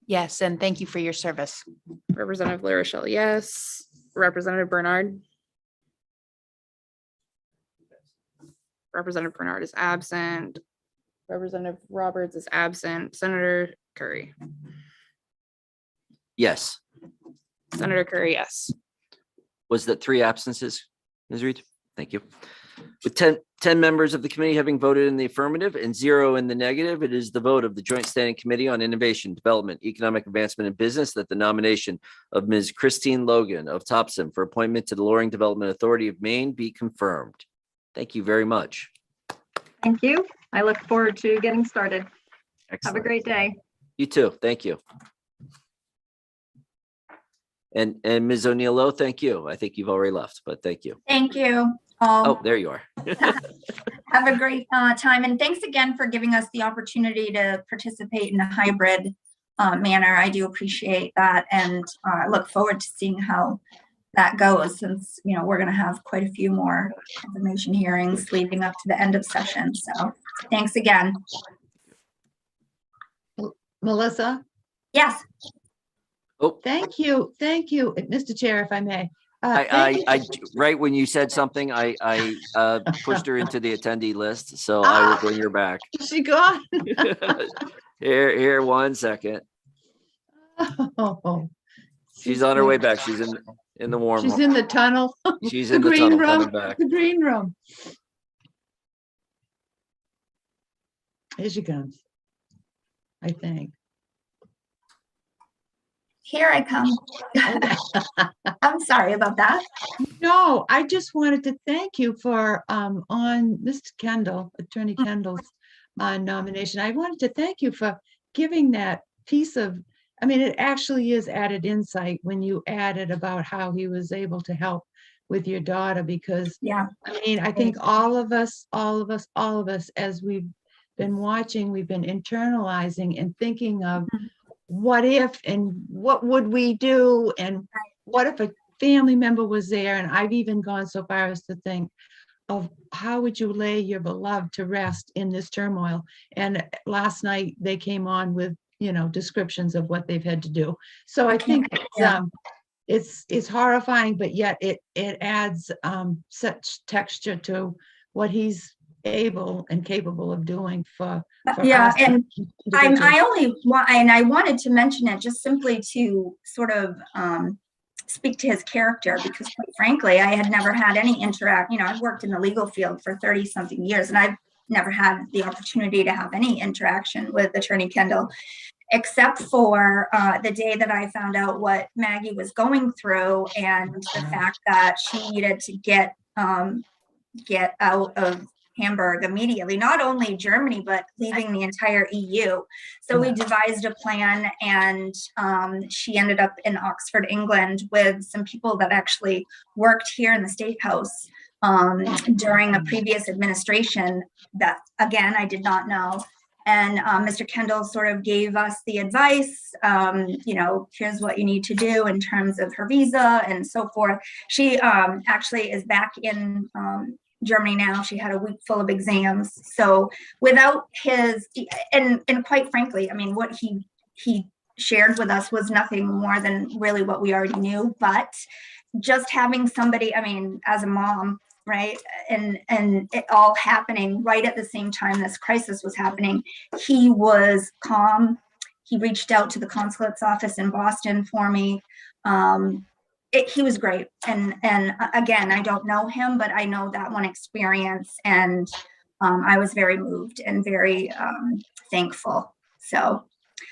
Yes, and thank you for your service. Representative LaRochelle, yes. Representative Bernard, Representative Bernard is absent. Representative Roberts is absent. Senator Curry, Yes. Senator Curry, yes. Was that 3 absences, Ms. Reed? Thank you. With 10 members of the committee having voted in the affirmative and 0 in the negative, it is the vote of the Joint Standing Committee on Innovation, Development, Economic Advancement, and Business that the nomination of Ms. Christine Logan of Topsom for appointment to the Loring Development Authority of Maine be confirmed. Thank you very much. Thank you. I look forward to getting started. Have a Excellent. great day. You too. Thank you. And Ms. O'Neill Lowe, thank you. I think you've already left, but thank you. Thank you. Oh, there you are. Have a great time. And thanks again for giving us the opportunity to participate in a hybrid manner. I do appreciate that. And I look forward to seeing how that goes, since, we're going to have quite a few more confirmation hearings leading up to the end of session. So thanks again. Melissa? Yes. Oh, Thank you. Thank you, Mr. Chair, if I may. Thank you. I right when you said something, I pushed her into the attendee list, so I will bring her back. Is she gone? Here, 1 second. Oh, She's on her way back. She's in the warm. she's in the tunnel. She's The in the green tunnel room. coming back. The green room. Here she comes, I think. Here I come. I'm sorry about that. No, I just wanted to thank you for on Mr. Kendall, Attorney Kendall's nomination. I wanted to thank you for giving that piece of, I mean, it actually is added insight when you added about how he was able to help with your daughter, because yeah, I mean, I think all of us, as we've been watching, we've been internalizing and thinking of what if and what would we do, and what if a family member was there. And I've even gone so far as to think of how would you lay your beloved to rest in this turmoil. And last night they came on with, descriptions of what they've had to do. So I think it's horrifying, but yet it adds such texture to what he's able and capable of doing for yeah. us And individuals. I wanted to mention it just simply to sort of speak to his character, because quite frankly, I had never had any I've worked in the legal field for 30 something years, and I've never had the opportunity to have any interaction with Attorney Kendall, except for the day that I found out what Maggie was going through, and the fact that she needed to get out of Hamburg immediately, not only Germany, but leaving the entire EU. So we devised a plan, and she ended up in Oxford, England, with some people that actually worked here in the State House during a previous administration that, again, I did not know. And Mr. Kendall sort of gave us the advice, here's what you need to do in terms of her visa and so forth. She actually is back in Germany now. She had a week full of exams. So without his, and quite frankly, I mean, what he shared with us was nothing more than really what we already knew, but just having somebody, I mean, as a mom, right, and it all happening right at the same time this crisis was happening, he was calm. He reached out to the consulate's office in Boston for me. He was great. And again, I don't know him, but I know that one experience, and I was very moved and very thankful. So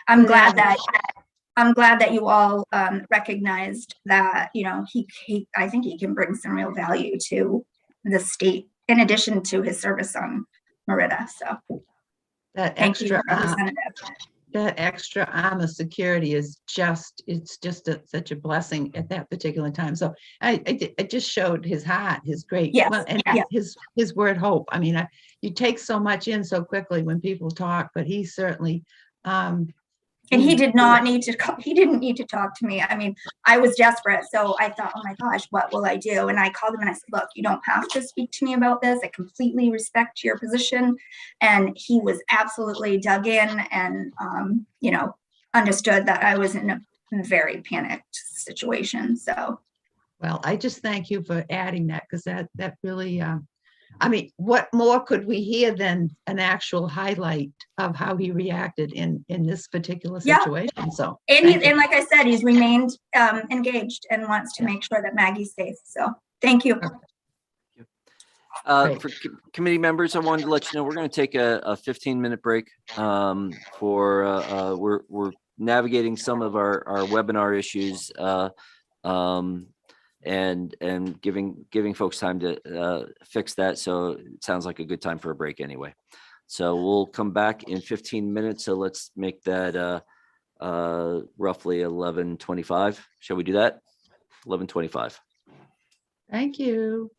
I'm glad that you all recognized that, I think he can bring some real value to the state, in addition to his service on Merida. So that thank you, extra Representative. That extra arm of security is it's just such a blessing at that particular time. So it just showed his heart, his great, and his word hope. I mean, you take so much in so quickly when people talk, but he certainly, and he did not need to, he didn't need to talk to me. I mean, I was desperate. So I thought, oh my gosh, what will I do? And I called him and I said, look, you don't have to speak to me about this. I completely respect your position. And he was absolutely dug in and, understood that I was in a very panicked situation. So. Well, I just thank you for adding that, because that really, I mean, what more could we hear than an actual highlight of how he reacted in this particular situation? So, and like I said, he's remained engaged and wants to make sure that Maggie's safe. So thank you. For committee members, I wanted to let you know we're going to take a 15-minute break we're navigating some of our webinar issues and giving folks time to fix that. So it sounds like a good time for a break anyway. So we'll come back in 15 minutes. So let's make that roughly 11:25. Shall we do that? 11:25. Thank you.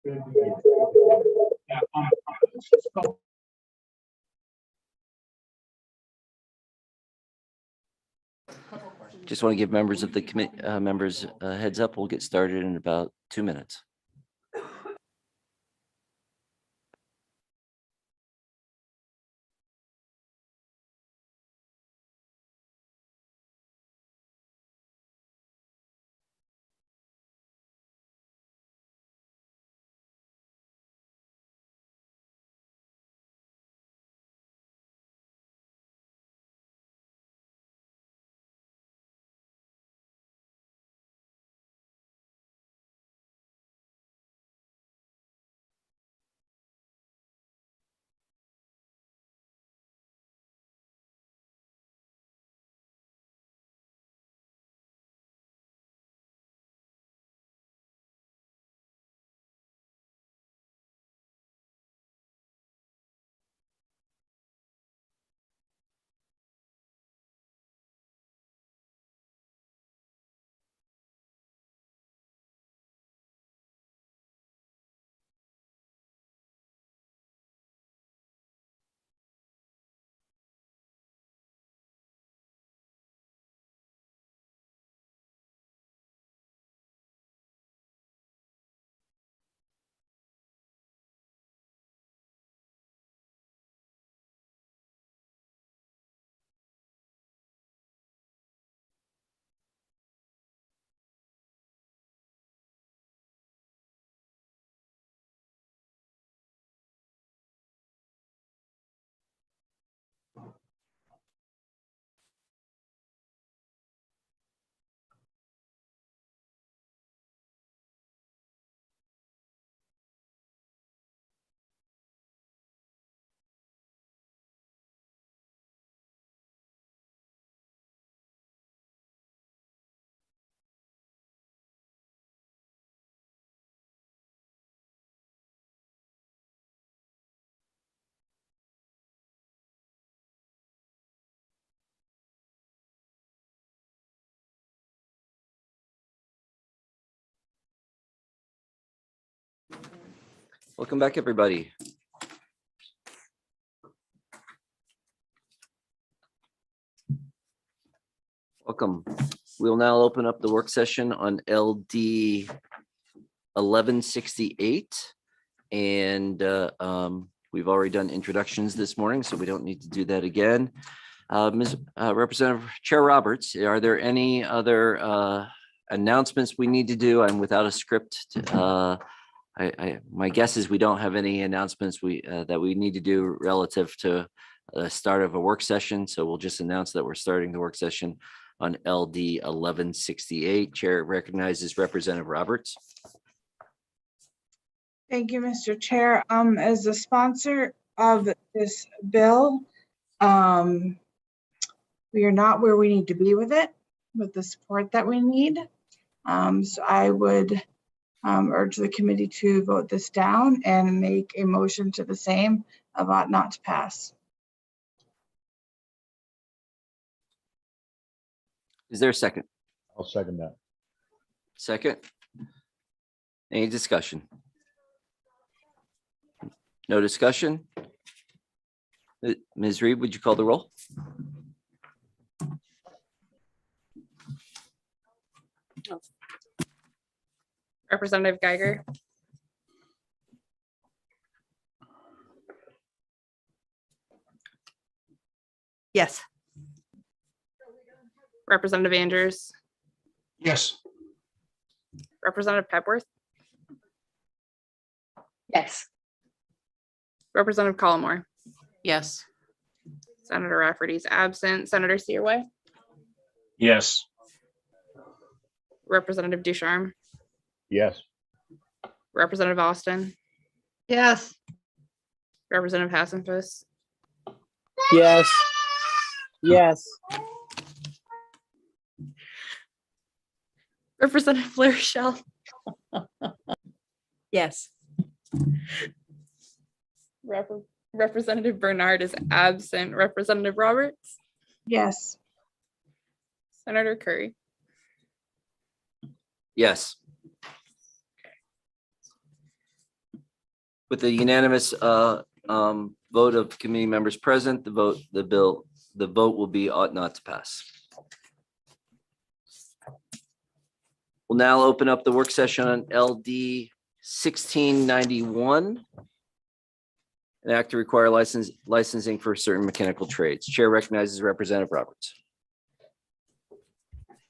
Just want to give members of the committee, members a heads up. We'll get started in about 2 minutes. Welcome back, everybody. Welcome. We'll now open up the work session on LD 1168. And we've already done introductions this morning, so we don't need to do that again. Ms. Representative Chair Roberts, are there any other announcements we need to do? I'm without a script. My guess is we don't have any announcements that we need to do relative to the start of a work session. So we'll just announce that we're starting the work session on LD 1168. Chair recognizes Representative Roberts. Thank you, Mr. Chair. As the sponsor of this bill, we are not where we need to be with it, with the support that we need. So I would urge the committee to vote this down and make a motion to the same of ought not to pass. Is there a second? I'll second that. Second. Any discussion? No discussion? Ms. Reed, would you call the roll? Representative Geiger, Yes. Representative Andrews, Yes. Representative Pepworth, Yes. Representative Collmore, Yes. Senator Rafferty's absent, Senator Searway, Yes. Representative Ducharme, Yes. Representative Austin, Yes. Representative Hassenfuss, Yes. Yes. Representative Blair Shell, Yes. Representative Bernard is absent, Representative Roberts, Yes. Senator Curry. Yes. With a unanimous vote of committee members present, the vote will be ought not to pass. We'll now open up the work session on LD 1691. An act to require licensing for certain mechanical trades. Chair recognizes Representative Roberts.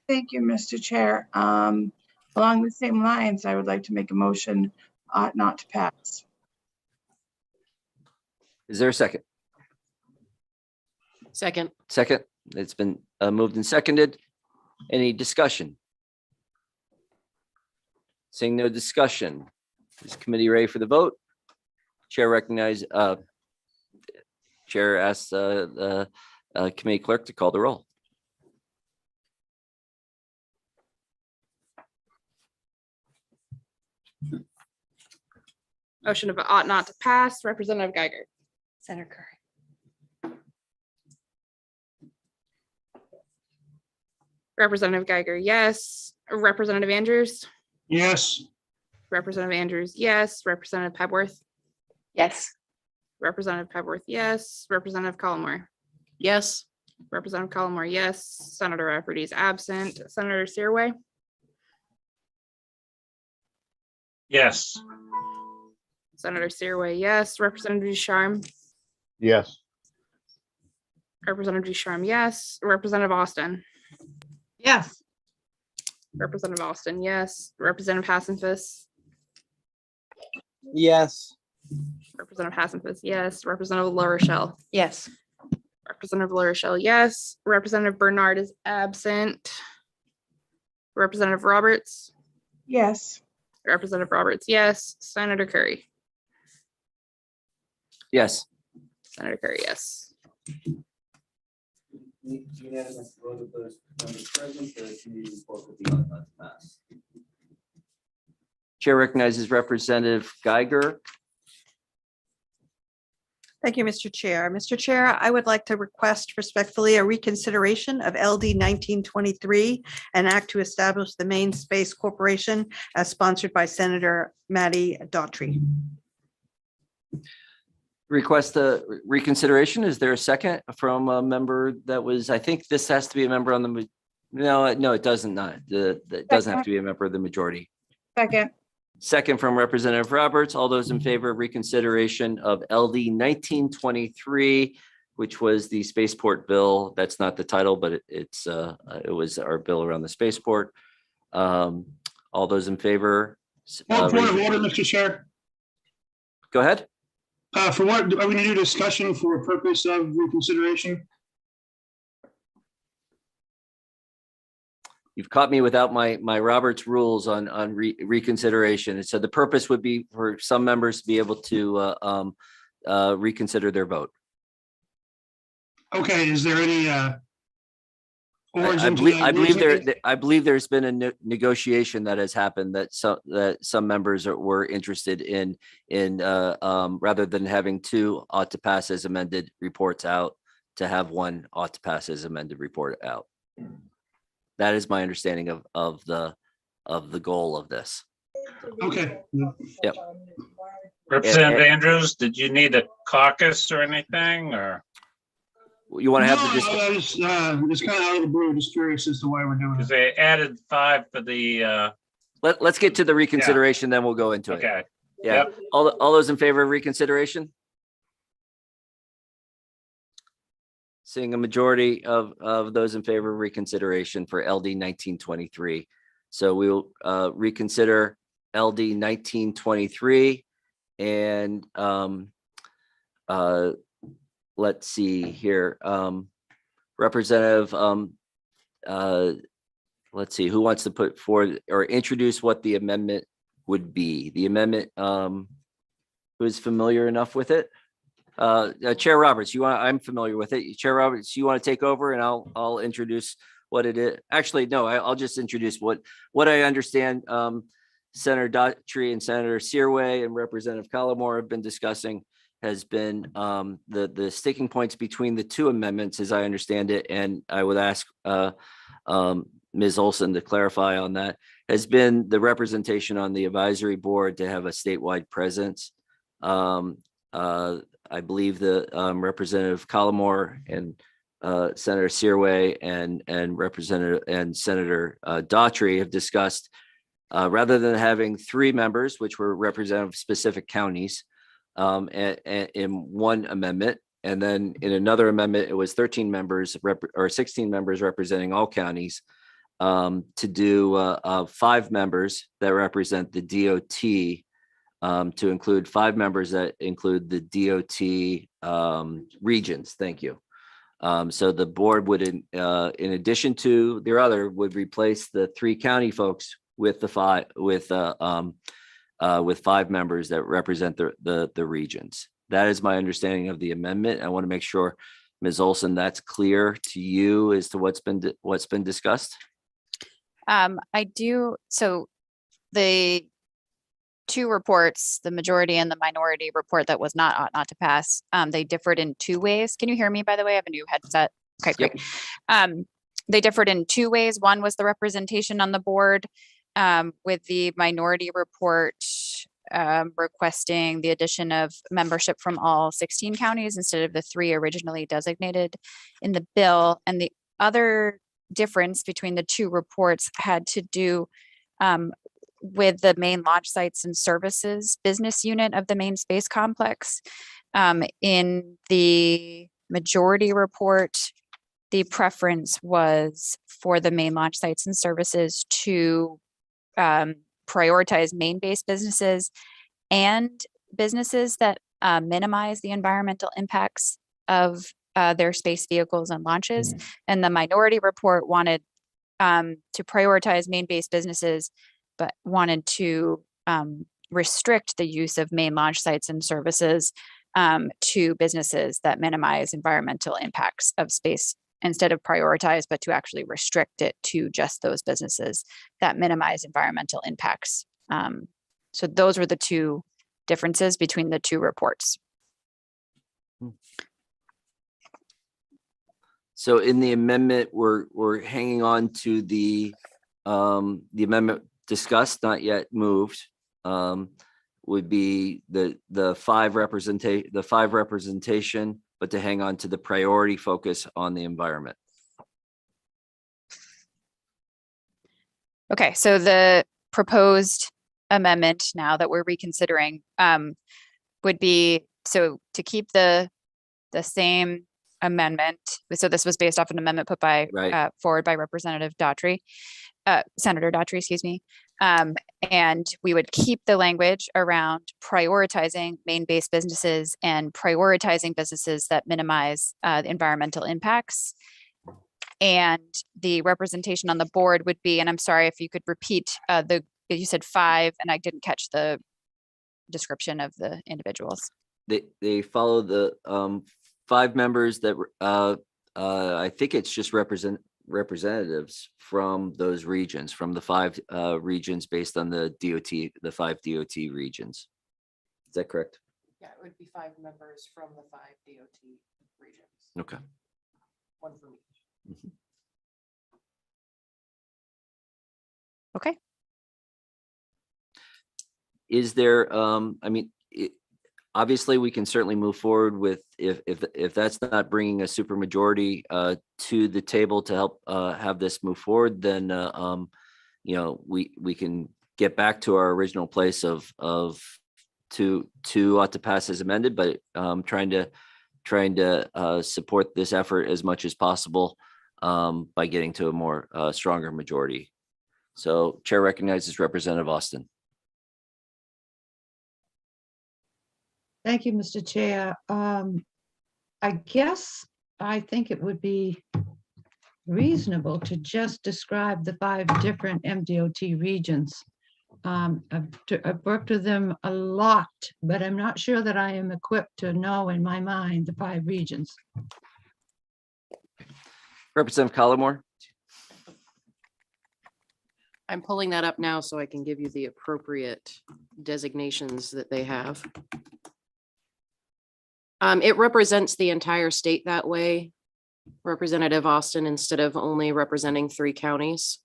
Thank you, Mr. Chair. Along the same lines, I would like to make a motion ought not to pass. Is there a second? Second. Second. It's been moved and seconded. Any discussion? Seeing no discussion, is committee ready for the vote? Chair asks the committee clerk to call the roll. Motion of ought not to pass, Representative Geiger. Senator Curry. Representative Geiger, yes. Representative Andrews. Yes. Representative Andrews, yes. Representative Pebworth. Yes. Representative Pebworth, yes. Representative Collmore. Yes. Representative Collmore, yes. Senator Rafferty is absent. Senator Searway. Yes. Senator Searway, yes. Representative Ducharme. Yes. Representative Ducharme, yes. Representative Austin. Yes. Representative Austin, yes. Representative Hassenfuss. Yes. Representative Hassenfuss, yes. Representative La Rochelle. Yes. Representative La Rochelle, yes. Representative Bernard is absent. Representative Roberts. Yes. Representative Roberts, yes. Senator Curry. Yes. Senator Curry, yes. Unanimous vote of those members present, the committee report will be ought not to pass. Chair recognizes Representative Geiger. Thank you, Mr. Chair. Mr. Chair, I would like to request respectfully a reconsideration of LD 1923, an act to establish the Main Space Corporation as sponsored by Senator Matty Daughtry. Request a reconsideration. Is there a second from a member that was, I think this has to be a member on the, no, it doesn't not. It doesn't have to be a member of the majority. Second. Second from Representative Roberts. All those in favor of reconsideration of LD 1923, which was the spaceport bill. That's not the title, but it was our bill around the spaceport. All those in favor. Point of order, Mr. Chair. Go ahead. For what, are we going to do discussion for a purpose of reconsideration? You've caught me without my Roberts rules on reconsideration. And so the purpose would be for some members to be able to reconsider their vote. Okay, is there any I believe there's been a negotiation that has happened that some members were interested in rather than having two ought to pass as amended reports out, to have one ought to pass as amended report out. That is my understanding of the goal of this. Okay. Yep. Representative Andrews, did you need a caucus or anything, or? You want to have the it's kind of out of the blue. Just curious as to why we're doing Because it. they added 5 for the, Let's get to the reconsideration, then we'll go into it. okay. Yeah. Yep. All those in favor of reconsideration? Seeing a majority of those in favor of reconsideration for LD 1923. So we will reconsider LD 1923 and let's see here. Representative, let's see, who wants to put forward or introduce what the amendment would be? The amendment, who is familiar enough with it? Chair Roberts, I'm familiar with it. Chair Roberts, you want to take over and I'll introduce what it is. Actually, no, I'll just introduce what I understand. Senator Daughtry and Senator Searway and Representative Collmore have been discussing has been the sticking points between the two amendments, as I understand it. And I would ask Ms. Olson to clarify on that, has been the representation on the advisory board to have a statewide presence. I believe the Representative Collmore and Senator Searway and Representative and Senator Daughtry have discussed, rather than having 3 members, which were representative of specific counties, in one amendment, and then in another amendment, it was 13 members or 16 members representing all counties, to do 5 members that represent the DOT, to include 5 members that include the DOT regions. Thank you. So the board would, in addition to their other, would replace the 3 county folks with the 5 with 5 members that represent the regions. That is my understanding of the amendment. I want to make sure, Ms. Olson, that's clear to you as to what's been discussed. I do. So the 2 reports, the majority and the minority report that was ought not to pass, they differed in 2 ways. Can you hear me, by the way? I have a new headset. Okay, great. Yep. They differed in 2 ways. One was the representation on the board, with the minority report requesting the addition of membership from all 16 counties instead of the 3 originally designated in the bill. And the other difference between the 2 reports had to do with the main launch sites and services business unit of the main space complex. In the majority report, the preference was for the main launch sites and services to prioritize main-based businesses and businesses that minimize the environmental impacts of their space vehicles and launches. And the minority report wanted to prioritize main-based businesses, but wanted to restrict the use of main launch sites and services to businesses that minimize environmental impacts of space, instead of prioritize, but to actually restrict it to just those businesses that minimize environmental impacts. So those were the 2 differences between the 2 reports. So in the amendment, we're hanging on to the amendment discussed, not yet moved, would be the 5 representation, but to hang on to the priority focus on the environment. Okay, so the proposed amendment now that we're reconsidering would be, so to keep the same amendment. So this was based off an amendment put by forward by Representative Daughtry, Senator Daughtry, excuse me. And we would keep the language around prioritizing main-based businesses and prioritizing businesses that minimize environmental impacts. And the representation on the board would be, and I'm sorry if you could repeat you said 5, and I didn't catch the description of the individuals. They follow the 5 members that I think it's just representatives from those regions, from the 5 regions based on the 5 DOT regions. Is that correct? Yeah, it would be 5 members from the 5 DOT regions. Okay. 1 from each. Mm-hmm. Okay. Is there, I mean, obviously we can certainly move forward with, if that's not bringing a supermajority to the table to help have this move forward, then you know, we can get back to our original place of 2 ought to pass as amended, but trying to support this effort as much as possible by getting to a more stronger majority. So Chair recognizes Representative Austin. Thank you, Mr. Chair. I guess I think it would be reasonable to just describe the 5 different MDOT regions. I've worked with them a lot, but I'm not sure that I am equipped to know in my mind the 5 regions. Representative Collmore. I'm pulling that up now so I can give you the appropriate designations that they have. It represents the entire state that way, Representative Austin, instead of only representing 3 counties.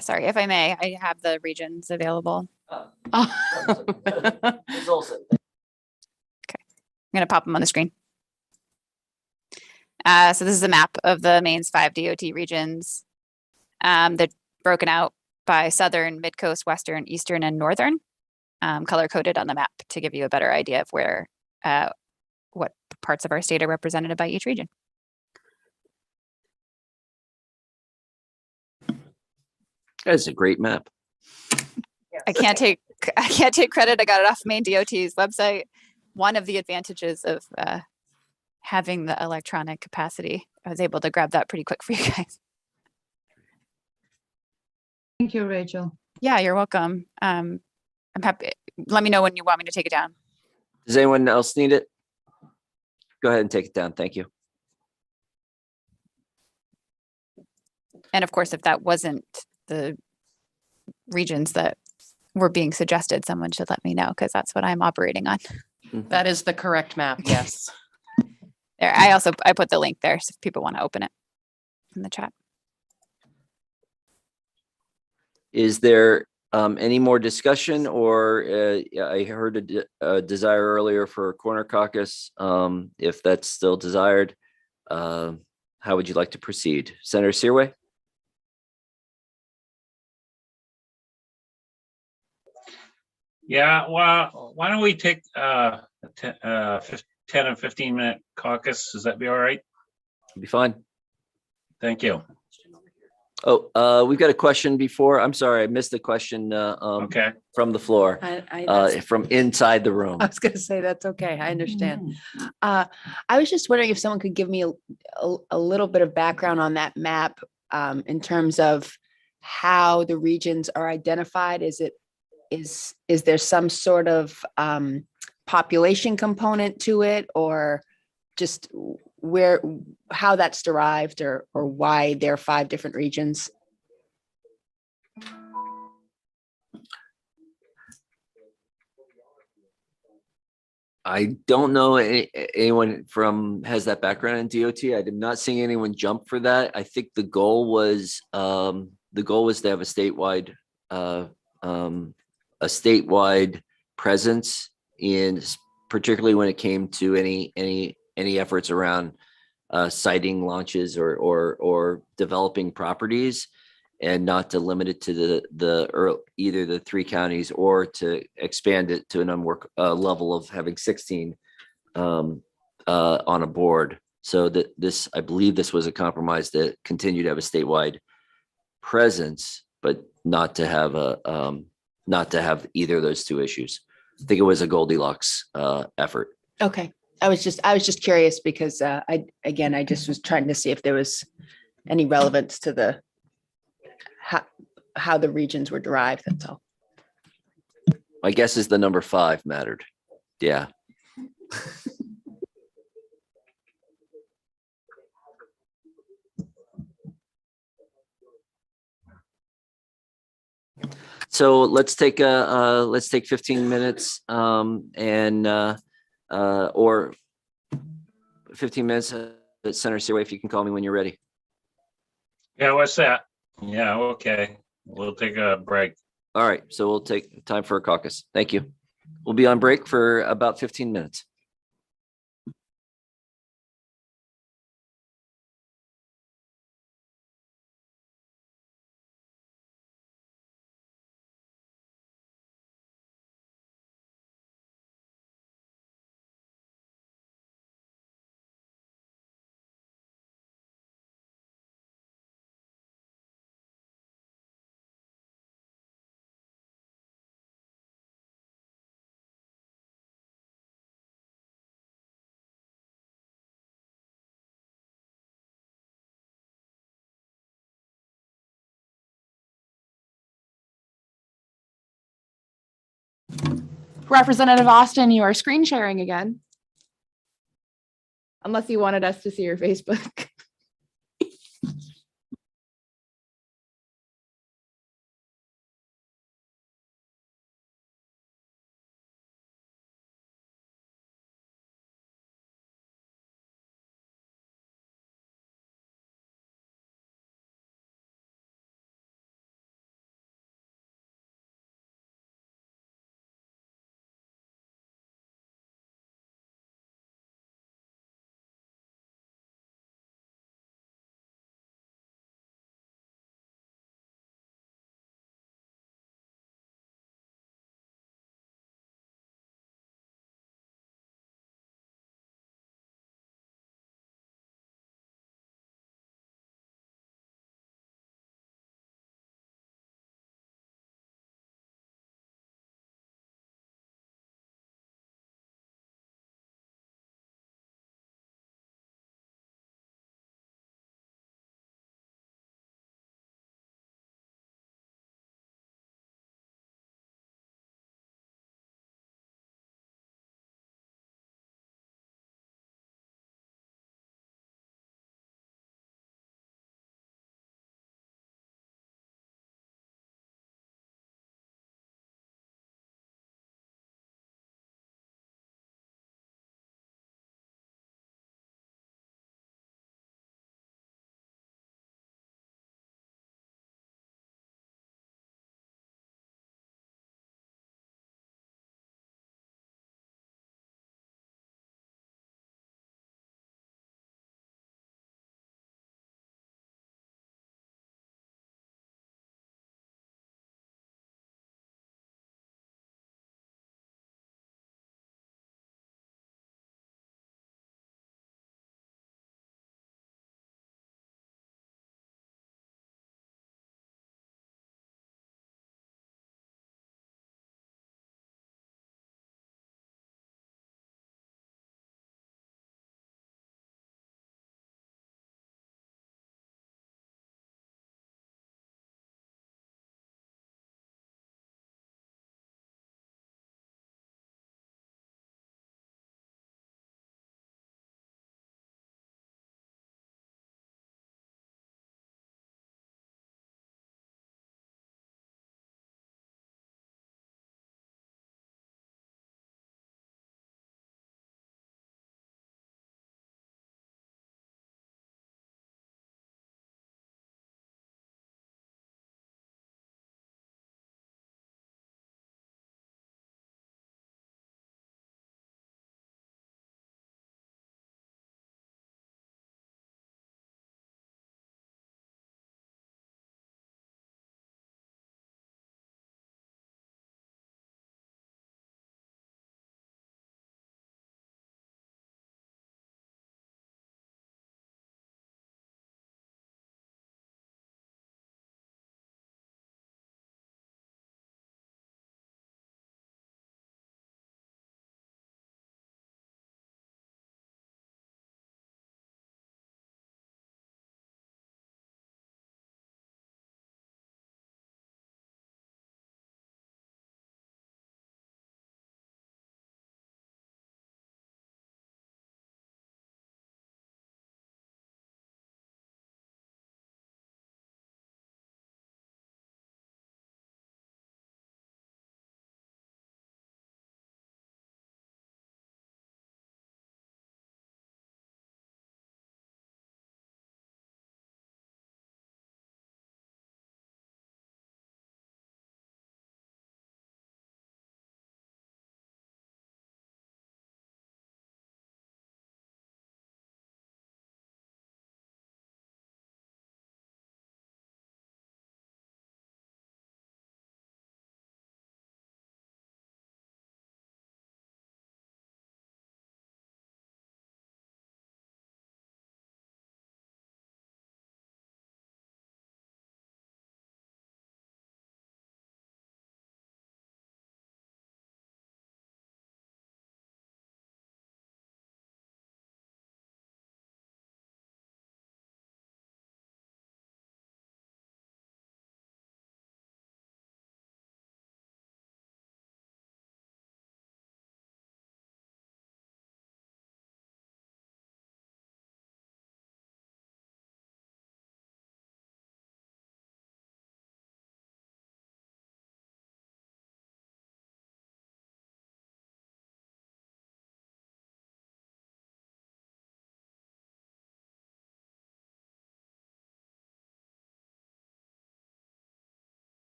Sorry, if I may, I have the regions available. Ms. Olson. I'm going to pop them on the screen. So this is a map of the Maine's 5 DOT regions. They're broken out by Southern, Mid-Coast, Western, Eastern, and Northern, color coded on the map to give you a better idea of where, what parts of our state are represented by each region. That's a great map. I can't take credit. I got it off Maine DOT's website. One of the advantages of having the electronic capacity, I was able to grab that pretty quick for you guys. Thank you, Rachel. Yeah, you're welcome. I'm happy. Let me know when you want me to take it down. Does anyone else need it? Go ahead and take it down. Thank you. And of course, if that wasn't the regions that were being suggested, someone should let me know, because that's what I'm operating on. That is the correct map, yes. There, I put the link there, so if people want to open it in the chat. Is there any more discussion, or I heard a desire earlier for a corner caucus. If that's still desired, how would you like to proceed? Senator Searway? Yeah, well, why don't we take 10 and 15-minute caucus? Does that be all right? Be fine. Thank you. Oh, we've got a question before. I'm sorry, I missed the question Okay. from the floor, from inside the room. I was going to say, that's okay. I understand. I was just wondering if someone could give me a little bit of background on that map in terms of how the regions are identified. Is there some sort of population component to it, or just how that's derived, or why there are 5 different regions? I don't know anyone has that background in DOT. I did not see anyone jump for that. I think the goal was to have a statewide presence in, particularly when it came to any efforts around siting launches or developing properties, and not to limit it to either the 3 counties, or to expand it to an level of having 16 on a board. So that I believe this was a compromise to continue to have a statewide presence, but not to have either of those 2 issues. I think it was a Goldilocks effort. Okay. I was just curious because I just was trying to see if there was any relevance to how the regions were derived. That's all. My guess is the number 5 mattered. Yeah. So let's take 15 minutes or 15 minutes. Senator Searway, if you can call me when you're ready. Yeah, what's that? Yeah, okay. We'll take a break. All right, so we'll take time for a caucus. Thank you. We'll be on break for about 15 minutes. Representative Austin, you are screen sharing again. Unless you wanted us to see your Facebook.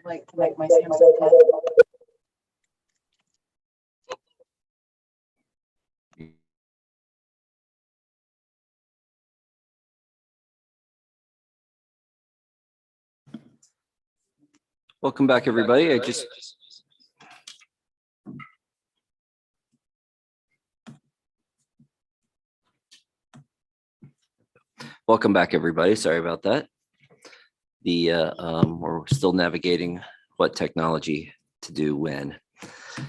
like to make myself sometime. Welcome back, everybody. Welcome back, everybody. Sorry about that. We're still navigating what technology to do when.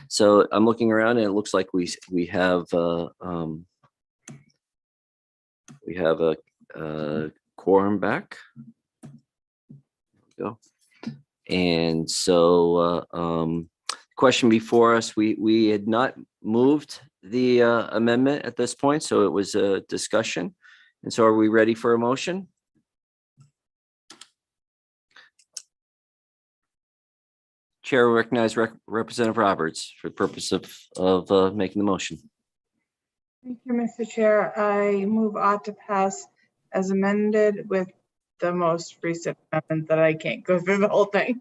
So I'm looking around and it looks like we have a quorum back. There we go. And so question before us, we had not moved the amendment at this point, so it was a discussion. And so are we ready for a motion? Chair will recognize Representative Roberts for the purpose of making the motion. Thank you, Mr. Chair. I move ought to pass as amended with the most recent amendment that I can't go through the whole thing.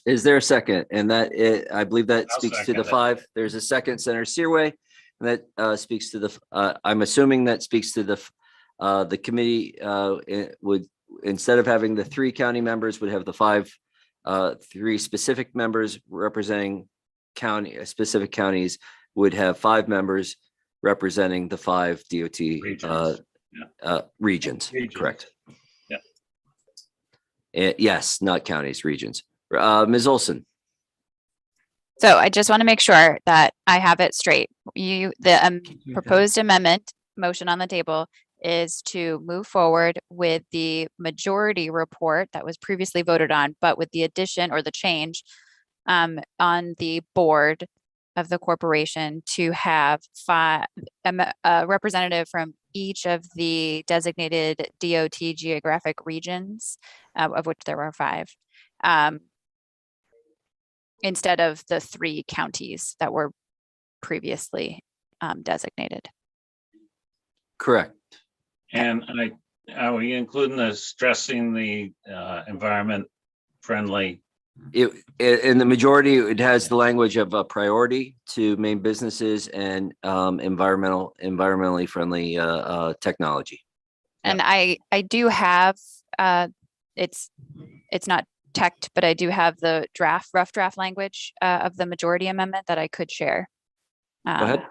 Is there a second? And that I believe that I'll speaks to second the it. 5. There's a second, Senator Searway. And that speaks to the, I'm assuming that speaks to the committee it would, instead of having the 3 county members, would have the 3 specific members representing specific counties, would have 5 members representing the 5 DOT regions. Correct. Yeah. Yes, not counties, regions. Ms. Olson. So I just want to make sure that I have it straight. The proposed amendment motion on the table is to move forward with the majority report that was previously voted on, but with the addition or the change on the board of the corporation to have a representative from each of the designated DOT geographic regions, of which there are 5. Instead of the 3 counties that were previously designated. Correct. And are we including the stressing the environment friendly? In the majority, it has the language of a priority to main businesses and environmentally friendly technology. And I do have it's not teched, but I do have the rough draft language of the majority amendment that I could share. Go ahead.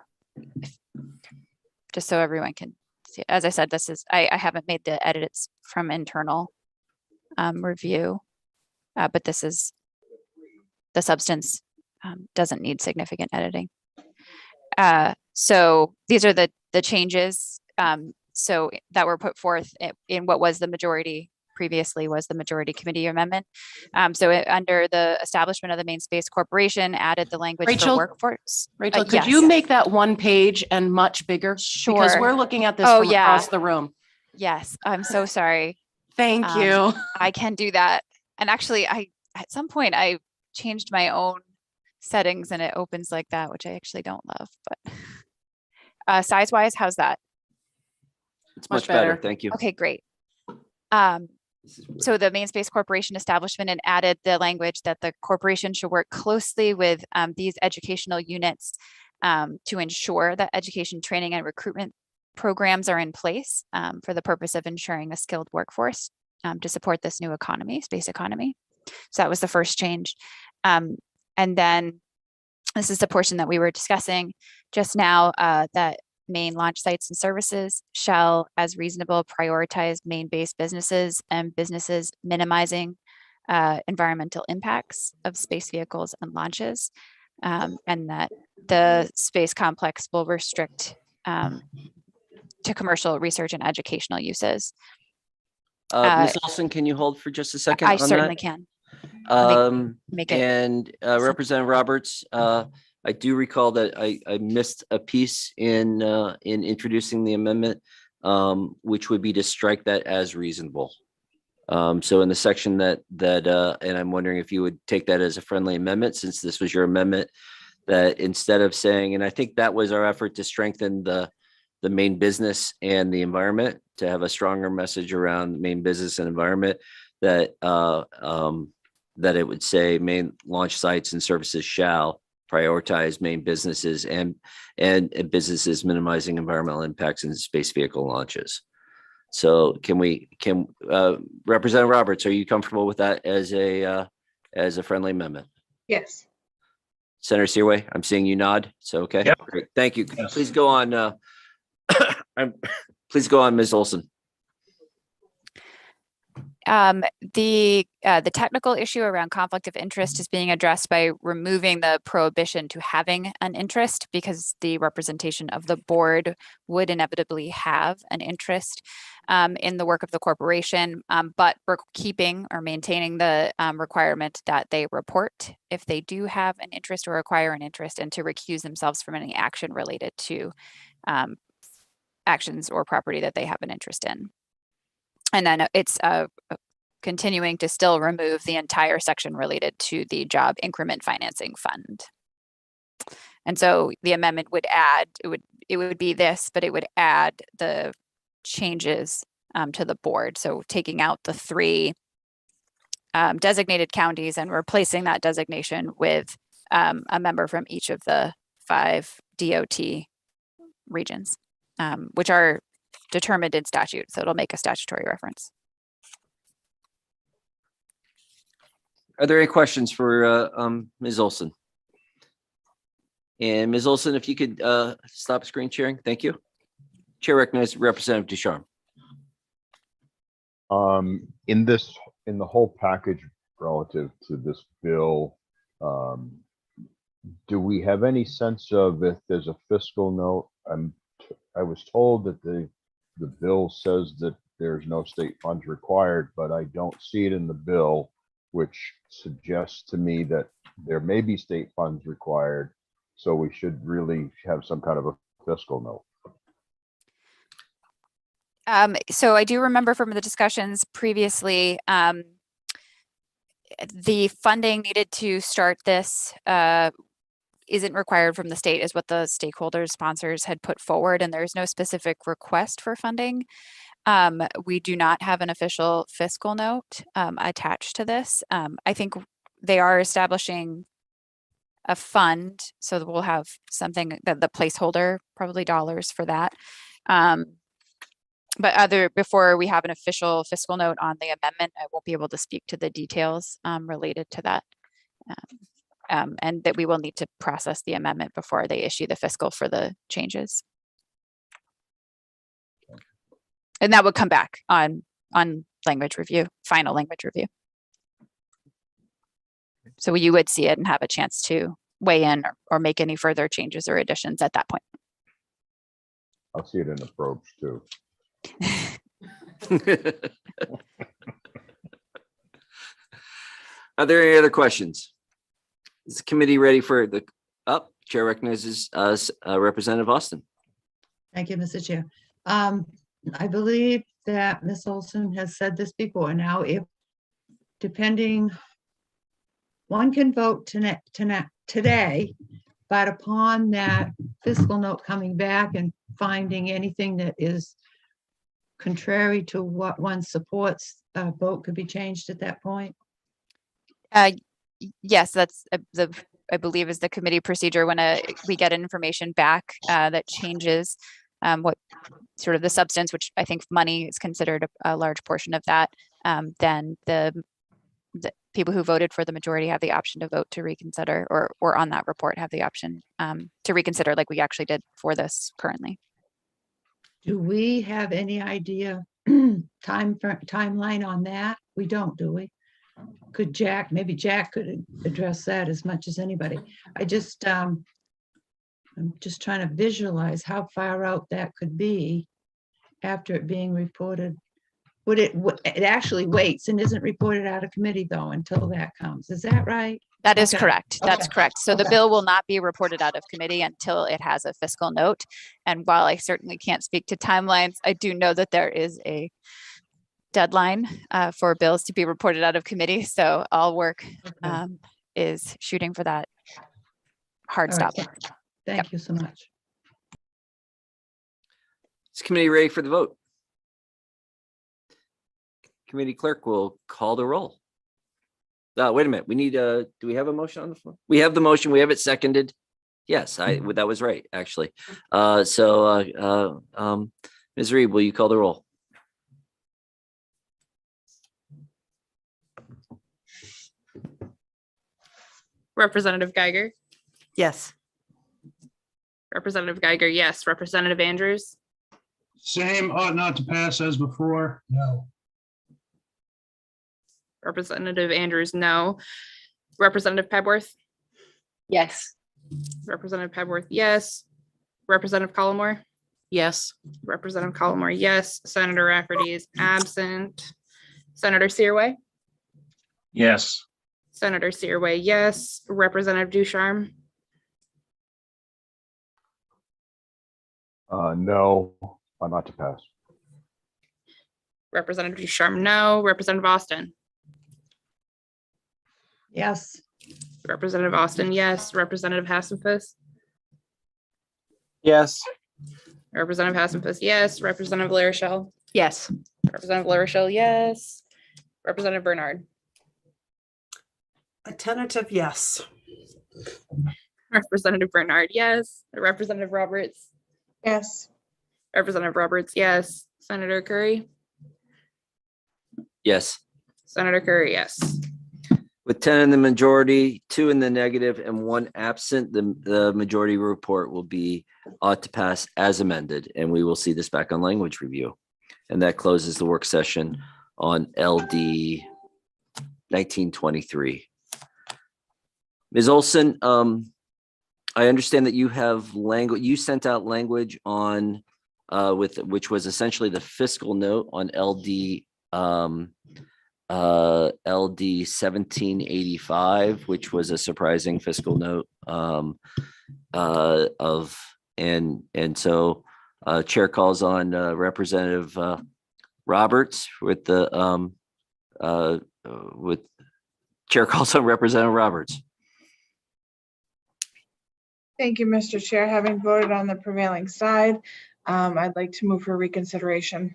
Just so everyone can see. As I said, I haven't made the edits from internal review, but this is the substance doesn't need significant editing. So these are the changes so that were put forth in what was the majority previously was the majority committee amendment. So under the establishment of the main space corporation added the language Rachel? for workforce. Rachel, could Yes. you make that 1 page and much bigger? Because Sure. we're looking at this Oh, from yeah. across the room. Yes, I'm so sorry. Thank you. I can do that. And actually, at some point I changed my own settings and it opens like that, which I actually don't love. But size wise, how's that? It's much better. Thank you. Okay, great. So the main space corporation establishment and added the language that the corporation should work closely with these educational units to ensure that education, training, and recruitment programs are in place for the purpose of ensuring a skilled workforce to support this new economy, space economy. So that was the first change. And then this is the portion that we were discussing just now, that main launch sites and services shall, as reasonable, prioritize main-based businesses and businesses minimizing environmental impacts of space vehicles and launches, and that the space complex will restrict to commercial research and educational uses. Ms. Olson, can you hold for just a second? I certainly can. Make it And Representative Roberts, I do recall that I missed a piece in introducing the amendment, which would be to strike that as reasonable. So in the section that and I'm wondering if you would take that as a friendly amendment, since this was your amendment, that instead of saying, and I think that was our effort to strengthen the main business and the environment, to have a stronger message around main business and environment, that that it would say main launch sites and services shall prioritize main businesses and businesses minimizing environmental impacts in space vehicle launches. So can Representative Roberts, are you comfortable with that as a friendly amendment? Yes. Senator Seaway, I'm seeing you nod. So, okay. Yep. Great. Thank you. Yes. Please go on. Please go on, Ms. Olson. The technical issue around conflict of interest is being addressed by removing the prohibition to having an interest, because the representation of the board would inevitably have an interest in the work of the corporation, but we're keeping or maintaining the requirement that they report if they do have an interest or acquire an interest, and to recuse themselves from any action related to actions or property that they have an interest in. And then it's continuing to still remove the entire section related to the job increment financing fund. And so the amendment would add, it would be this, but it would add the changes to the board. So taking out the 3 designated counties and replacing that designation with a member from each of the 5 DOT regions, which are determined in statute. So it'll make a statutory reference. Are there any questions for Ms. Olson? And Ms. Olson, if you could stop screen sharing, thank you. Chair recognizes Representative Ducharme. In the whole package relative to this bill, do we have any sense of if there's a fiscal note? I was told that the bill says that there's no state funds required, but I don't see it in the bill, which suggests to me that there may be state funds required. So we should really have some kind of a fiscal note. So I do remember from the discussions previously, the funding needed to start this isn't required from the state, is what the stakeholders sponsors had put forward, and there's no specific request for funding. We do not have an official fiscal note attached to this. I think they are establishing a fund, so that we'll have something that the placeholder, probably dollars for that. But before we have an official fiscal note on the amendment, I won't be able to speak to the details related to that. And that we will need to process the amendment before they issue the fiscal for the changes. And that would come back on language review, final language review. So you would see it and have a chance to weigh in or make any further changes or additions at that point. I'll see it in the probes too. Are there any other questions? Is the committee ready for the chair recognizes Representative Austin. Thank you, Mr. Chair. I believe that Ms. Olson has said this before. Now, if depending, one can vote today, but upon that fiscal note coming back and finding anything that is contrary to what one supports, a vote could be changed at that point. Yes, that's I believe is the committee procedure when we get information back that changes what sort of the substance, which I think money is considered a large portion of that. Then the people who voted for the majority have the option to vote to reconsider, or on that report have the option to reconsider, like we actually did for this currently. Do we have any idea timeline on that? We don't, do we? Could Jack, maybe Jack could address that as much as anybody. I'm just trying to visualize how far out that could be after it being reported. It actually waits and isn't reported out of committee though until that comes. Is that right? That is Okay. correct. That's Okay. correct. So the Okay. bill will not be reported out of committee until it has a fiscal note. And while I certainly can't speak to timelines, I do know that there is a deadline for bills to be reported out of committee. So all work is shooting for that hard All right. stop. Thank you so much. Is committee ready for the vote? committee clerk will call the roll. Wait a minute, we need, do we have a motion on the floor? We have the motion, we have it seconded. Yes, that was right, actually. Ms. Reed, will you call the roll? Representative Geiger, Yes. Representative Geiger, yes. Representative Andrews, Same, ought not to pass as before. No. Representative Andrews, no. Representative Pebworth, Yes. Representative Pebworth, yes. Representative Collmore, Yes. Representative Collmore, yes. Senator Rafferty is absent. Senator Searway, Yes. Senator Searway, yes. Representative Ducharme, No, not to pass. Representative Ducharme, no. Representative Austin, Yes. Representative Austin, yes. Representative Hassenfuss, Yes. Representative Hassenfuss, yes. Representative LaRochelle, Yes. Representative LaRochelle, yes. Representative Bernard, A tentative yes. Representative Bernard, yes. Representative Roberts, Yes. Representative Roberts, yes. Senator Curry, Yes. Senator Curry, yes. With 10 in the majority, 2 in the negative, and 1 absent, the majority report will be ought to pass as amended, and we will see this back on language review. And that closes the work session on LD 1923. Ms. Olson, I understand that you have language, you sent out language on, which was essentially the fiscal note on LD 1785, which was a surprising fiscal note so chair calls on Representative Roberts with chair calls on Representative Roberts. Thank you, Mr. Chair. Having voted on the prevailing side, I'd like to move for reconsideration.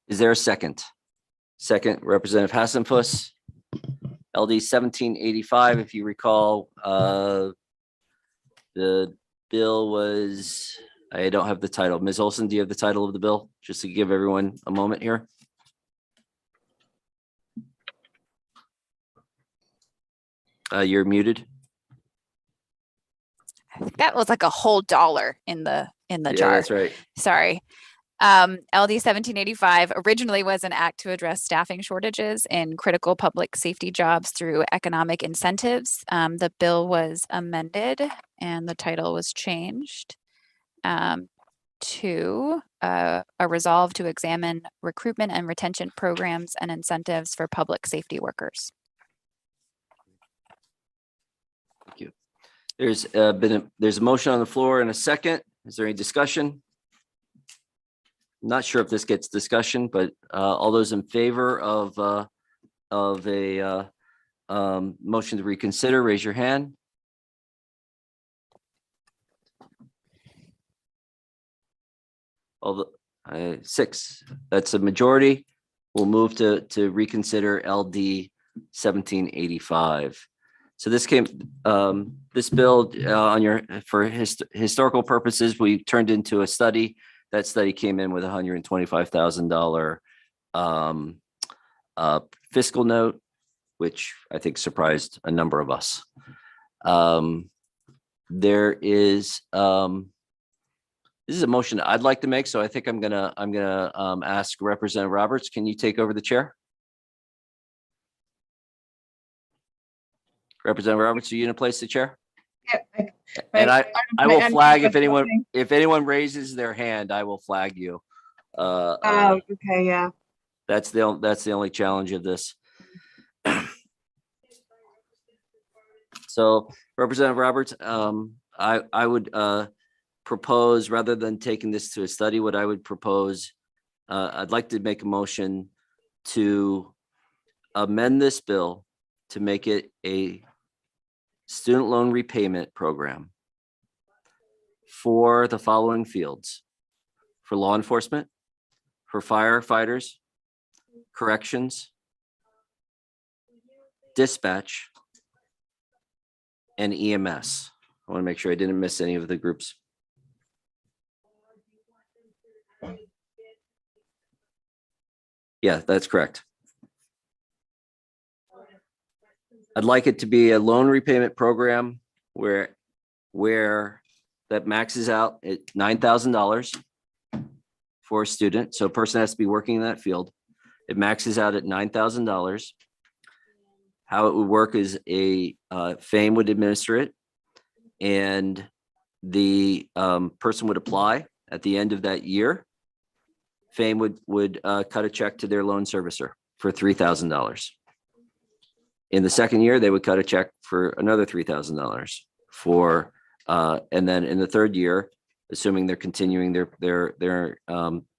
Is there a second? Second, Representative Hassenfuss, LD 1785. If you recall, the bill was, I don't have the title. Ms. Olson, do you have the title of the bill? Just to give everyone a moment here. You're muted. I think that was like a whole dollar in the Yeah, jar. that's right. Sorry. LD 1785 originally was an act to address staffing shortages in critical public safety jobs through economic incentives. The bill was amended and the title was changed to a resolve to examine recruitment and retention programs and incentives for public safety workers. Thank you. There's a motion on the floor and a second. Is there any discussion? Not sure if this gets discussion, but all those in favor of a motion to reconsider, raise your hand. All the 6, that's a majority. We'll move to reconsider LD 1785. So this came, this bill for historical purposes, we turned into a study. That study came in with $125,000 fiscal note, which I think surprised a number of us. There is, this is a motion I'd like to make, so I think I'm gonna ask Representative Roberts. Can you take over the chair? Representative Roberts, are you gonna place the chair? Yeah, And I will flag if anyone raises their hand, I will flag you. Oh, okay, yeah. That's the only challenge of this. So Representative Roberts, I would propose, rather than taking this to a study, what I would propose, I'd like to make a motion to amend this bill to make it a student loan repayment program for the following fields: for law enforcement, for firefighters, corrections, dispatch, and EMS. I want to make sure I didn't miss any of the groups. Yeah, that's correct. I'd like it to be a loan repayment program where that maxes out at $9,000 for a student. So a person has to be working in that field. It maxes out at $9,000. How it would work is a FAME would administer it, and the person would apply at the end of that year. FAME would cut a check to their loan servicer for $3,000. In the second year, they would cut a check for another $3,000 for, and then in the third year, assuming they're continuing their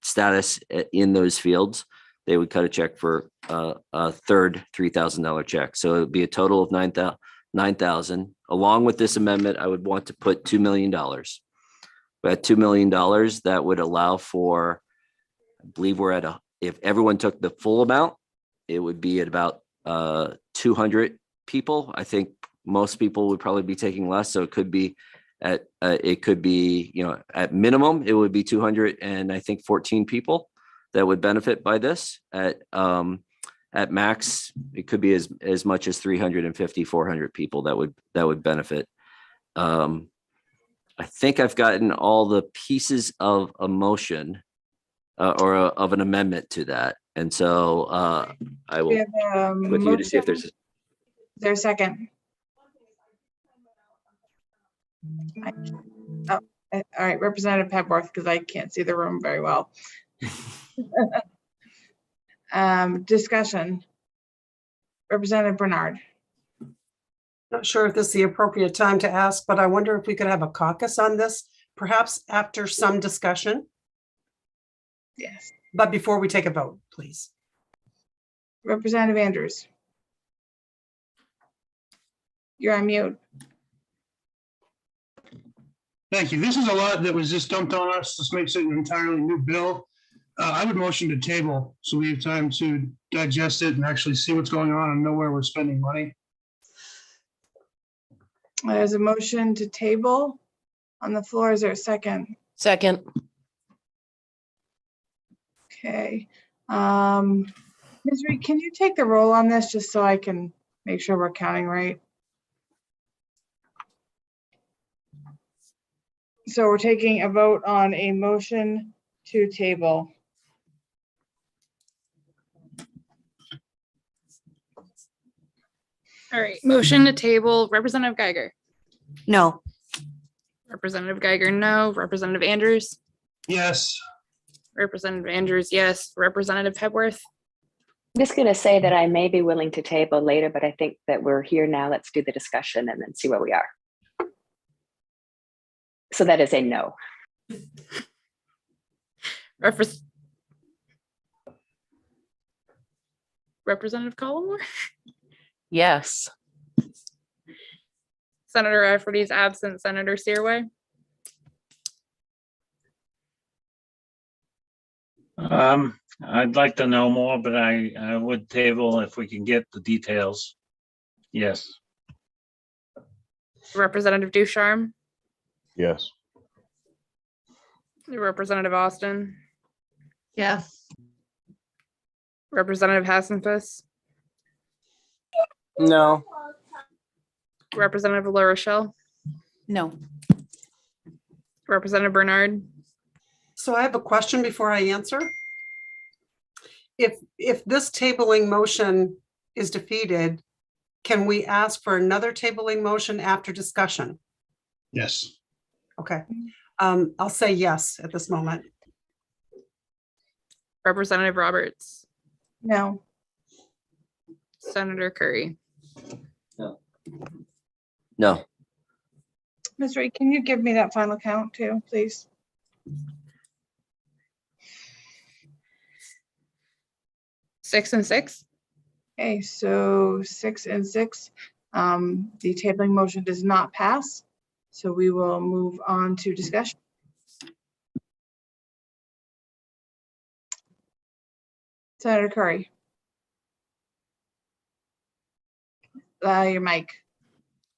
status in those fields, they would cut a check for a third $3,000 check. So it would be a total of $9,000. Along with this amendment, I would want to put $2 million. But at $2 million, that would allow for, I believe we're at if everyone took the full amount, it would be at about 200 people. I think most people would probably be taking less. So it could be at at minimum, it would be 200 and I think 14 people that would benefit by this. At max, it could be as much as 350, 400 people that would benefit. I think I've gotten all the pieces of a motion or of an amendment to that. And so I will with you to see if there's a second. Oh, all right, Representative Pepworth, because I can't see the room very well. Discussion. Representative Bernard. Not sure if this is the appropriate time to ask, but I wonder if we could have a caucus on this, perhaps after some discussion. Yes. But before we take a vote, please. Representative Andrews. You're on mute. Thank you. This is a lot that was just dumped on us. This makes it an entirely new bill. I would motion to table so we have time to digest it and actually see what's going on and know where we're spending money. There's a motion to table on the floor. Is there a second? Second. Okay. Ms. Reed, can you take the roll on this just so I can make sure we're counting right? So we're taking a vote on a motion to table. All right, motion to table, Representative Geiger. No. Representative Geiger, no. Representative Andrews. Yes. Representative Andrews, yes. Representative Hepworth. I'm just going to say that I may be willing to table later, but I think that we're here now. Let's do the discussion and then see where we are. So that is a no. Representative Collmore. Yes. Senator Rafferty is absent. Senator Searway. I'd like to know more, but I would table if we can get the details. Yes. Representative Ducharme. Yes. Representative Austin. Yes. Representative Hassenfuss. No. Representative La Rochelle. No. Representative Bernard. So I have a question before I answer. If this tabling motion is defeated, can we ask for another tabling motion after discussion? Yes. Okay. I'll say yes at this moment. Representative Roberts. No. Senator Curry. no. Ms. Reed, can you give me that final count too, please? Six and six. Okay, so 6 and 6. The tabling motion does not pass. So we will move on to discussion. Senator Curry. Your mic.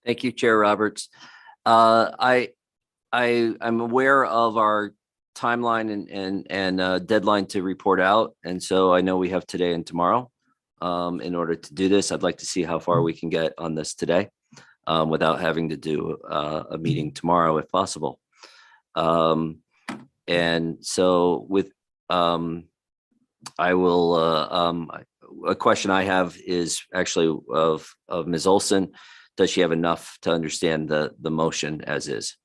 Thank you, Chair Roberts. I'm aware of our timeline and deadline to report out. And so I know we have today and tomorrow. In order to do this, I'd like to see how far we can get on this today without having to do a meeting tomorrow if possible. And so with, I will, a question I have is actually of Ms. Olson. Does she have enough to understand the motion as is?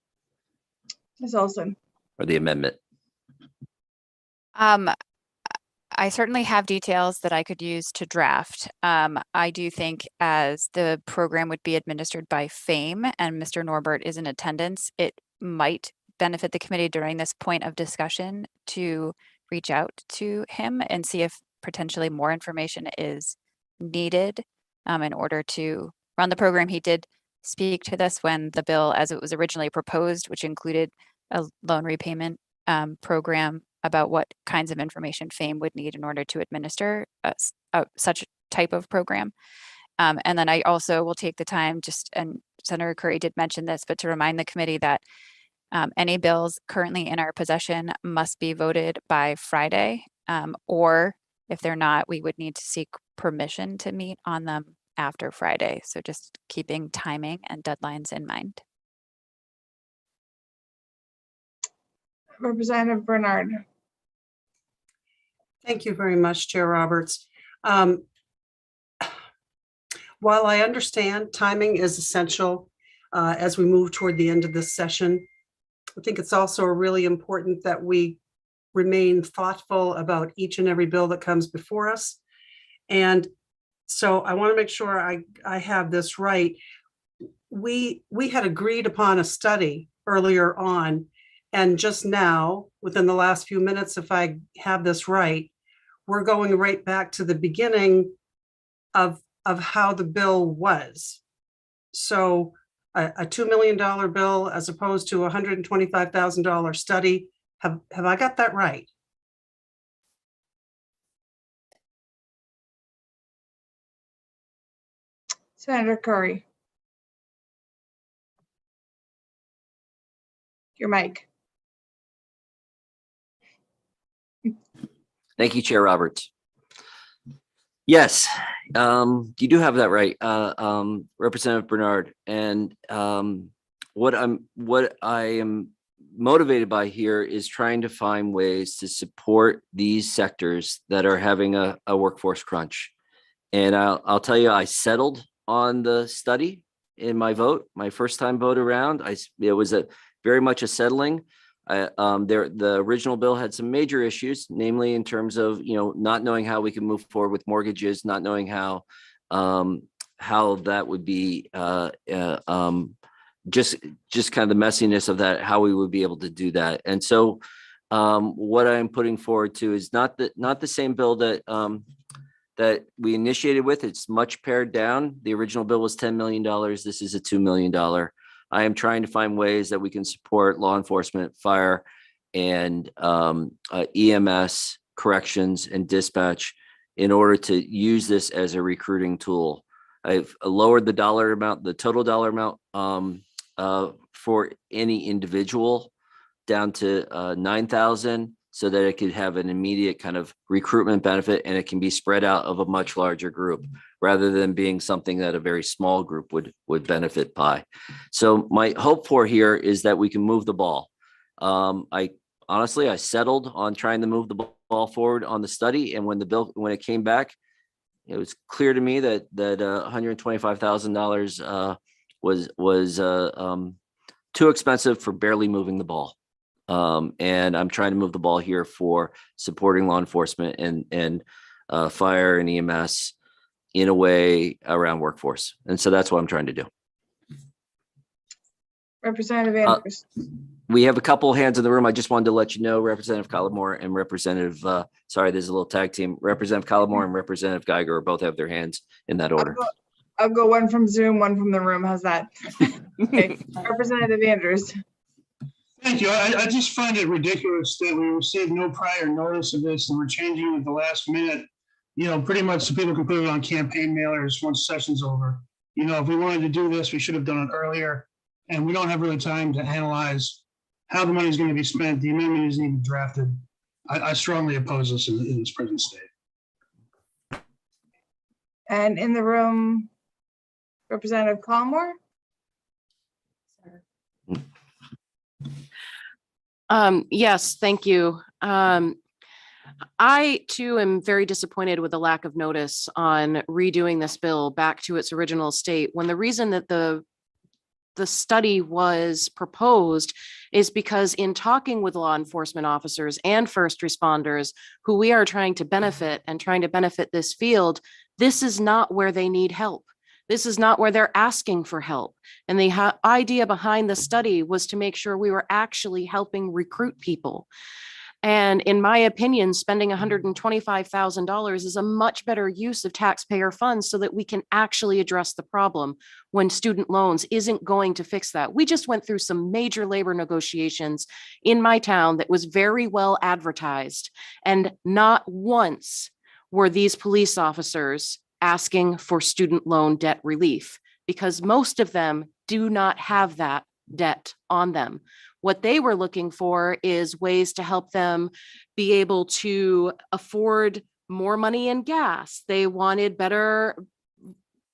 Ms. Olson. Or the amendment? I certainly have details that I could use to draft. I do think as the program would be administered by FAME and Mr. Norbert is in attendance, it might benefit the committee during this point of discussion to reach out to him and see if potentially more information is needed in order to run the program. He did speak to this when the bill as it was originally proposed, which included a loan repayment program, about what kinds of information FAME would need in order to administer such a type of program. And then I also will take the time and Senator Curry did mention this, but to remind the committee that any bills currently in our possession must be voted by Friday, or if they're not, we would need to seek permission to meet on them after Friday. So just keeping timing and deadlines in mind. Representative Bernard. Thank you very much, Chair Roberts. While I understand timing is essential as we move toward the end of this session, I think it's also really important that we remain thoughtful about each and every bill that comes before us. And so I want to make sure I have this right. We had agreed upon a study earlier on, and just now, within the last few minutes, if I have this right, we're going right back to the beginning of how the bill was. So a $2 million bill as opposed to a $125,000 study. Have I got that right? Senator Curry. Your mic. Thank you, Chair Roberts. Yes, you do have that right, Representative Bernard. And what I am motivated by here is trying to find ways to support these sectors that are having a workforce crunch. And I'll tell you, I settled on the study in my vote, my first time vote around. It was very much a settling. The original bill had some major issues, namely in terms of, not knowing how we can move forward with mortgages, not knowing how that would be just kind of the messiness of that, how we would be able to do that. And so what I'm putting forward to is not the same bill that we initiated with. It's much pared down. The original bill was $10 million. This is a $2 million. I am trying to find ways that we can support law enforcement, fire, and EMS, corrections, and dispatch in order to use this as a recruiting tool. I've lowered the dollar amount, the total dollar amount for any individual down to $9,000 so that it could have an immediate kind of recruitment benefit, and it can be spread out of a much larger group rather than being something that a very small group would benefit by. So my hope for here is that we can move the ball. I settled on trying to move the ball forward on the study, and when it came back, it was clear to me that $125,000 was too expensive for barely moving the ball. And I'm trying to move the ball here for supporting law enforcement and fire and EMS in a way around workforce. And so that's what I'm trying to do. Representative Andrews. We have a couple hands in the room. I just wanted to let you know, Representative Collmore and Representative, sorry, there's a little tag team. Representative Collmore and Representative Geiger both have their hands in that order. I'll go one from Zoom, one from the room. How's that? Okay, Representative Andrews. Thank you. I just find it ridiculous that we received no prior notice of this and we're changing it at the last minute. Pretty much so people can put it on campaign mailers once session's over. If we wanted to do this, we should have done it earlier. And we don't have really time to analyze how the money is going to be spent. The amendment isn't even drafted. I strongly oppose this in its present state. And in the room, Representative Collmore. Yes, thank you. I too am very disappointed with the lack of notice on redoing this bill back to its original state, when the reason that the study was proposed is because in talking with law enforcement officers and first responders who we are trying to benefit and trying to benefit this field, this is not where they need help. This is not where they're asking for help. And the idea behind the study was to make sure we were actually helping recruit people. And in my opinion, spending $125,000 is a much better use of taxpayer funds so that we can actually address the problem when student loans isn't going to fix that. We just went through some major labor negotiations in my town that was very well advertised. And not once were these police officers asking for student loan debt relief, because most of them do not have that debt on them. What they were looking for is ways to help them be able to afford more money in gas. They wanted better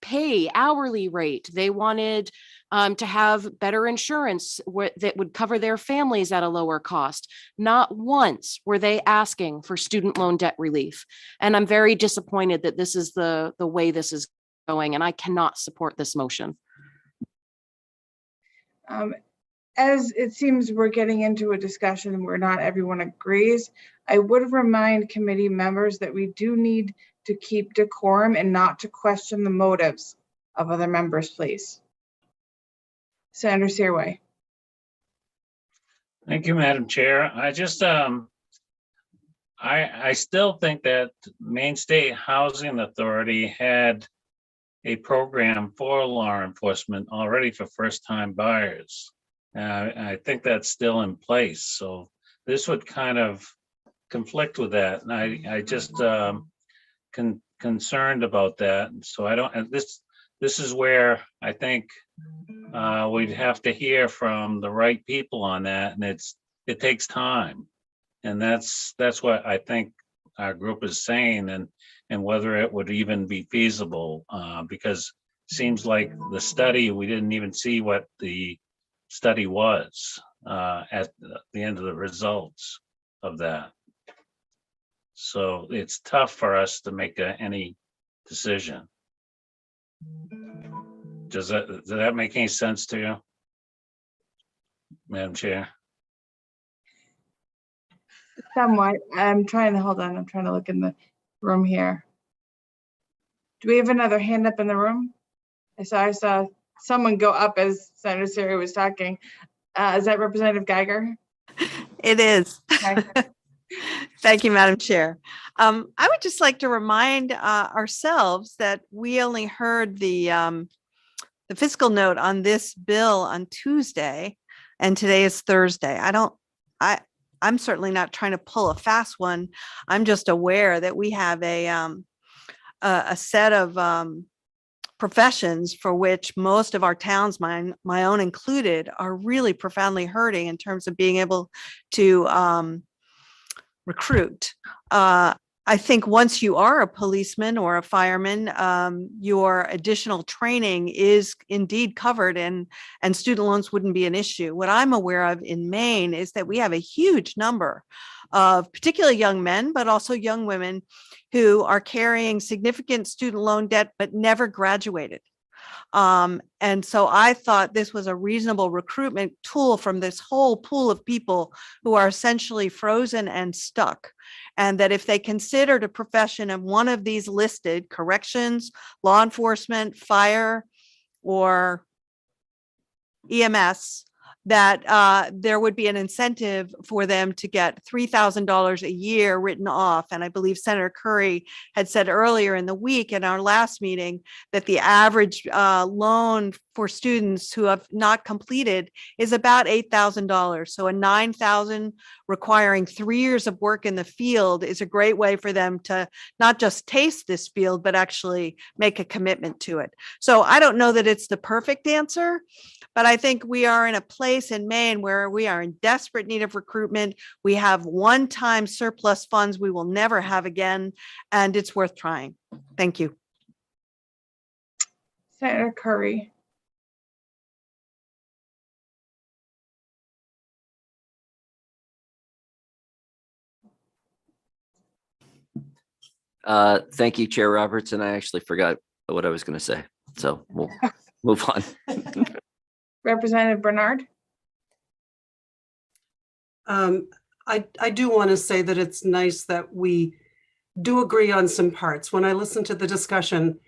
pay, hourly rate. They wanted to have better insurance that would cover their families at a lower cost. Not once were they asking for student loan debt relief. And I'm very disappointed that this is the way this is going, and I cannot support this motion. As it seems we're getting into a discussion where not everyone agrees, I would remind committee members that we do need to keep decorum and not to question the motives of other members, please. Senator Searway. Thank you, Madam Chair. I just, I still think that Maine State Housing Authority had a program for law enforcement already for first-time buyers. I think that's still in place. So this would kind of conflict with that. And I just concerned about that. So I don't, and this is where I think we'd have to hear from the right people on that. And it takes time. And that's what I think our group is saying, and whether it would even be feasible, because it seems like the study, we didn't even see what the study was at the end of the results of that. So it's tough for us to make any decision. Does that make any sense to you, Madam Chair? Somewhat. I'm trying to hold on. I'm trying to look in the room here. Do we have another hand up in the room? I saw someone go up as Senator Searway was talking. Is that Representative Geiger? It is. Okay. Thank you, Madam Chair. I would just like to remind ourselves that we only heard the fiscal note on this bill on Tuesday, and today is Thursday. I'm certainly not trying to pull a fast one. I'm just aware that we have a set of professions for which most of our towns, my own included, are really profoundly hurting in terms of being able to recruit. I think once you are a policeman or a fireman, your additional training is indeed covered, and student loans wouldn't be an issue. What I'm aware of in Maine is that we have a huge number of particularly young men, but also young women who are carrying significant student loan debt but never graduated. And so I thought this was a reasonable recruitment tool from this whole pool of people who are essentially frozen and stuck. And that if they considered a profession of one of these listed, corrections, law enforcement, fire, or EMS, that there would be an incentive for them to get $3,000 a year written off. And I believe Senator Curry had said earlier in the week in our last meeting that the average loan for students who have not completed is about $8,000. So a $9,000 requiring 3 years of work in the field is a great way for them to not just taste this field, but actually make a commitment to it. So I don't know that it's the perfect answer, but I think we are in a place in Maine where we are in desperate need of recruitment. We have one-time surplus funds we will never have again, and it's worth trying. Thank you. Senator Curry. Thank you, Chair Roberts, and I actually forgot what I was going to say, so we'll move on. Representative Bernard. I do want to say that it's nice that we do agree on some parts. When I listen to the discussion,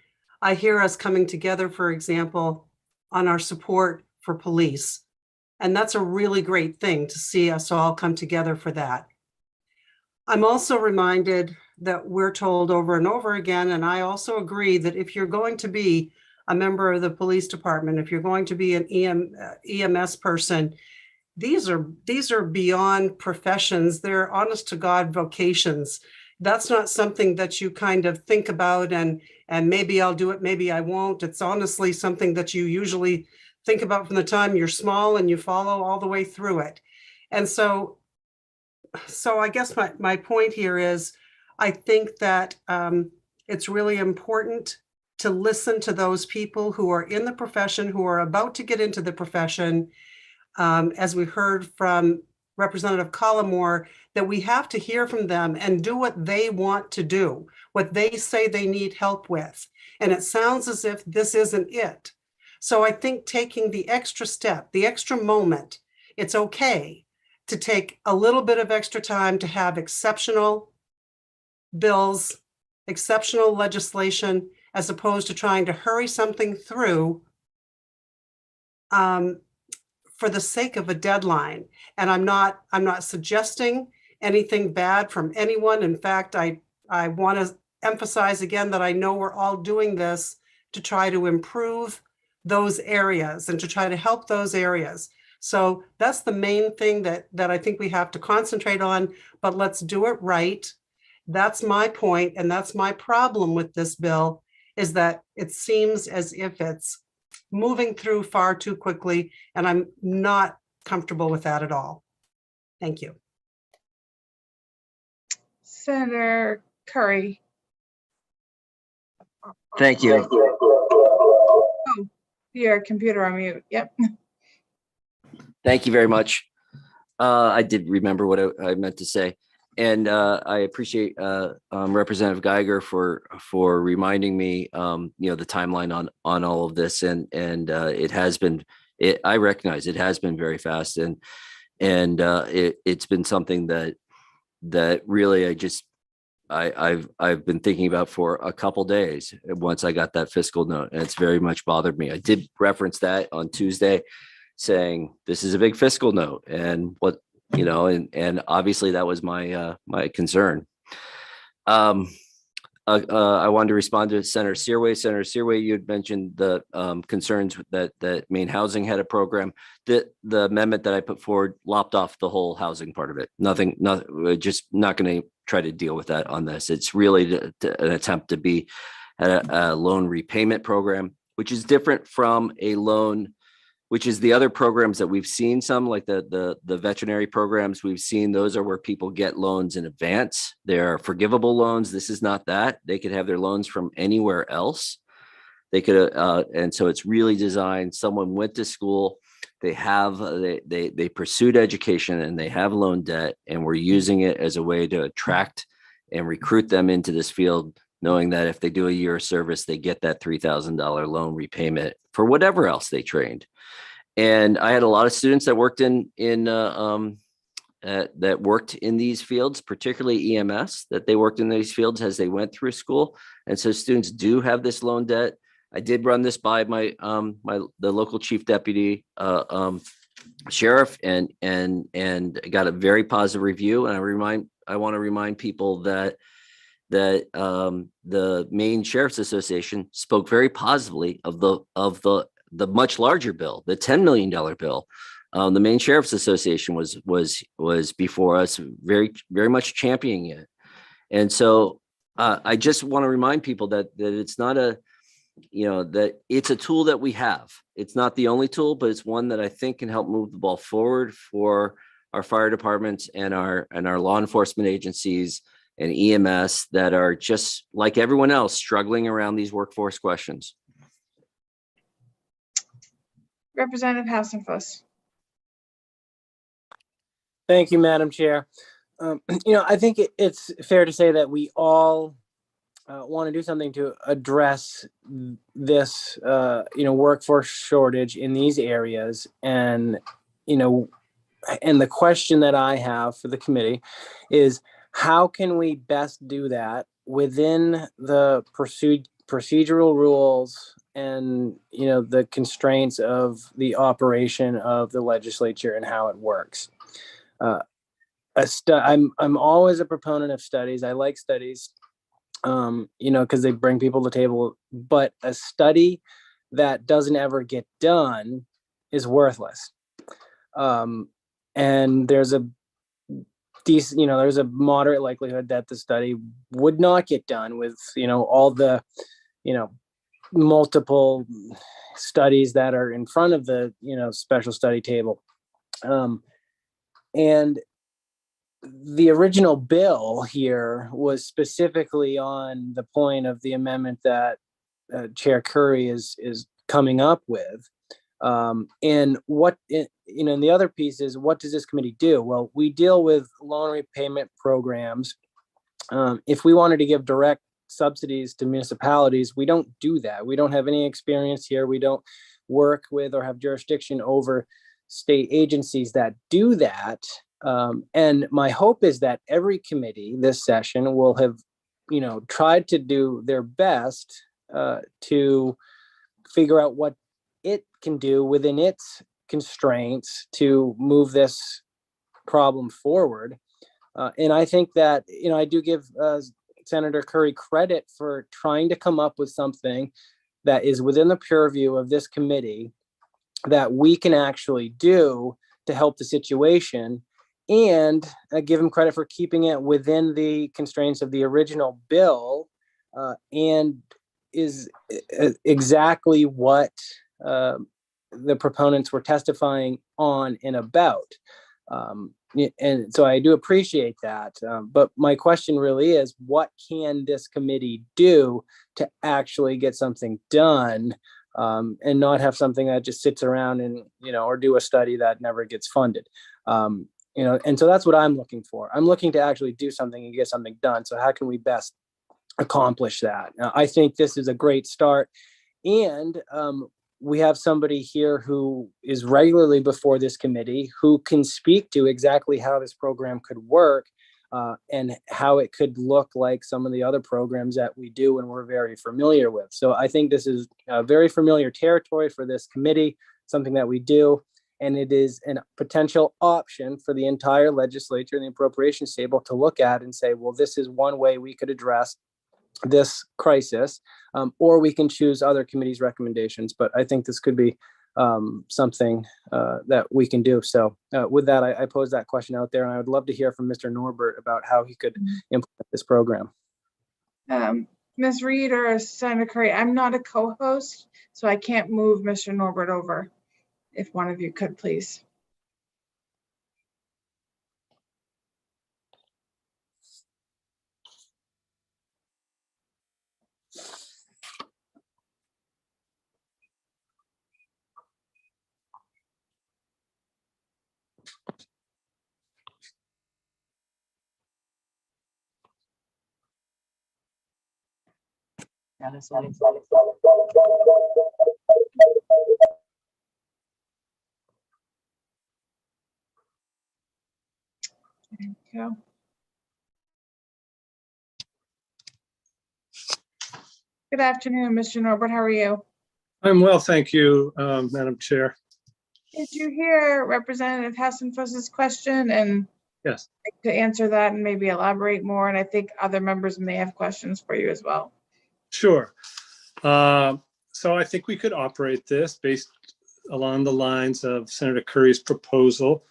I hear us coming together, for example, on our support for police. And that's a really great thing to see us all come together for that. I'm also reminded that we're told over and over again, and I also agree that if you're going to be a member of the police department, if you're going to be an EMS person, these are beyond professions. They're honest to God vocations. That's not something that you kind of think about and maybe I'll do it, maybe I won't. It's honestly something that you usually think about from the time you're small and you follow all the way through it. And so I guess my point here is, I think that it's really important to listen to those people who are in the profession, who are about to get into the profession. As we heard from Representative Collmore, that we have to hear from them and do what they want to do, what they say they need help with. And it sounds as if this isn't it. So I think taking the extra step, the extra moment, it's okay to take a little bit of extra time to have exceptional bills, exceptional legislation, as opposed to trying to hurry something through for the sake of a deadline. And I'm not suggesting anything bad from anyone. In fact, I want to emphasize again that I know we're all doing this to try to improve those areas and to try to help those areas. So that's the main thing that I think we have to concentrate on, but let's do it right. That's my point, and that's my problem with this bill, is that it seems as if it's moving through far too quickly, and I'm not comfortable with that at all. Thank you. Senator Curry. Thank you. Oh, your computer on mute. Yep. Thank you very much. I did remember what I meant to say. And I appreciate Representative Geiger for reminding me, the timeline on all of this. And it has been, I recognize it has been very fast, and it's been something that really I've been thinking about for a couple days once I got that fiscal note, and it's very much bothered me. I did reference that on Tuesday, saying this is a big fiscal note, and what. And obviously that was my concern. I wanted to respond to Senator Searway. Senator Searway, you had mentioned the concerns that Maine Housing had a program. The amendment that I put forward lopped off the whole housing part of it. Just not going to try to deal with that on this. It's really an attempt to be a loan repayment program, which is different from a loan, which is the other programs that we've seen, some like the veterinary programs we've seen. Those are where people get loans in advance. They're forgivable loans. This is not that. They could have their loans from anywhere else. They could, and so it's really designed. Someone went to school, they pursued education, and they have loan debt, and we're using it as a way to attract and recruit them into this field, knowing that if they do a year of service, they get that $3,000 loan repayment for whatever else they trained. And I had a lot of students that worked that worked in these fields, particularly EMS, that they worked in these fields as they went through school. And so students do have this loan debt. I did run this by the local chief deputy sheriff and got a very positive review. And I want to remind people that the Maine Sheriff's Association spoke very positively of the much larger bill, the $10 million bill. The Maine Sheriff's Association was before us, very much championing it. And so I just want to remind people that it's not that it's a tool that we have. It's not the only tool, but it's one that I think can help move the ball forward for our fire departments and our law enforcement agencies and EMS that are just like everyone else struggling around these workforce questions. Representative Hassenfuss. Thank you, Madam Chair. I think it's fair to say that we all want to do something to address this, workforce shortage in these areas. And the question that I have for the committee is, how can we best do that within the procedural rules and, the constraints of the operation of the legislature and how it works? I'm always a proponent of studies. I like studies, because they bring people to the table, but a study that doesn't ever get done is worthless. And there's a there's a moderate likelihood that the study would not get done with, all the, multiple studies that are in front of the, special study table. And the original bill here was specifically on the point of the amendment that Chair Curry is coming up with. And what, and the other piece is, what does this committee do? Well, we deal with loan repayment programs. If we wanted to give direct subsidies to municipalities, we don't do that. We don't have any experience here. We don't work with or have jurisdiction over state agencies that do that. And my hope is that every committee this session will have, tried to do their best to figure out what it can do within its constraints to move this problem forward. And I think that, I do give Senator Curry credit for trying to come up with something that is within the purview of this committee that we can actually do to help the situation, and give him credit for keeping it within the constraints of the original bill, and is exactly what the proponents were testifying on and about. And so I do appreciate that. But my question really is, what can this committee do to actually get something done, and not have something that just sits around and, or do a study that never gets funded? And so that's what I'm looking for. I'm looking to actually do something and get something done. So how can we best accomplish that? Now, I think this is a great start. And we have somebody here who is regularly before this committee who can speak to exactly how this program could work, and how it could look like some of the other programs that we do and we're very familiar with. So I think this is a very familiar territory for this committee, something that we do. And it is a potential option for the entire legislature and the appropriations table to look at and say, well, this is one way we could address this crisis, or we can choose other committees' recommendations. But I think this could be something that we can do. So with that, I pose that question out there, and I would love to hear from Mr. Norbert about how he could implement this program. Ms. Reed or Senator Curry, I'm not a co-host, so I can't move Mr. Norbert over. If one of you could, please. Thank you. Good afternoon, Mr. Norbert. How are you? I'm well, thank you, Madam Chair. Did you hear Representative Hassenfuss's question? And yes, to answer that and maybe elaborate more. And I think other members may have questions for you as well. Sure. So I think we could operate this based along the lines of Senator Curry's proposal.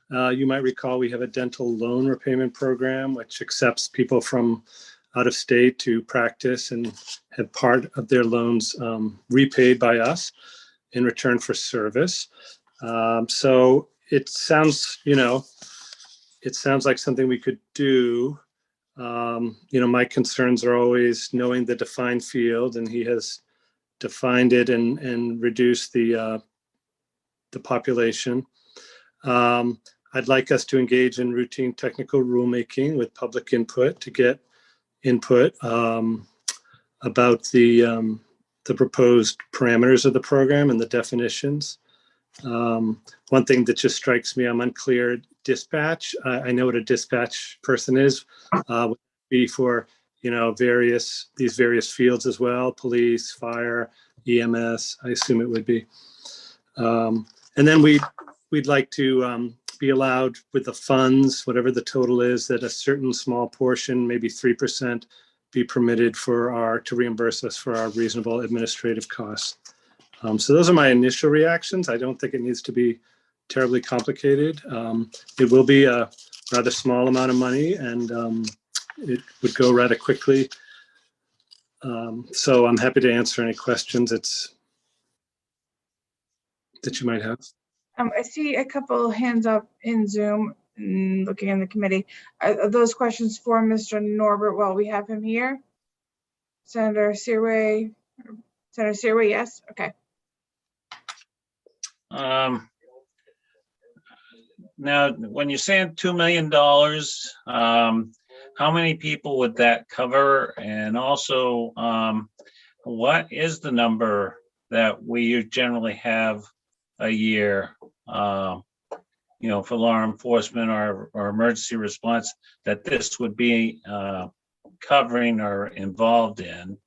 You might recall we have a dental loan repayment program, which accepts people from out of state to practice and have part of their loans repaid by us in return for service. So it sounds, it sounds like something we could do. My concerns are always knowing the defined field, and he has defined it and reduced the population. I'd like us to engage in routine technical rulemaking with public input to get input about the proposed parameters of the program and the definitions. One thing that just strikes me, I'm unclear, dispatch. I know what a dispatch person is. Would be for these various fields as well: police, fire, EMS. I assume it would be. And then we'd like to be allowed with the funds, whatever the total is, that a certain small portion, maybe 3%, be permitted to reimburse us for our reasonable administrative costs. So those are my initial reactions. I don't think it needs to be terribly complicated. It will be a rather small amount of money, and it would go rather quickly. So I'm happy to answer any questions that you might have. I see a couple hands up in Zoom, looking in the committee. Are those questions for Mr. Norbert while we have him here? Senator Searway, yes? Okay. Now, when you're saying $2 million, how many people would that cover? And also, what is the number that we generally have a year, for law enforcement or emergency response that this would be covering or involved in?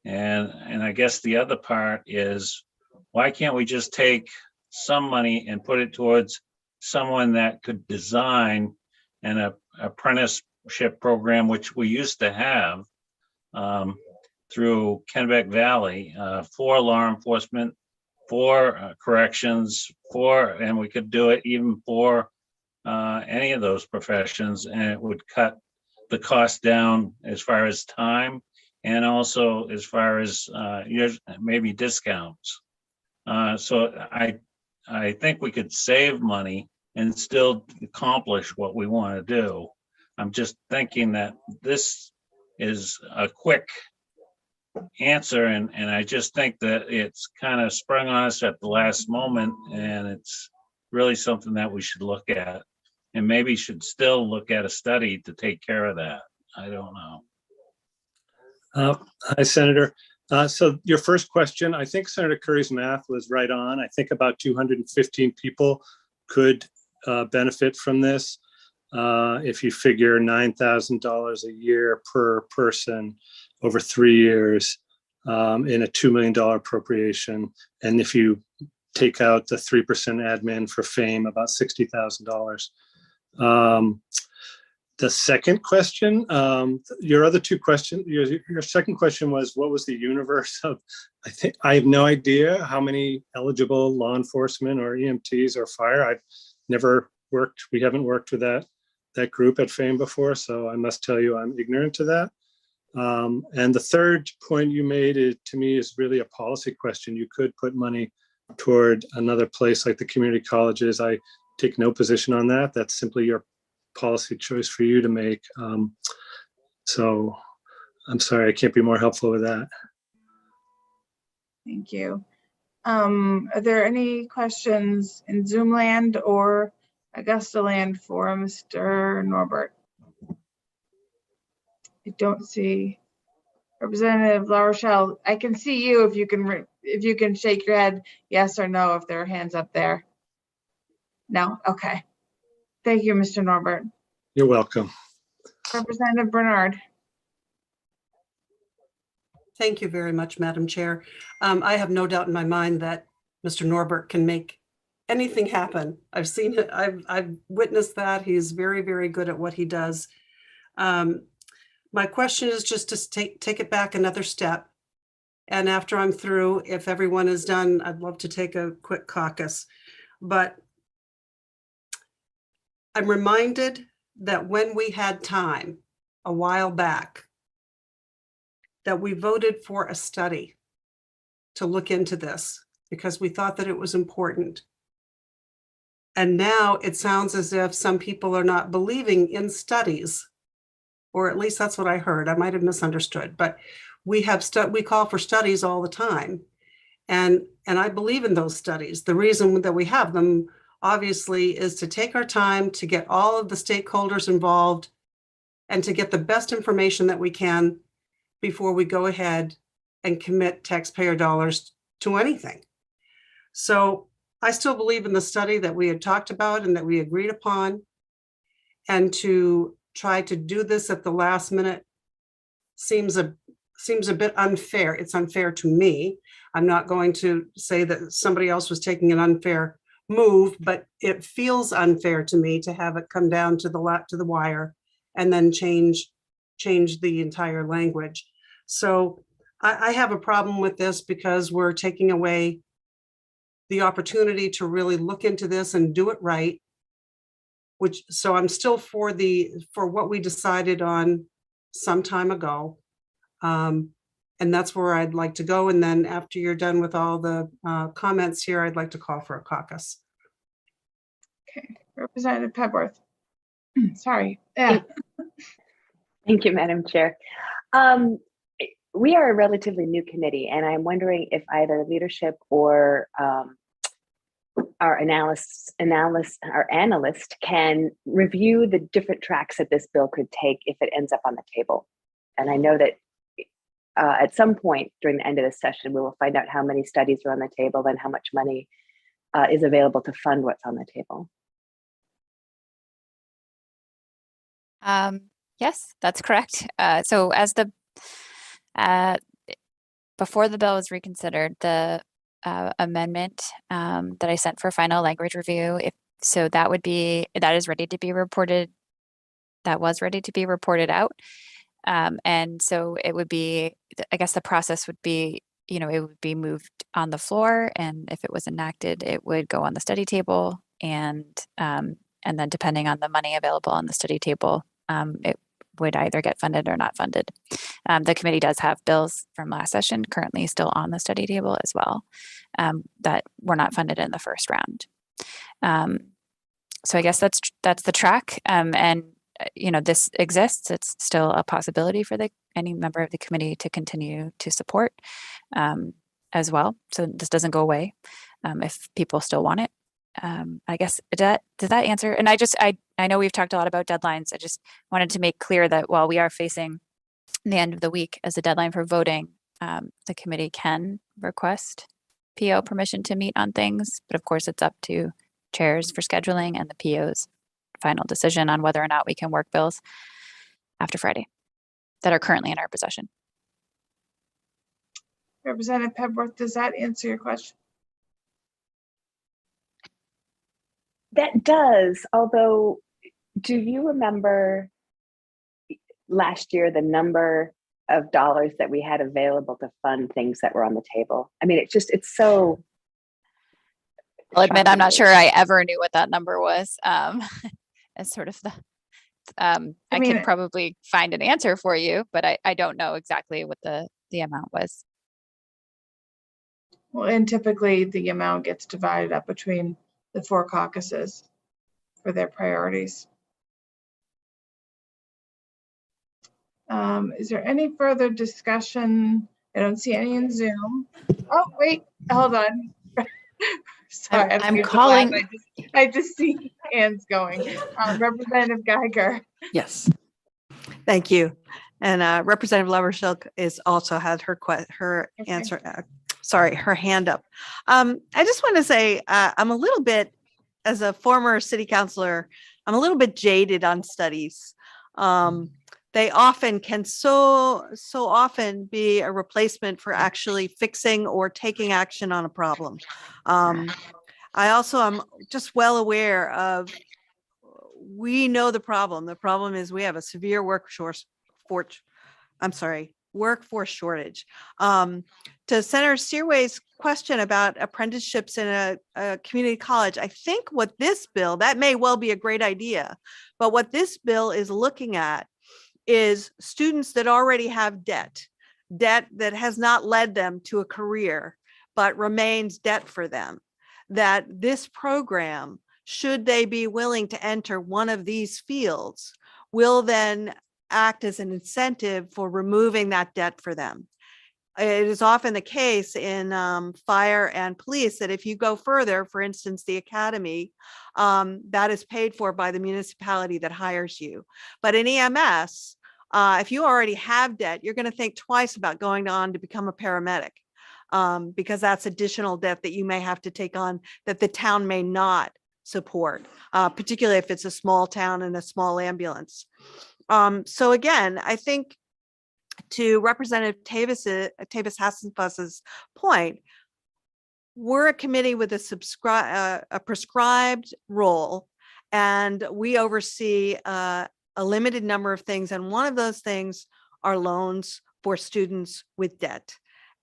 And I guess the other part is, why can't we just take some money and put it towards someone that could design an apprenticeship program, which we used to have through Kennebec Valley for law enforcement, for corrections, and we could do it even for any of those professions, and it would cut the cost down as far as time and also as far as maybe discounts. So I think we could save money and still accomplish what we want to do. I'm just thinking that this is a quick answer, and I just think that it's kind of sprung on us at the last moment, and it's really something that we should look at, and maybe should still look at a study to take care of that. I don't know. Hi, Senator. So your first question, I think Senator Curry's math was right on. I think about 215 people could benefit from this. If you figure $9,000 a year per person over 3 years in a $2 million appropriation. And if you take out the 3% admin for FAME, about $60,000. The second question, your other two questions, your second question was, what was the universe of, I have no idea how many eligible law enforcement or EMTs or fire. I've never worked, we haven't worked with that group at FAME before, so I must tell you I'm ignorant to that. And the third point you made, to me, is really a policy question. You could put money toward another place like the community colleges. I take no position on that. That's simply your policy choice for you to make. So I'm sorry, I can't be more helpful with that. Thank you. Are there any questions in Zoom land or Augusta land for Mr. Norbert? I don't see Representative La Rochelle. I can see you if you can shake your head yes or no if there are hands up there. No? Okay. Thank you, Mr. Norbert. You're welcome. Representative Bernard. Thank you very much, Madam Chair. I have no doubt in my mind that Mr. Norbert can make anything happen. I've seen it. I've witnessed that. He's very, very good at what he does. My question is just to take it back another step. And after I'm through, if everyone is done, I'd love to take a quick caucus. But I'm reminded that when we had time a while back, that we voted for a study to look into this because we thought that it was important. And now it sounds as if some people are not believing in studies, or at least that's what I heard. I might have misunderstood, but we call for studies all the time. And I believe in those studies. The reason that we have them, obviously, is to take our time to get all of the stakeholders involved and to get the best information that we can before we go ahead and commit taxpayer dollars to anything. So I still believe in the study that we had talked about and that we agreed upon. And to try to do this at the last minute seems a bit unfair. It's unfair to me. I'm not going to say that somebody else was taking an unfair move, but it feels unfair to me to have it come down to the wire and then change the entire language. So I have a problem with this because we're taking away the opportunity to really look into this and do it right. So I'm still for what we decided on some time ago. And that's where I'd like to go. And then after you're done with all the comments here, I'd like to call for a caucus. Okay, Representative Pebworth. Sorry. Yeah. Thank you, Madam Chair. We are a relatively new committee, and I'm wondering if either leadership or our analyst can review the different tracks that this bill could take if it ends up on the table. And I know that at some point during the end of this session, we will find out how many studies are on the table and how much money is available to fund what's on the table. Yes, that's correct. So as before the bill was reconsidered, the amendment that I sent for final language review, that is ready to be reported. That was ready to be reported out. And so it would be, I guess the process would be, it would be moved on the floor, and if it was enacted, it would go on the study table, and then depending on the money available on the study table, it would either get funded or not funded. The committee does have bills from last session currently still on the study table as well, that were not funded in the first round. So I guess that's the track. And this exists. It's still a possibility for any member of the committee to continue to support as well. So this doesn't go away if people still want it. I guess, does that answer? And I know we've talked a lot about deadlines. I just wanted to make clear that while we are facing the end of the week as a deadline for voting, the committee can request PO permission to meet on things, but of course it's up to chairs for scheduling and the PO's final decision on whether or not we can work bills after Friday that are currently in our possession. Representative Pebworth, does that answer your question? That does, although, do you remember last year the number of dollars that we had available to fund things that were on the table? I mean, it's so. I'll admit, I'm not sure I ever knew what that number was. As sort of I can probably find an answer for you, but I don't know exactly what the amount was. Well, and typically the amount gets divided up between the 4 caucuses for their priorities. Is there any further discussion? I don't see any in Zoom. Oh, wait, hold on. Sorry, I'm calling. I just see hands going. Representative Geiger. Yes. Thank you. And Representative Levershulk is also had her answer. Her hand up. I just want to say I'm a little bit, as a former city councilor, I'm a little bit jaded on studies. They often can so often be a replacement for actually fixing or taking action on a problem. I also am just well aware of, we know the problem. The problem is we have a severe workforce workforce shortage. To Senator Searway's question about apprenticeships in a community college, I think what this bill, that may well be a great idea, but what this bill is looking at is students that already have debt that has not led them to a career, but remains debt for them, that this program, should they be willing to enter one of these fields, will then act as an incentive for removing that debt for them. It is often the case in fire and police that if you go further, for instance, the academy, that is paid for by the municipality that hires you. But in EMS, if you already have debt, you're going to think twice about going on to become a paramedic, because that's additional debt that you may have to take on that the town may not support, particularly if it's a small town and a small ambulance. So again, I think to Representative Tavis Hassenfuss's point, we're a committee with a prescribed role, and we oversee a limited number of things. And one of those things are loans for students with debt.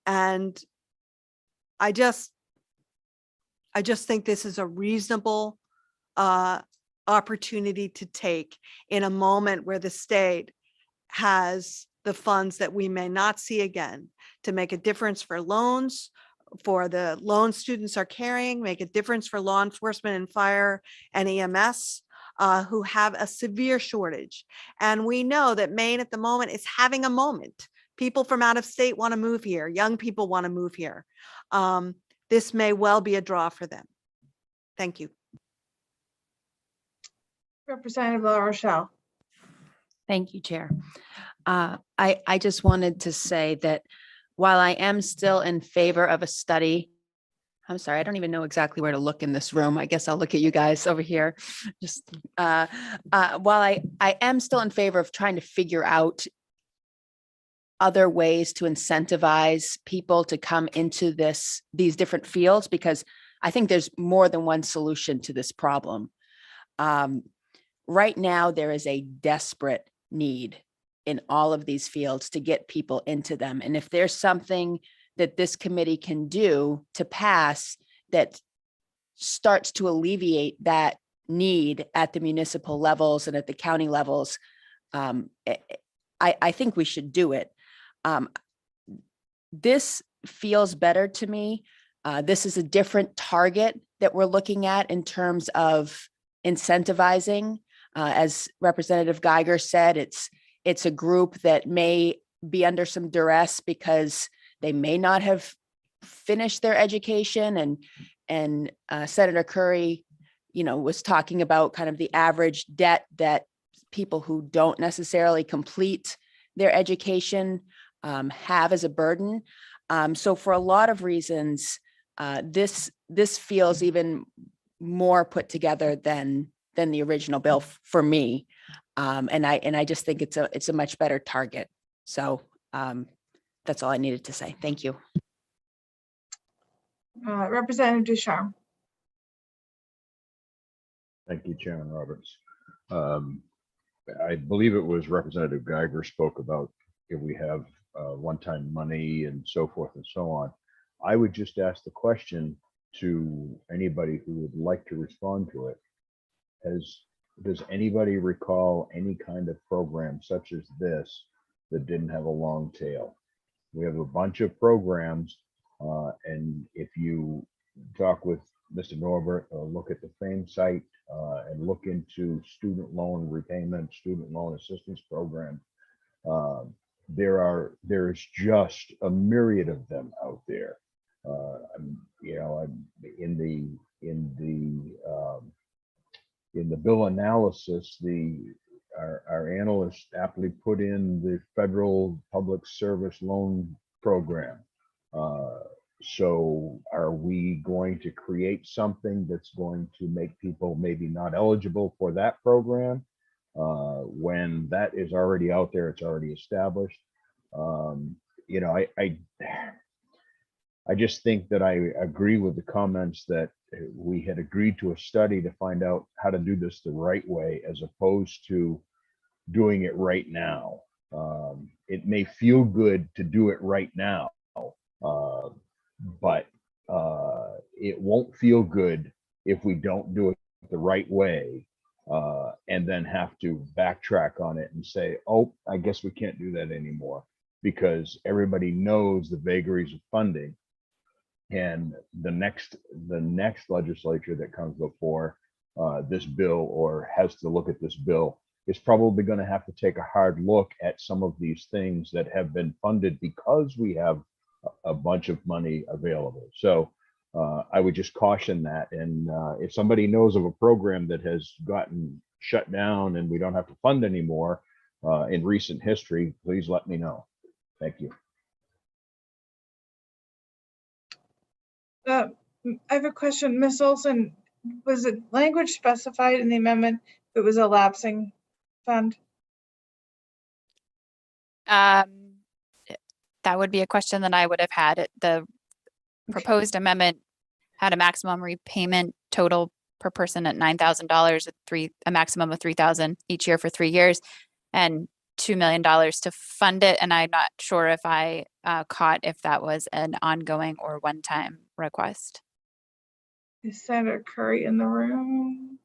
And I just think this is a reasonable opportunity to take in a moment where the state has the funds that we may not see again to make a difference for loans, for the loan students are carrying, make a difference for law enforcement and fire and EMS who have a severe shortage. And we know that Maine at the moment is having a moment. People from out of state want to move here. Young people want to move here. This may well be a draw for them. Thank you. Representative La Rochelle. Thank you, Chair. I just wanted to say that while I am still in favor of a study, I'm sorry, I don't even know exactly where to look in this room. I guess I'll look at you guys over here. Just while I am still in favor of trying to figure out other ways to incentivize people to come into these different fields, because I think there's more than one solution to this problem. Right now, there is a desperate need in all of these fields to get people into them. And if there's something that this committee can do to pass that starts to alleviate that need at the municipal levels and at the county levels, I think we should do it. This feels better to me. This is a different target that we're looking at in terms of incentivizing. As Representative Geiger said, it's a group that may be under some duress because they may not have finished their education. And Senator Curry, was talking about kind of the average debt that people who don't necessarily complete their education have as a burden. So for a lot of reasons, this feels even more put together than the original bill for me. And I just think it's a much better target. So that's all I needed to say. Thank you. Representative Ducharme. Thank you, Chairman Roberts. I believe it was Representative Geiger spoke about if we have one-time money and so forth and so on. I would just ask the question to anybody who would like to respond to it. Does anybody recall any kind of program such as this that didn't have a long tail? We have a bunch of programs, and if you talk with Mr. Norbert or look at the FAME site and look into student loan repayment, student loan assistance program, there's just a myriad of them out there. In the bill analysis, our analysts aptly put in the federal public service loan program. So are we going to create something that's going to make people maybe not eligible for that program when that is already out there, it's already established? I just think that I agree with the comments that we had agreed to a study to find out how to do this the right way, as opposed to doing it right now. It may feel good to do it right now, but it won't feel good if we don't do it the right way, and then have to backtrack on it and say, oh, I guess we can't do that anymore, because everybody knows the vagaries of funding. And the next legislature that comes before this bill, or has to look at this bill, is probably going to have to take a hard look at some of these things that have been funded because we have a bunch of money available. So I would just caution that. And if somebody knows of a program that has gotten shut down and we don't have to fund anymore in recent history, please let me know. Thank you. I have a question, Ms. Olson. Was it language specified in the amendment if it was a lapsing fund? That would be a question that I would have had. The proposed amendment had a maximum repayment total per person at $9,000, a maximum of $3,000 each year for 3 years, and $2 million to fund it. And I'm not sure if I caught if that was an ongoing or one-time request. Is Senator Curry in the room?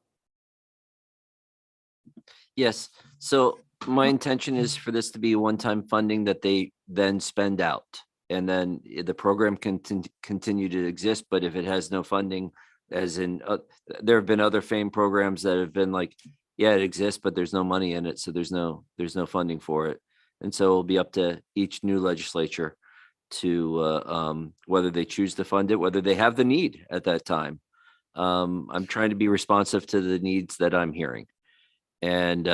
Yes, so my intention is for this to be one-time funding that they then spend out. And then the program can continue to exist, but if it has no funding, as in, there have been other FAME programs that have been like, yeah, it exists, but there's no money in it, so there's no funding for it. And so it'll be up to each new legislature to whether they choose to fund it, whether they have the need at that time. I'm trying to be responsive to the needs that I'm hearing. And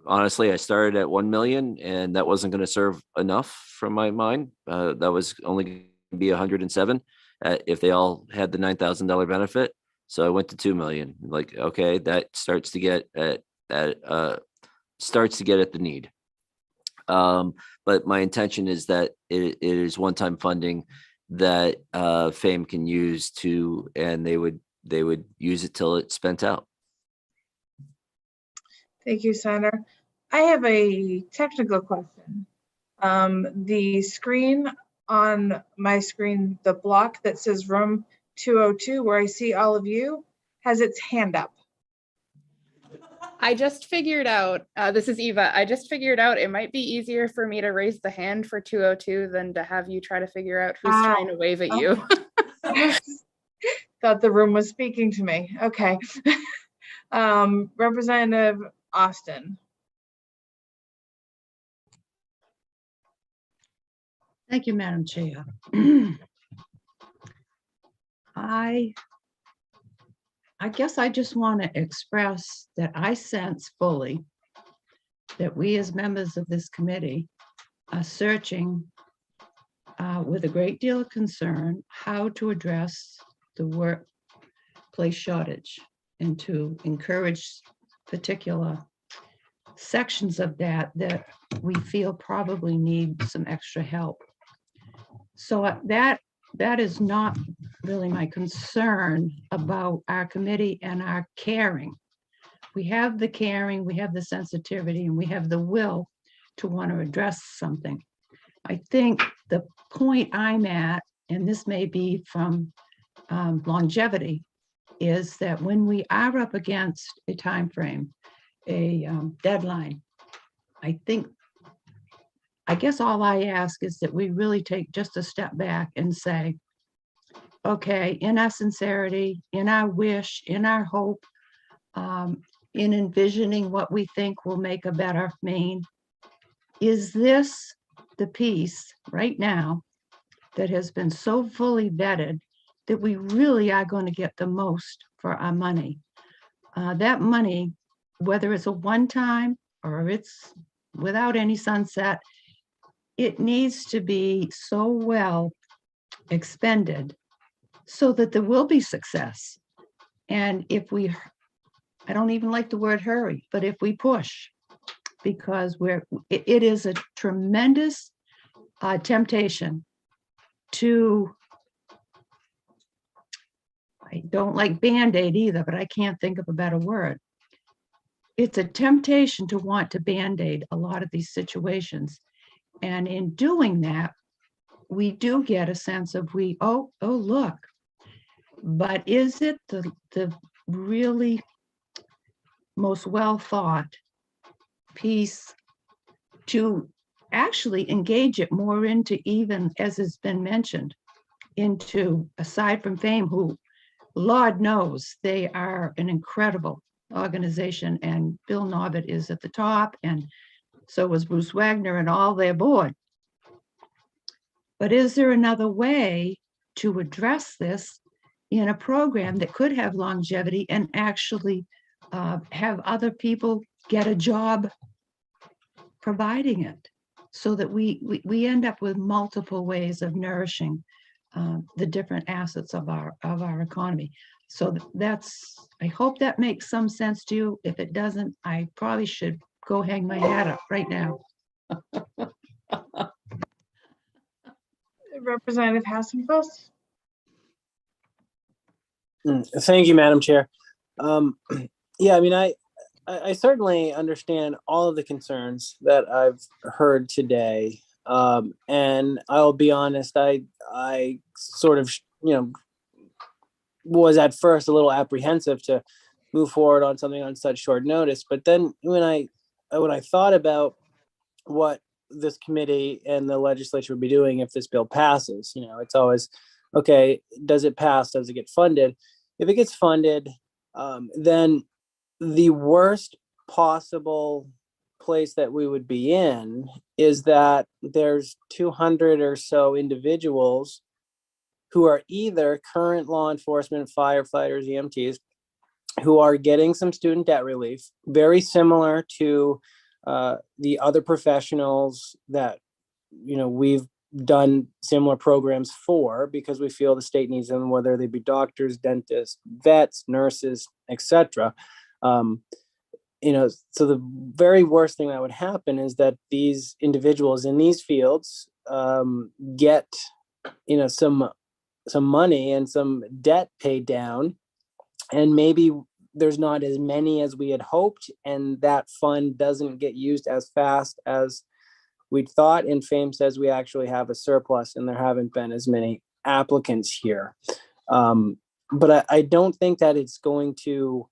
honestly, I started at 1 million, and that wasn't going to serve enough from my mind. That was only going to be 107 if they all had the $9,000 benefit. So I went to 2 million. Like, okay, that starts to get at the need. But my intention is that it is one-time funding that FAME can use to, and they would use it till it's spent out. Thank you, Senator. I have a technical question. The screen on my screen, the block that says room 202, where I see all of you, has its hand up. I just figured out, this is Eva, I just figured out it might be easier for me to raise the hand for 202 than to have you try to figure out who's trying to wave at you. Thought the room was speaking to me. Okay. Representative Austin. Thank you, Madam Chair. I guess I just want to express that I sense fully that we as members of this committee are searching with a great deal of concern how to address the workplace shortage and to encourage particular sections of that we feel probably need some extra help. So that is not really my concern about our committee and our caring. We have the caring, we have the sensitivity, and we have the will to want to address something. I think the point I'm at, and this may be from longevity, is that when we are up against a time frame, a deadline, I guess all I ask is that we really take just a step back and say, okay, in our sincerity, in our wish, in our hope, in envisioning what we think will make a better Maine, is this the piece right now that has been so fully vetted that we really are going to get the most for our money? That money, whether it's a one-time or it's without any sunset, it needs to be so well expended so that there will be success. And if I don't even like the word hurry, but if we push, because it is a tremendous temptation to, I don't like Band-Aid either, but I can't think of a better word, it's a temptation to want to Band-Aid a lot of these situations. And in doing that, we do get a sense of oh, look. But is it the really most well thought piece to actually engage it more into, even as has been mentioned, into Aside from Fame, who Lord knows they are an incredible organization, and Bill Norbert is at the top, and so was Bruce Wagner and all their board. But is there another way to address this in a program that could have longevity and actually have other people get a job providing it, so that we end up with multiple ways of nourishing the different assets of our economy? So I hope that makes some sense to you. If it doesn't, I probably should go hang my hat up right now. Representative Hassenfuss. Thank you, Madam Chair. Yeah, I mean, I certainly understand all of the concerns that I've heard today. And I'll be honest, I sort of, was at first a little apprehensive to move forward on something on such short notice. But then when I thought about what this committee and the legislature would be doing if this bill passes, it's always, okay, does it pass? Does it get funded? If it gets funded, then the worst possible place that we would be in is that there's 200 or so individuals who are either current law enforcement, firefighters, EMTs, who are getting some student debt relief, very similar to the other professionals that we've done similar programs for, because we feel the state needs them, whether they be doctors, dentists, vets, nurses, etc. So the very worst thing that would happen is that these individuals in these fields get some money and some debt paid down, and maybe there's not as many as we had hoped, and that fund doesn't get used as fast as we'd thought. And Fame says we actually have a surplus and there haven't been as many applicants here. But I don't think that it's going to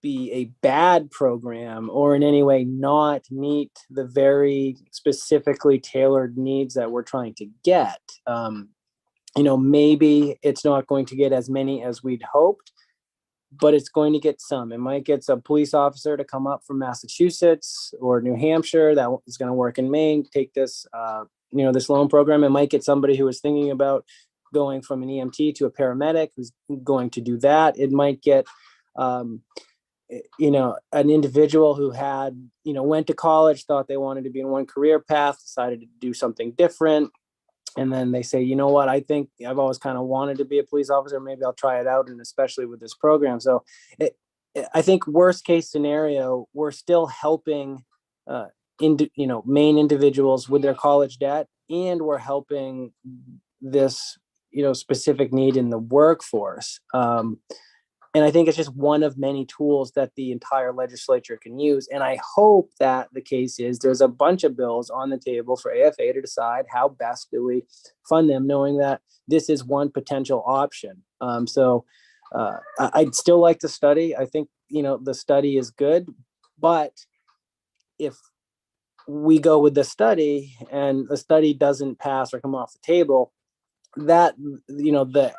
be a bad program or in any way not meet the very specifically tailored needs that we're trying to get. Maybe it's not going to get as many as we'd hoped, but it's going to get some. It might get a police officer to come up from Massachusetts or New Hampshire that is going to work in Maine, take this, this loan program. It might get somebody who is thinking about going from an EMT to a paramedic who's going to do that. It might get, an individual who had, went to college, thought they wanted to be in one career path, decided to do something different. And then they say, you know what, I think I've always kind of wanted to be a police officer. Maybe I'll try it out. And especially with this program. So I think worst case scenario, we're still helping, Maine individuals with their college debt, and we're helping this, specific need in the workforce. And I think it's just one of many tools that the entire legislature can use. And I hope that the case is there's a bunch of bills on the table for AFA to decide how best do we fund them, knowing that this is one potential option. I'd still like to study. I think, the study is good, but if we go with the study and the study doesn't pass or come off the table, that, the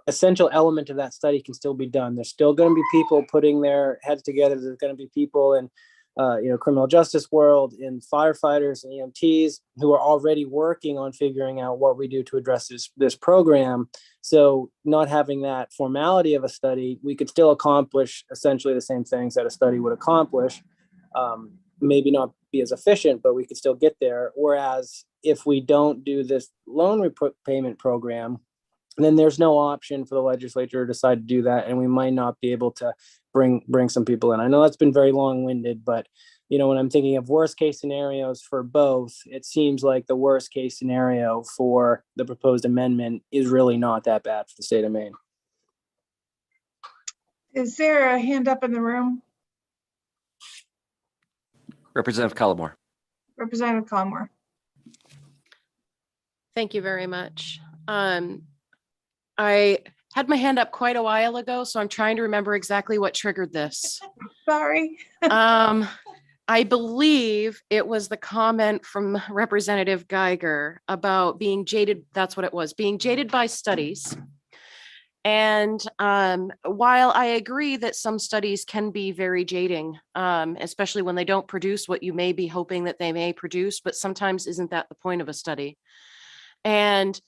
essential element of that study can still be done. There's still going to be people putting their heads together. There's going to be people in, criminal justice world, in firefighters and EMTs who are already working on figuring out what we do to address this program. So not having that formality of a study, we could still accomplish essentially the same things that a study would accomplish. Maybe not be as efficient, but we could still get there. Whereas if we don't do this loan repayment program, then there's no option for the legislature to decide to do that. And we might not be able to bring some people in. I know that's been very long-winded, but when I'm thinking of worst case scenarios for both, it seems like the worst case scenario for the proposed amendment is really not that bad for the state of Maine. Is there a hand up in the room? Representative Collmore. Representative Collmore. Thank you very much. I had my hand up quite a while ago, so I'm trying to remember exactly what triggered this. Sorry. I believe it was the comment from Representative Geiger about being jaded. That's what it was, being jaded by studies. And while I agree that some studies can be very jading, especially when they don't produce what you may be hoping that they may produce, but sometimes isn't that the point of a study? And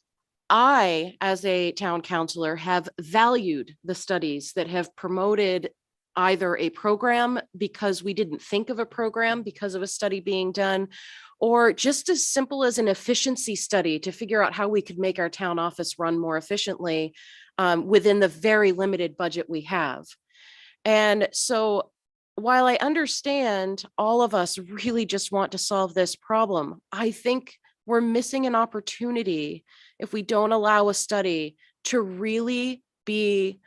I, as a town councilor, have valued the studies that have promoted either a program because we didn't think of a program because of a study being done, or just as simple as an efficiency study to figure out how we could make our town office run more efficiently within the very limited budget we have. And so while I understand all of us really just want to solve this problem, I think we're missing an opportunity if we don't allow a study to really be,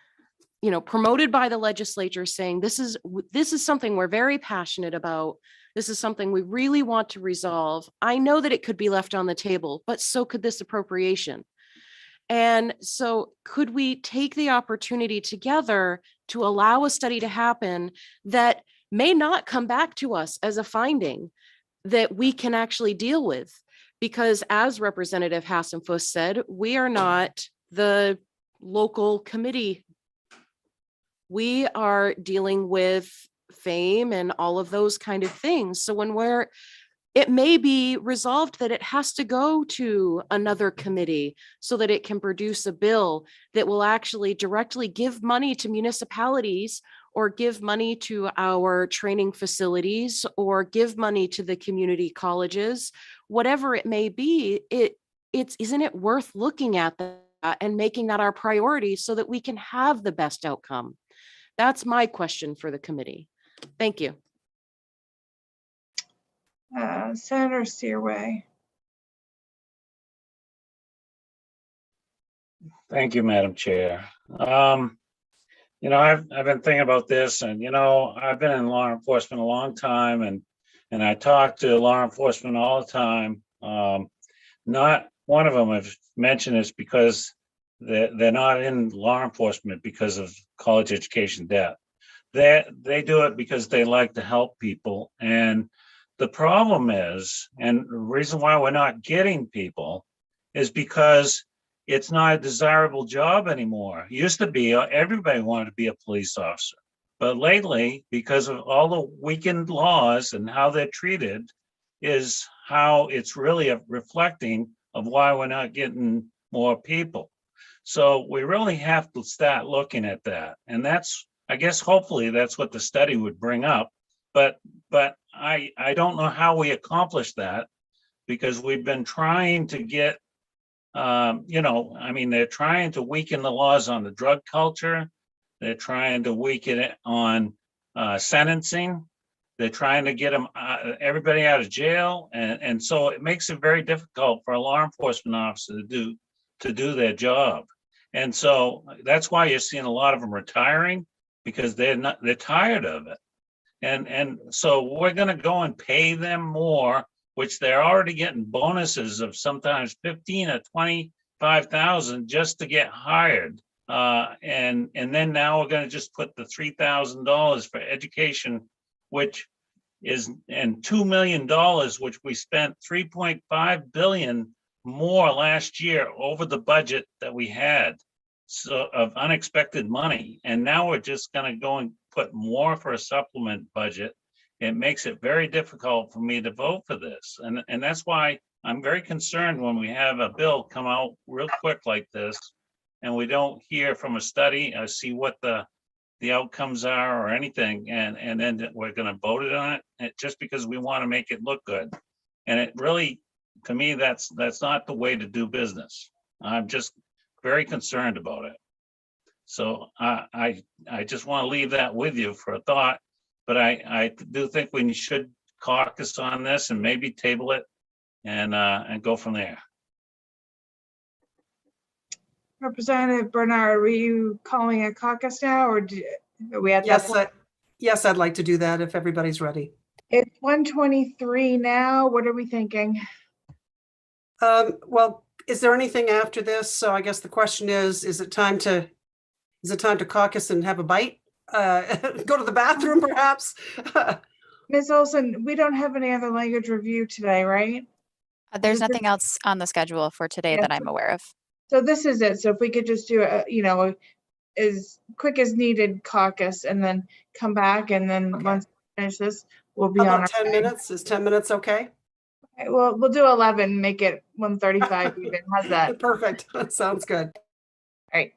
promoted by the legislature, saying this is something we're very passionate about. This is something we really want to resolve. I know that it could be left on the table, but so could this appropriation. And so could we take the opportunity together to allow a study to happen that may not come back to us as a finding that we can actually deal with? Because as Representative Hassenfuss said, we are not the local committee. We are dealing with fame and all of those kind of things. So when it may be resolved that it has to go to another committee so that it can produce a bill that will actually directly give money to municipalities or give money to our training facilities or give money to the community colleges, whatever it may be, isn't it worth looking at that and making that our priority so that we can have the best outcome? That's my question for the committee. Thank you. Senator Searway. Thank you, Madam Chair. I've been thinking about this, and I've been in law enforcement a long time, and I talk to law enforcement all the time. Not one of them have mentioned this because they're not in law enforcement because of college education debt. They do it because they like to help people. And the problem is, and the reason why we're not getting people is because it's not a desirable job anymore. It used to be, everybody wanted to be a police officer. But lately, because of all the weakened laws and how they're treated, is how it's really reflecting of why we're not getting more people. So we really have to start looking at that. And that's, I guess, hopefully that's what the study would bring up. But I don't know how we accomplish that, because we've been trying to get, they're trying to weaken the laws on the drug culture. They're trying to weaken it on sentencing. They're trying to get everybody out of jail. And so it makes it very difficult for a law enforcement officer to do their job. And so that's why you're seeing a lot of them retiring, because they're tired of it. And so we're going to go and pay them more, which they're already getting bonuses of sometimes 15 or 25,000 just to get hired. And then now we're going to just put the $3,000 for education, which is, and $2 million, which we spent $3.5 billion more last year over the budget that we had, so of unexpected money. And now we're just going to go and put more for a supplement budget. It makes it very difficult for me to vote for this. And that's why I'm very concerned when we have a bill come out real quick like this, and we don't hear from a study or see what the outcomes are or anything. And then we're going to vote it on it just because we want to make it look good. And it really, to me, that's not the way to do business. I'm just very concerned about it. So I just want to leave that with you for a thought, but I do think we should caucus on this and maybe table it and go from there. Representative Bernard, were you calling a caucus now, or are we at that point? Yes, I'd like to do that if everybody's ready. It's 1:23 now. What are we thinking? Well, is there anything after this? So I guess the question is it time to caucus and have a bite? Go to the bathroom perhaps? Ms. Olson, we don't have any other language review today, right? There's nothing else on the schedule for today Yeah. that I'm aware of. So this is it. So if we could just do as quick as needed caucus and then come back and then once we finish this, we'll be How on about our 10 minutes? Is 10 minutes okay? way. Well, we'll do 11, make it 1:35 even. How's that? Perfect. Sounds good. All right.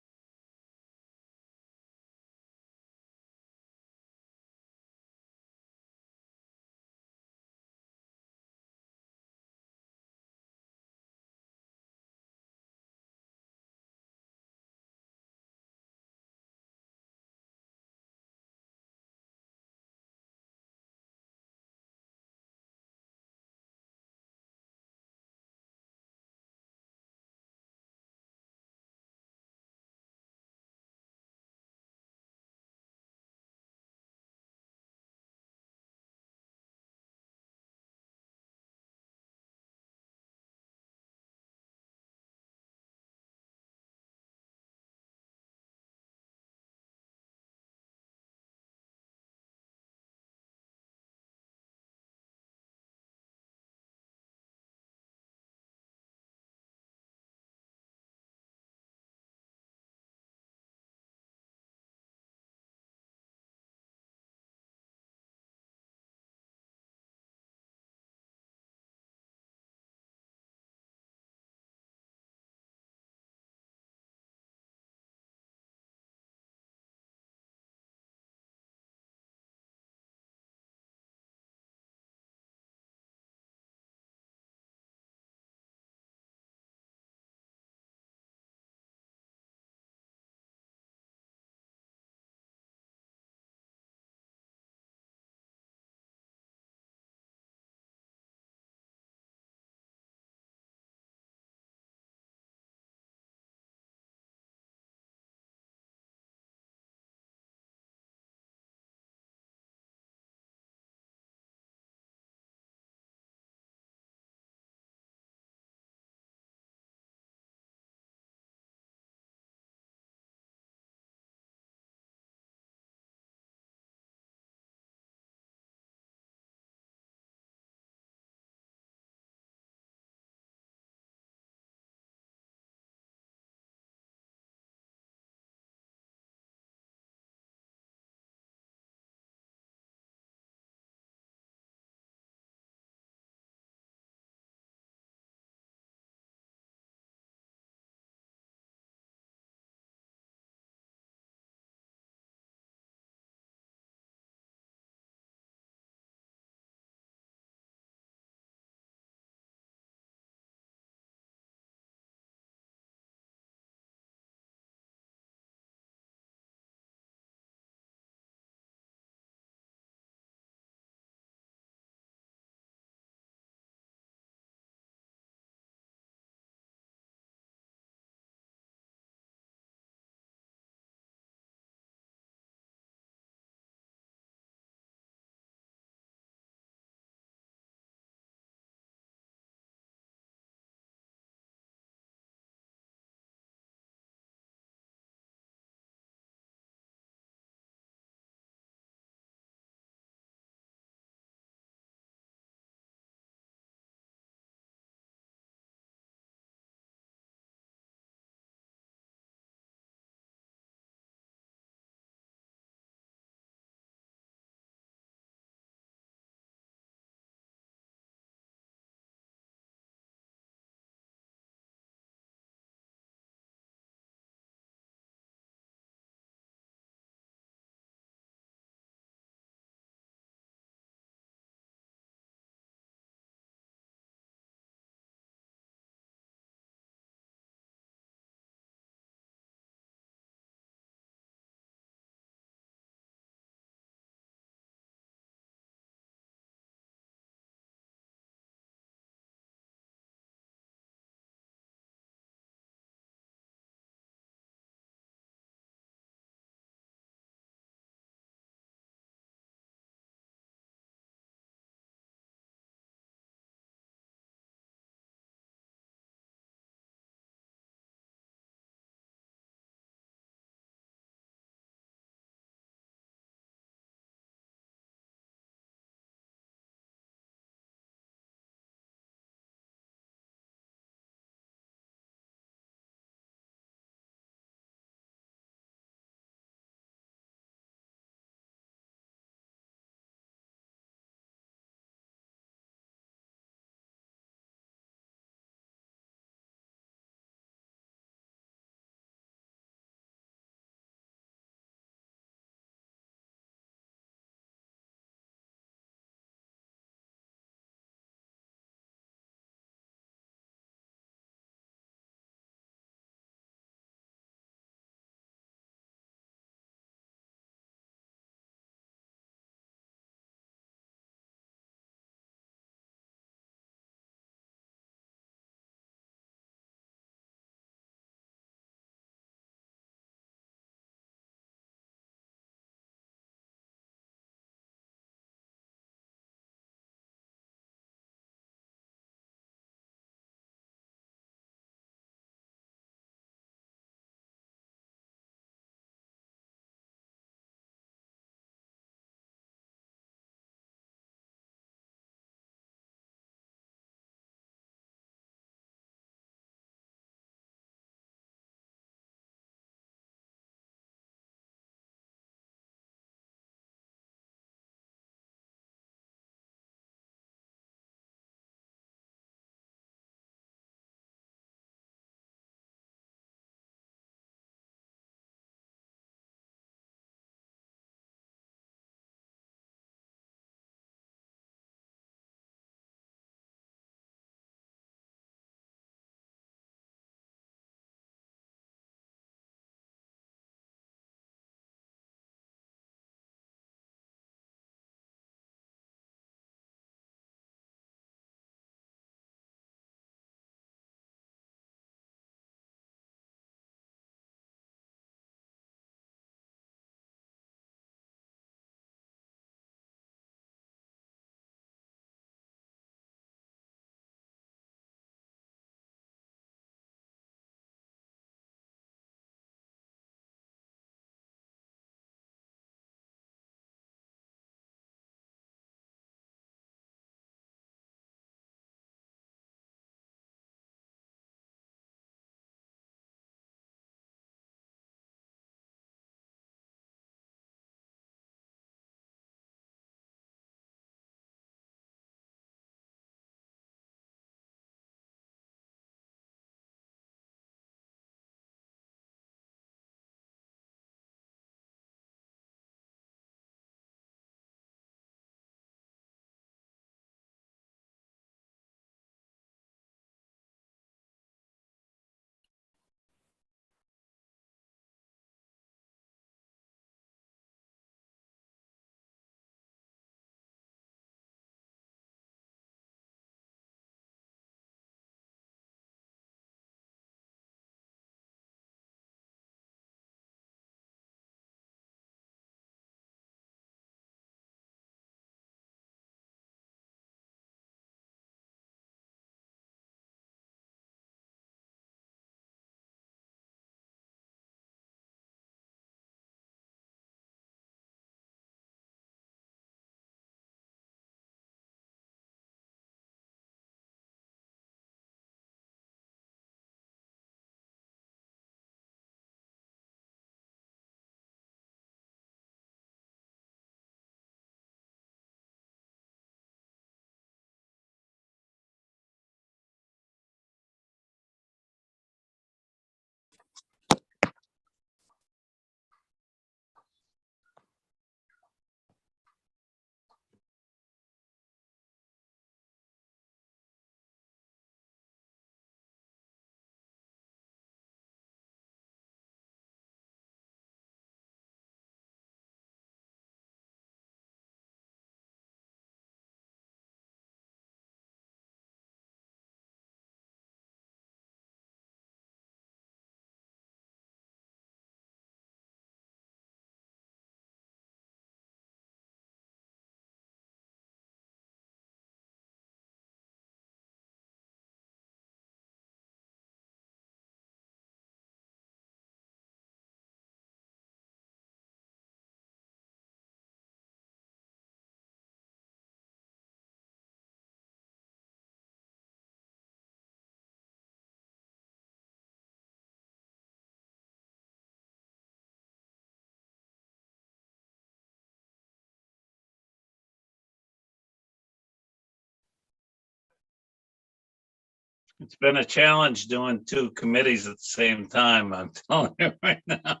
It's been a challenge doing two committees at the same time, I'm telling you right now.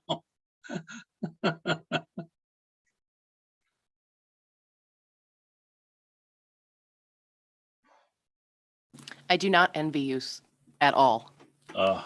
I do not envy you at all. Oh.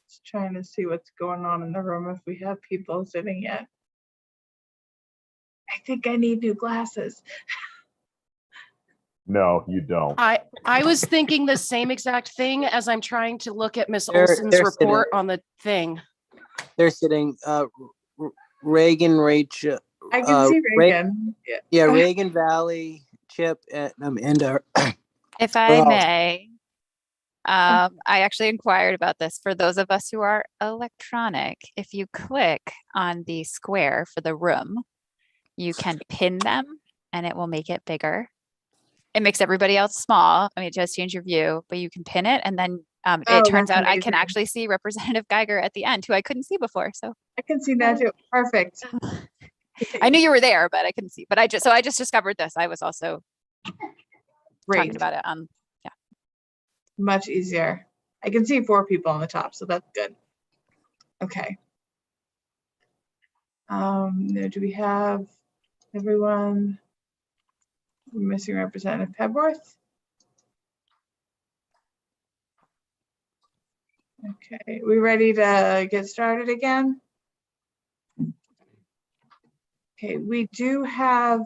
Just trying to see what's going on in the room, if we have people sitting yet. I think I need new glasses. No, you don't. I was thinking the same exact thing as I'm trying to look at Miss They're Olson's report sitting. on the thing. They're sitting, Reagan, Rachel. I can see Reagan. Yeah, Reagan, Valley, Chip, and Amanda. If We're I all- may, I actually inquired about this. For those of us who are electronic, if you click on the square for the room, you can pin them and it will make it bigger. It makes everybody else small. I mean, it does change your view, but you can pin it. And then Oh, it turns that's out I can amazing. actually see Representative Geiger at the end, who I couldn't see before. So I can see that too. Perfect. I knew you were there, but I couldn't see. But I just discovered this. I was also Great. talking about it. Yeah. Much easier. I can see 4 people on the top, so that's good. Okay. Now, do we have everyone? We're missing Representative Pebworth. Okay, we ready to get started again? Okay, we do have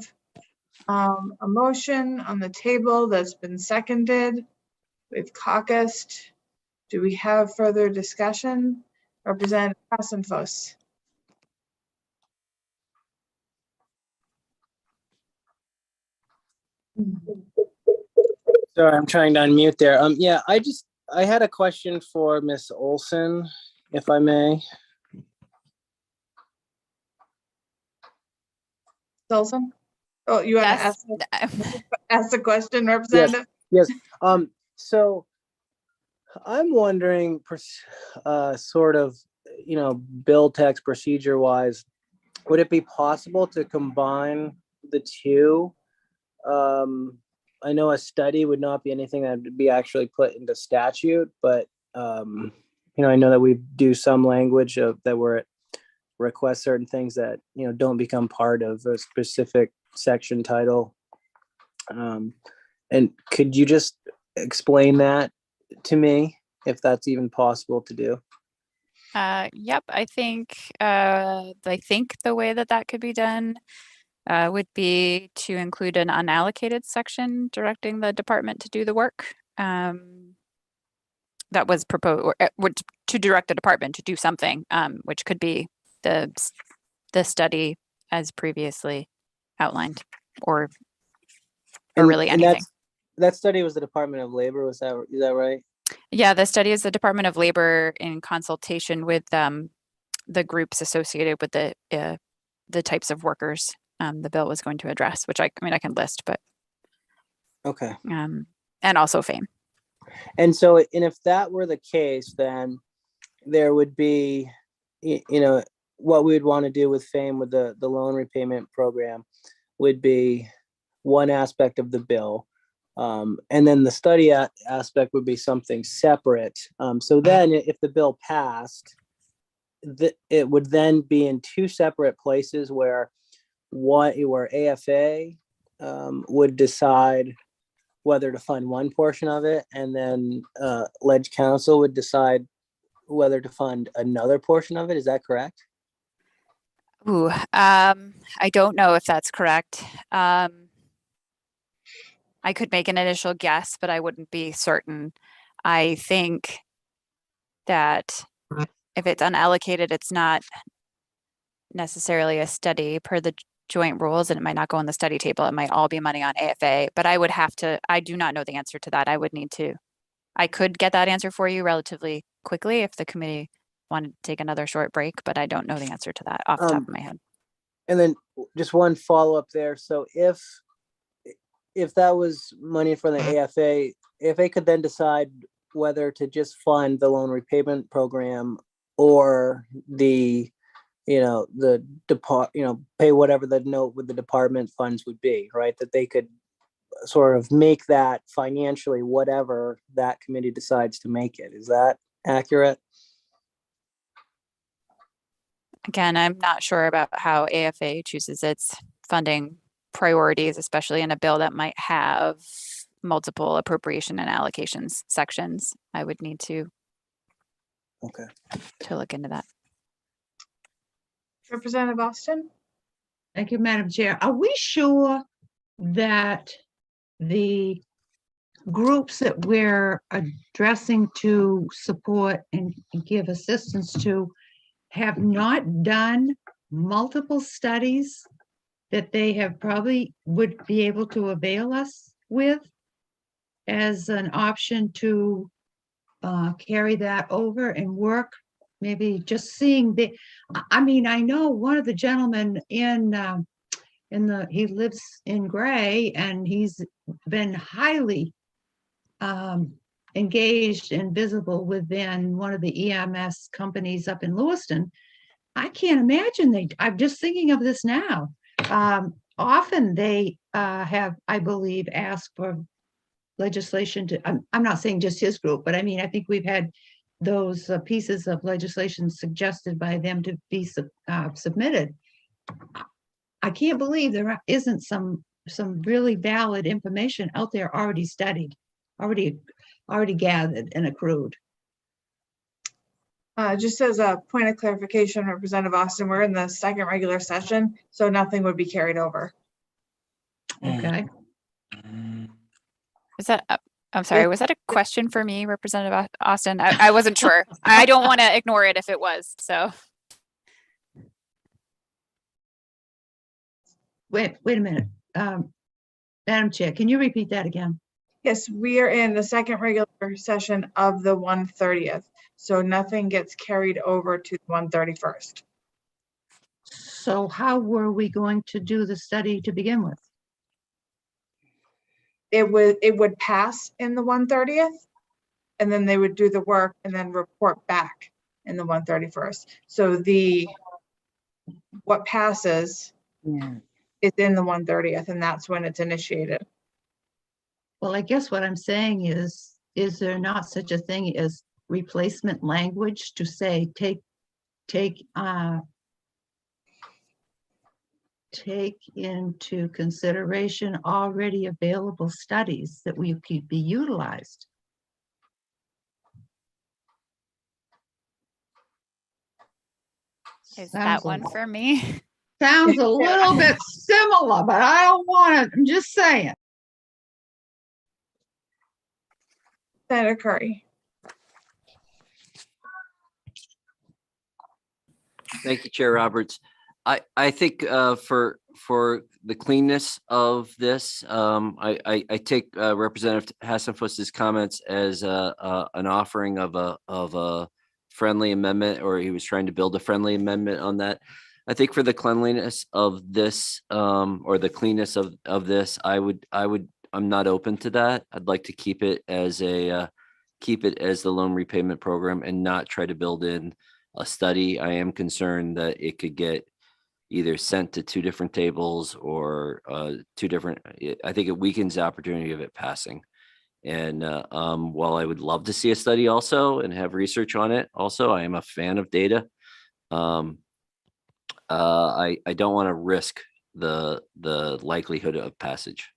a motion on the table that's been seconded. We've caucused. Do we have further discussion? Representative Kassenfuss. Sorry, I'm trying to unmute there. Yeah, I had a question for Miss Olson, if I may. Olson? Oh, you want to ask the question, Representative? Yes. So I'm wondering, sort of, bill text procedure wise, would it be possible to combine the two? I know a study would not be anything that would be actually put into statute, but I know that we do some language that where it requests certain things that don't become part of a specific section title. And could you just explain that to me, if that's even possible to do? Yep, I think the way that could be done would be to include an unallocated section directing the department to do the work. That was proposed, or to direct the department to do something, which could be the study as previously outlined, or really anything. That study was the Department of Labor, is that right? Yeah, the study is the Department of Labor in consultation with the groups associated with the types of workers the bill was going to address, which I can list, but okay. And also FAME. And so, and if that were the case, then there would be, what we would want to do with FAME, with the loan repayment program, would be one aspect of the bill. And then the study aspect would be something separate. So then if the bill passed, it would then be in two separate places where AFA would decide whether to fund one portion of it, and then Ledge Council would decide whether to fund another portion of it. Is that correct? Ooh, I don't know if that's correct. I could make an initial guess, but I wouldn't be certain. I think that if it's unallocated, it's not necessarily a study per the joint rules, and it might not go on the study table. It might all be money on AFA, but I do not know the answer to that. I could get that answer for you relatively quickly if the committee wanted to take another short break, but I don't know the answer to that off the top of my head. And then just one follow-up there. So if that was money from the AFA could then decide whether to just fund the loan repayment program or pay whatever the note with the department funds would be, right? That they could sort of make that financially whatever that committee decides to make it. Is that accurate? Again, I'm not sure about how AFA chooses its funding priorities, especially in a bill that might have multiple appropriation and allocations sections. I would need to look into that. Representative Austin? Thank you, Madam Chair. Are we sure that the groups that we're addressing to support and give assistance to have not done multiple studies that they have probably would be able to avail us with as an option to carry that over and work? Maybe just seeing I know one of the gentlemen he lives in Gray, and he's been highly engaged and visible within one of the EMS companies up in Lewiston. I can't imagine I'm just thinking of this now. Often they have, I believe, asked for legislation I'm not saying just his group, but I think we've had those pieces of legislation suggested by them to be submitted. I can't believe there isn't some really valid information out there already studied, already gathered and accrued. Just as a point of clarification, Representative Austin, we're in the second regular session, so nothing would be carried over. Okay. Is that, I'm sorry, was that a question for me, Representative Austin? I wasn't sure. I don't want to ignore it if it was, so. Wait a minute. Madam Chair, can you repeat that again? Yes, we are in the second regular session of the 130th, so nothing gets carried over to the 131st. So how were we going to do the study to begin with? It would pass in the 130th, and then they would do the work and then report back in the 131st. So what passes is in the 130th, and that's when it's initiated. Well, I guess what I'm saying is there not such a thing as replacement language to say take into consideration already available studies that could be utilized? Is that one for me? Sounds a little bit similar, but I don't want to, I'm just saying. Senator Curry. Thank you, Chair Roberts. I think for the cleanness of this, I take Representative Hassenfuss's comments as an offering of a friendly amendment, or he was trying to build a friendly amendment on that. I think for the cleanliness of this, or the cleanness of this, I'm not open to that. I'd like to keep it as the loan repayment program and not try to build in a study. I am concerned that it could get either sent to two different tables or two different, I think it weakens the opportunity of it passing. And while I would love to see a study also and have research on it also, I am a fan of data. I don't want to risk the likelihood of passage.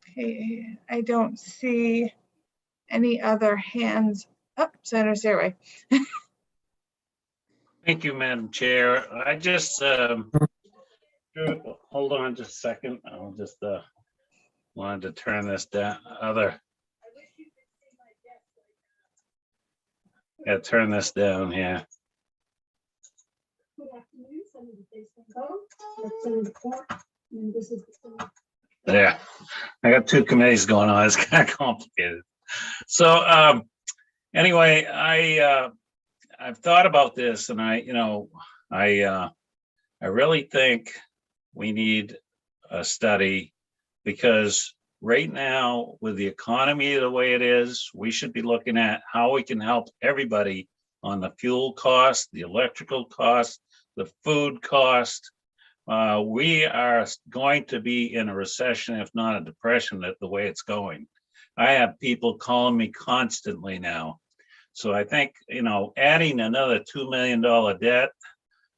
Okay, I don't see any other hands up. Senator Stairway. Thank you, Madam Chair. I just, hold on just a second. I'll just, wanted to turn this down, yeah, turn this down here. There, I got two committees going on. It's kind of complicated. So, anyway, I've thought about this, and I really think we need a study, because right now, with the economy the way it is, we should be looking at how we can help everybody on the fuel cost, the electrical cost, the food cost. We are going to be in a recession, if not a depression, the way it's going. I have people calling me constantly now. So I think, adding another $2 million debt,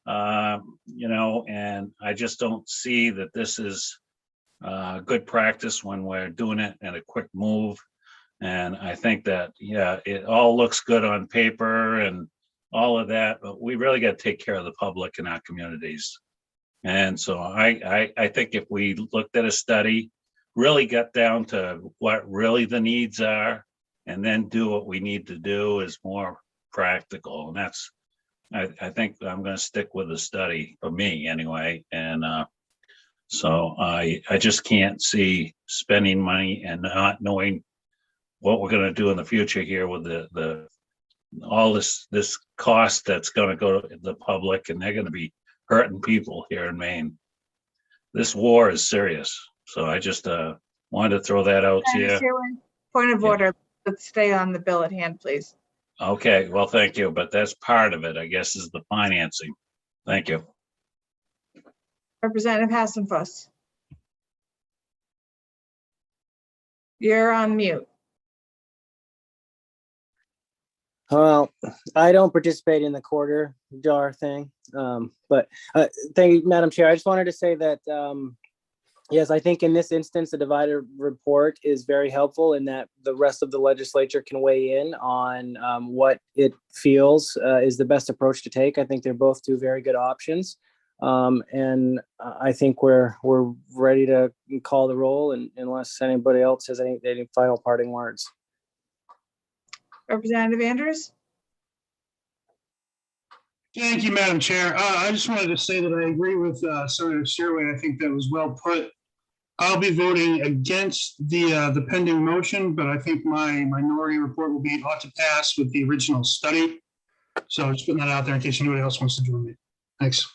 and I just don't see that this is good practice when we're doing it in a quick move. And I think that, yeah, it all looks good on paper and all of that, but we really got to take care of the public in our communities. And so I think if we looked at a study, really got down to what really the needs are, and then do what we need to do is more practical. And that's, I think I'm going to stick with the study for me anyway. And so I just can't see spending money and not knowing what we're going to do in the future here with the all this cost that's going to go to the public, and they're going to be hurting people here in Maine. This war is serious. So I just wanted to throw that out to you. Point of order. Let's stay on the bill at hand, please. Okay, well, thank you. But that's part of it, I guess, is the financing. Thank you. Representative Hassenfuss. You're on mute. Well, I don't participate in the quarter jar thing, but thank you, Madam Chair. I just wanted to say that, yes, I think in this instance, the divided report is very helpful in that the rest of the legislature can weigh in on what it feels is the best approach to take. I think they're both two very good options. And I think we're ready to call the roll, and unless anybody else has any final parting words. Representative Andrews. Thank you, Madam Chair. I just wanted to say that I agree with Senator Stairway. I think that was well put. I'll be voting against the pending motion, but I think my minority report will be ought to pass with the original study. So just putting that out there in case anybody else wants to join me. Thanks.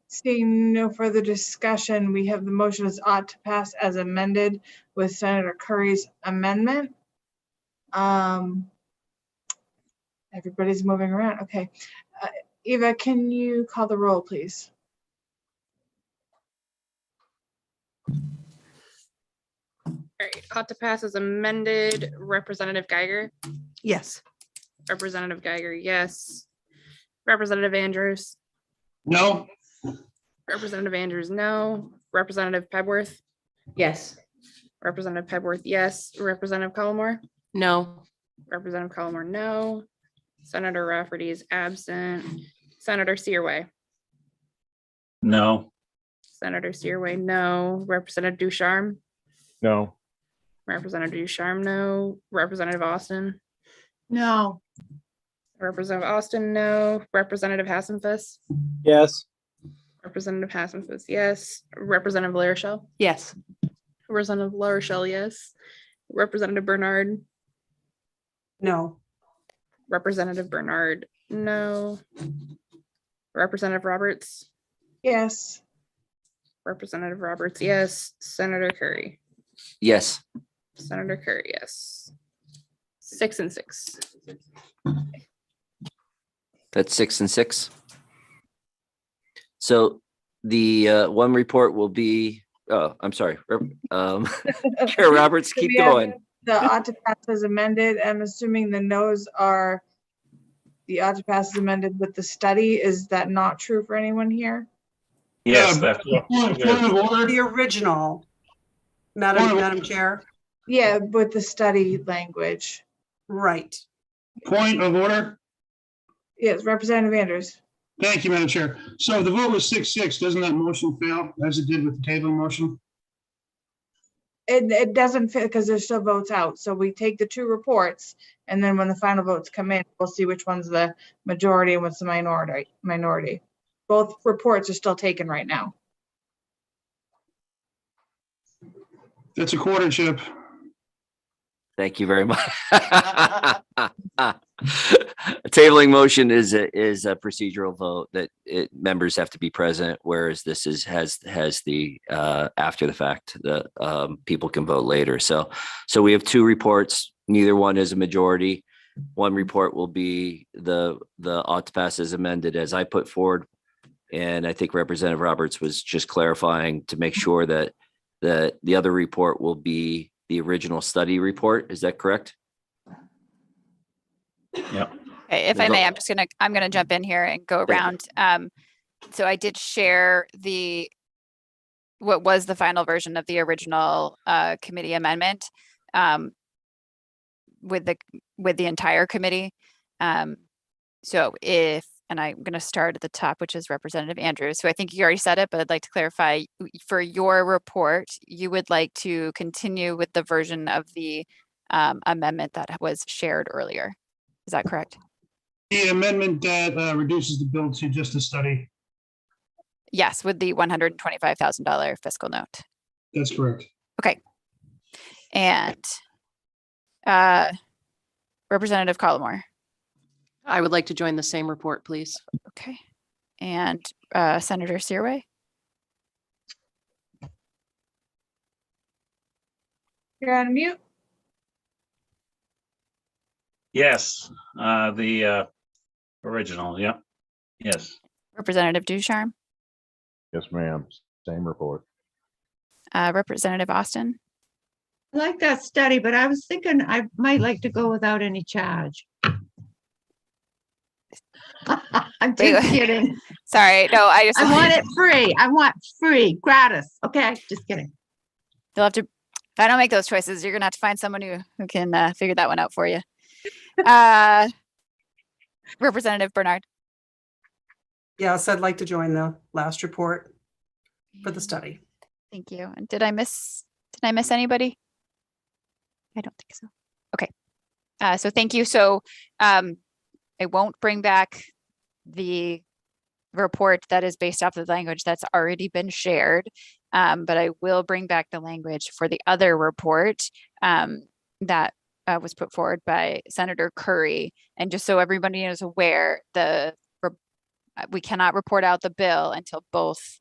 Seeing no further discussion, we have the motion as ought to pass as amended with Senator Curry's amendment. Everybody's moving around. Okay. Eva, can you call the roll, please? All right, ought to pass as amended. Representative Geiger, Yes. Representative Geiger, yes. Representative Andrews, No. Representative Andrews, no. Representative Pebworth, Yes. Representative Pebworth, yes. Representative Collmore, No. Representative Collmore, no. Senator Rafferty is absent. Senator Searway, No. Senator Searway, no. Representative Ducharme, No. Representative Ducharme, no. Representative Austin, No. Representative Austin, no. Representative Hassenfuss, Yes. Representative Hassenfuss, yes. Representative LaRochelle, Yes. Representative LaRochelle, yes. Representative Bernard, No. Representative Bernard, no. Representative Roberts, Yes. Representative Roberts, yes. Senator Curry, Yes. Senator Curry, yes. 6 and 6. That's 6 and 6. So the one report will be, oh, I'm sorry. Chair Roberts, keep We have going. The ought to pass is amended. I'm assuming the no's are the ought to pass is amended with the study. Is that not true for anyone here? Yes, that's what. Point of order. The original, Madam Chair. Yeah, with the study language. Right. Point of order. Yes, Representative Andrews. Thank you, Madam Chair. So if the vote was 6-6, doesn't that motion fail as it did with the tabling motion? It doesn't fit because there's still votes out. So we take the two reports and then when the final votes come in, we'll see which one's the majority and what's the minority. Both reports are still taken right now. That's a quarter, Chip. Thank you very much. A tabling motion is a procedural vote that members have to be present, whereas this has the after the fact, the people can vote later. So we have two reports. Neither one is a majority. One report will be the ought to pass as amended as I put forward. And I think Representative Roberts was just clarifying to make sure that the other report will be the original study report. Is that correct? Yeah. Okay, if I may, I'm gonna jump in here and go around. So I did share what was the final version of the original committee amendment with the entire committee. So and I'm going to start at the top, which is Representative Andrews. So I think you already said it, but I'd like to clarify for your report, you would like to continue with the version of the amendment that was shared earlier. Is that correct? The amendment that reduces the bill to just a study. Yes, with the $125,000 fiscal note. That's correct. Okay. And Representative Collmore. I would like to join the same report, please. Okay. And Senator Searway. You're on mute. Yes, the original, yeah. Yes. Representative Ducharme. Yes, ma'am. Same report. Representative Austin. I like that study, but I was thinking I might like to go without any charge. I'm just kidding. Sorry, no, I want it free. I want free, gratis. Okay, just kidding. You'll have to, if I don't make those choices, you're gonna have to find someone who can figure that one out for you. Representative Bernard. Yes, I'd like to join the last report for the study. Thank you. And did I miss anybody? I don't think so. Okay. So thank you. So I won't bring back the report that is based off the language that's already been shared, but I will bring back the language for the other report that was put forward by Senator Curry. And just so everybody is aware, we cannot report out the bill until both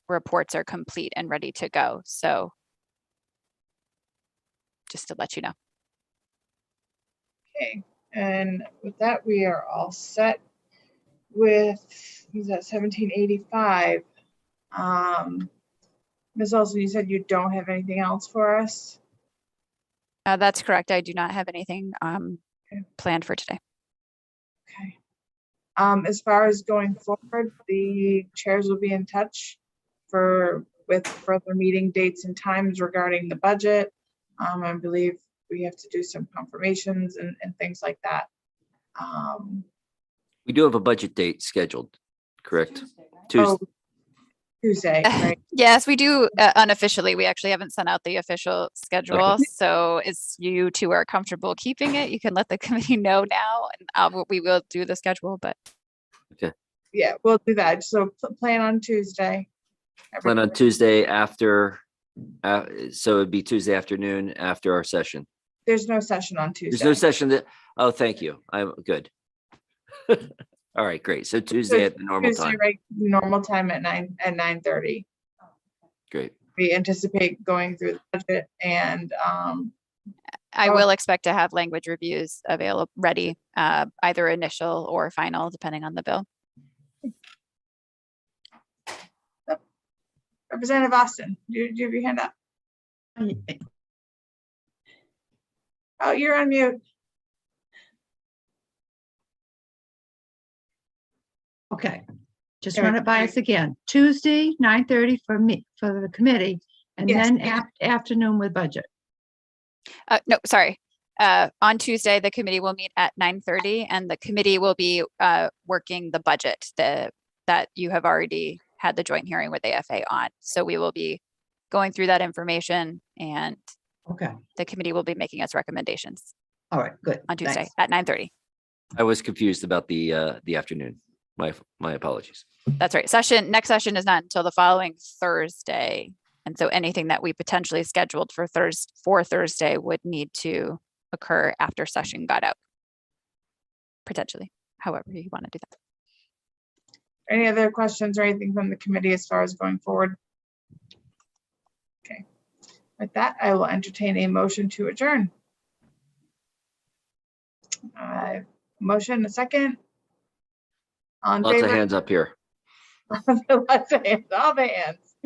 reports are complete and ready to go. So just to let you know. Okay. And with that, we are all set with, who's that, 1785. Ms. Olson, you said you don't have anything else for us? That's correct. I do not have anything planned for today. Okay. As far as going forward, the chairs will be in touch with further meeting dates and times regarding the budget. I believe we have to do some confirmations and things like that. We do have a budget date scheduled, correct? Tuesday, right? Yes, we do unofficially. We actually haven't sent out the official schedule. Okay. So as you two are comfortable keeping it, you can let the committee know now, and we will do the schedule, but. Okay. Yeah, we'll do that. So plan on Tuesday. Plan on Tuesday after, so it'd be Tuesday afternoon after our session. There's no session on Tuesday. There's no session oh, thank you. I'm good. All right, great. So Tuesday at the normal Tuesday, time. right, normal time at 9:30. Great. we anticipate going through the budget and I will expect to have language reviews available, ready, either initial or final, depending on the bill. Representative Austin, do you have your hand up? Oh, you're on mute. Okay, just There we run go. it by us again. Tuesday, 9:30 for me, for the committee, and Yes. then afternoon with budget. No, sorry. On Tuesday, the committee will meet at 9:30 and the committee will be working the budget that you have already had the joint hearing with AFA on. So we will be going through that information and Okay, the committee will be making its recommendations all right, good. on Tuesday Thanks. at 9:30. I was confused about the afternoon. My apologies. That's right. Next session is not until the following Thursday. And so anything that we potentially scheduled for Thursday would need to occur after session got out. Potentially, however you want to do that. Any other questions or anything from the committee as far as going forward? Okay, with that, I will entertain a motion to adjourn. Motion, a second. On Lots of favor? hands up here. Lots of hands, all the hands.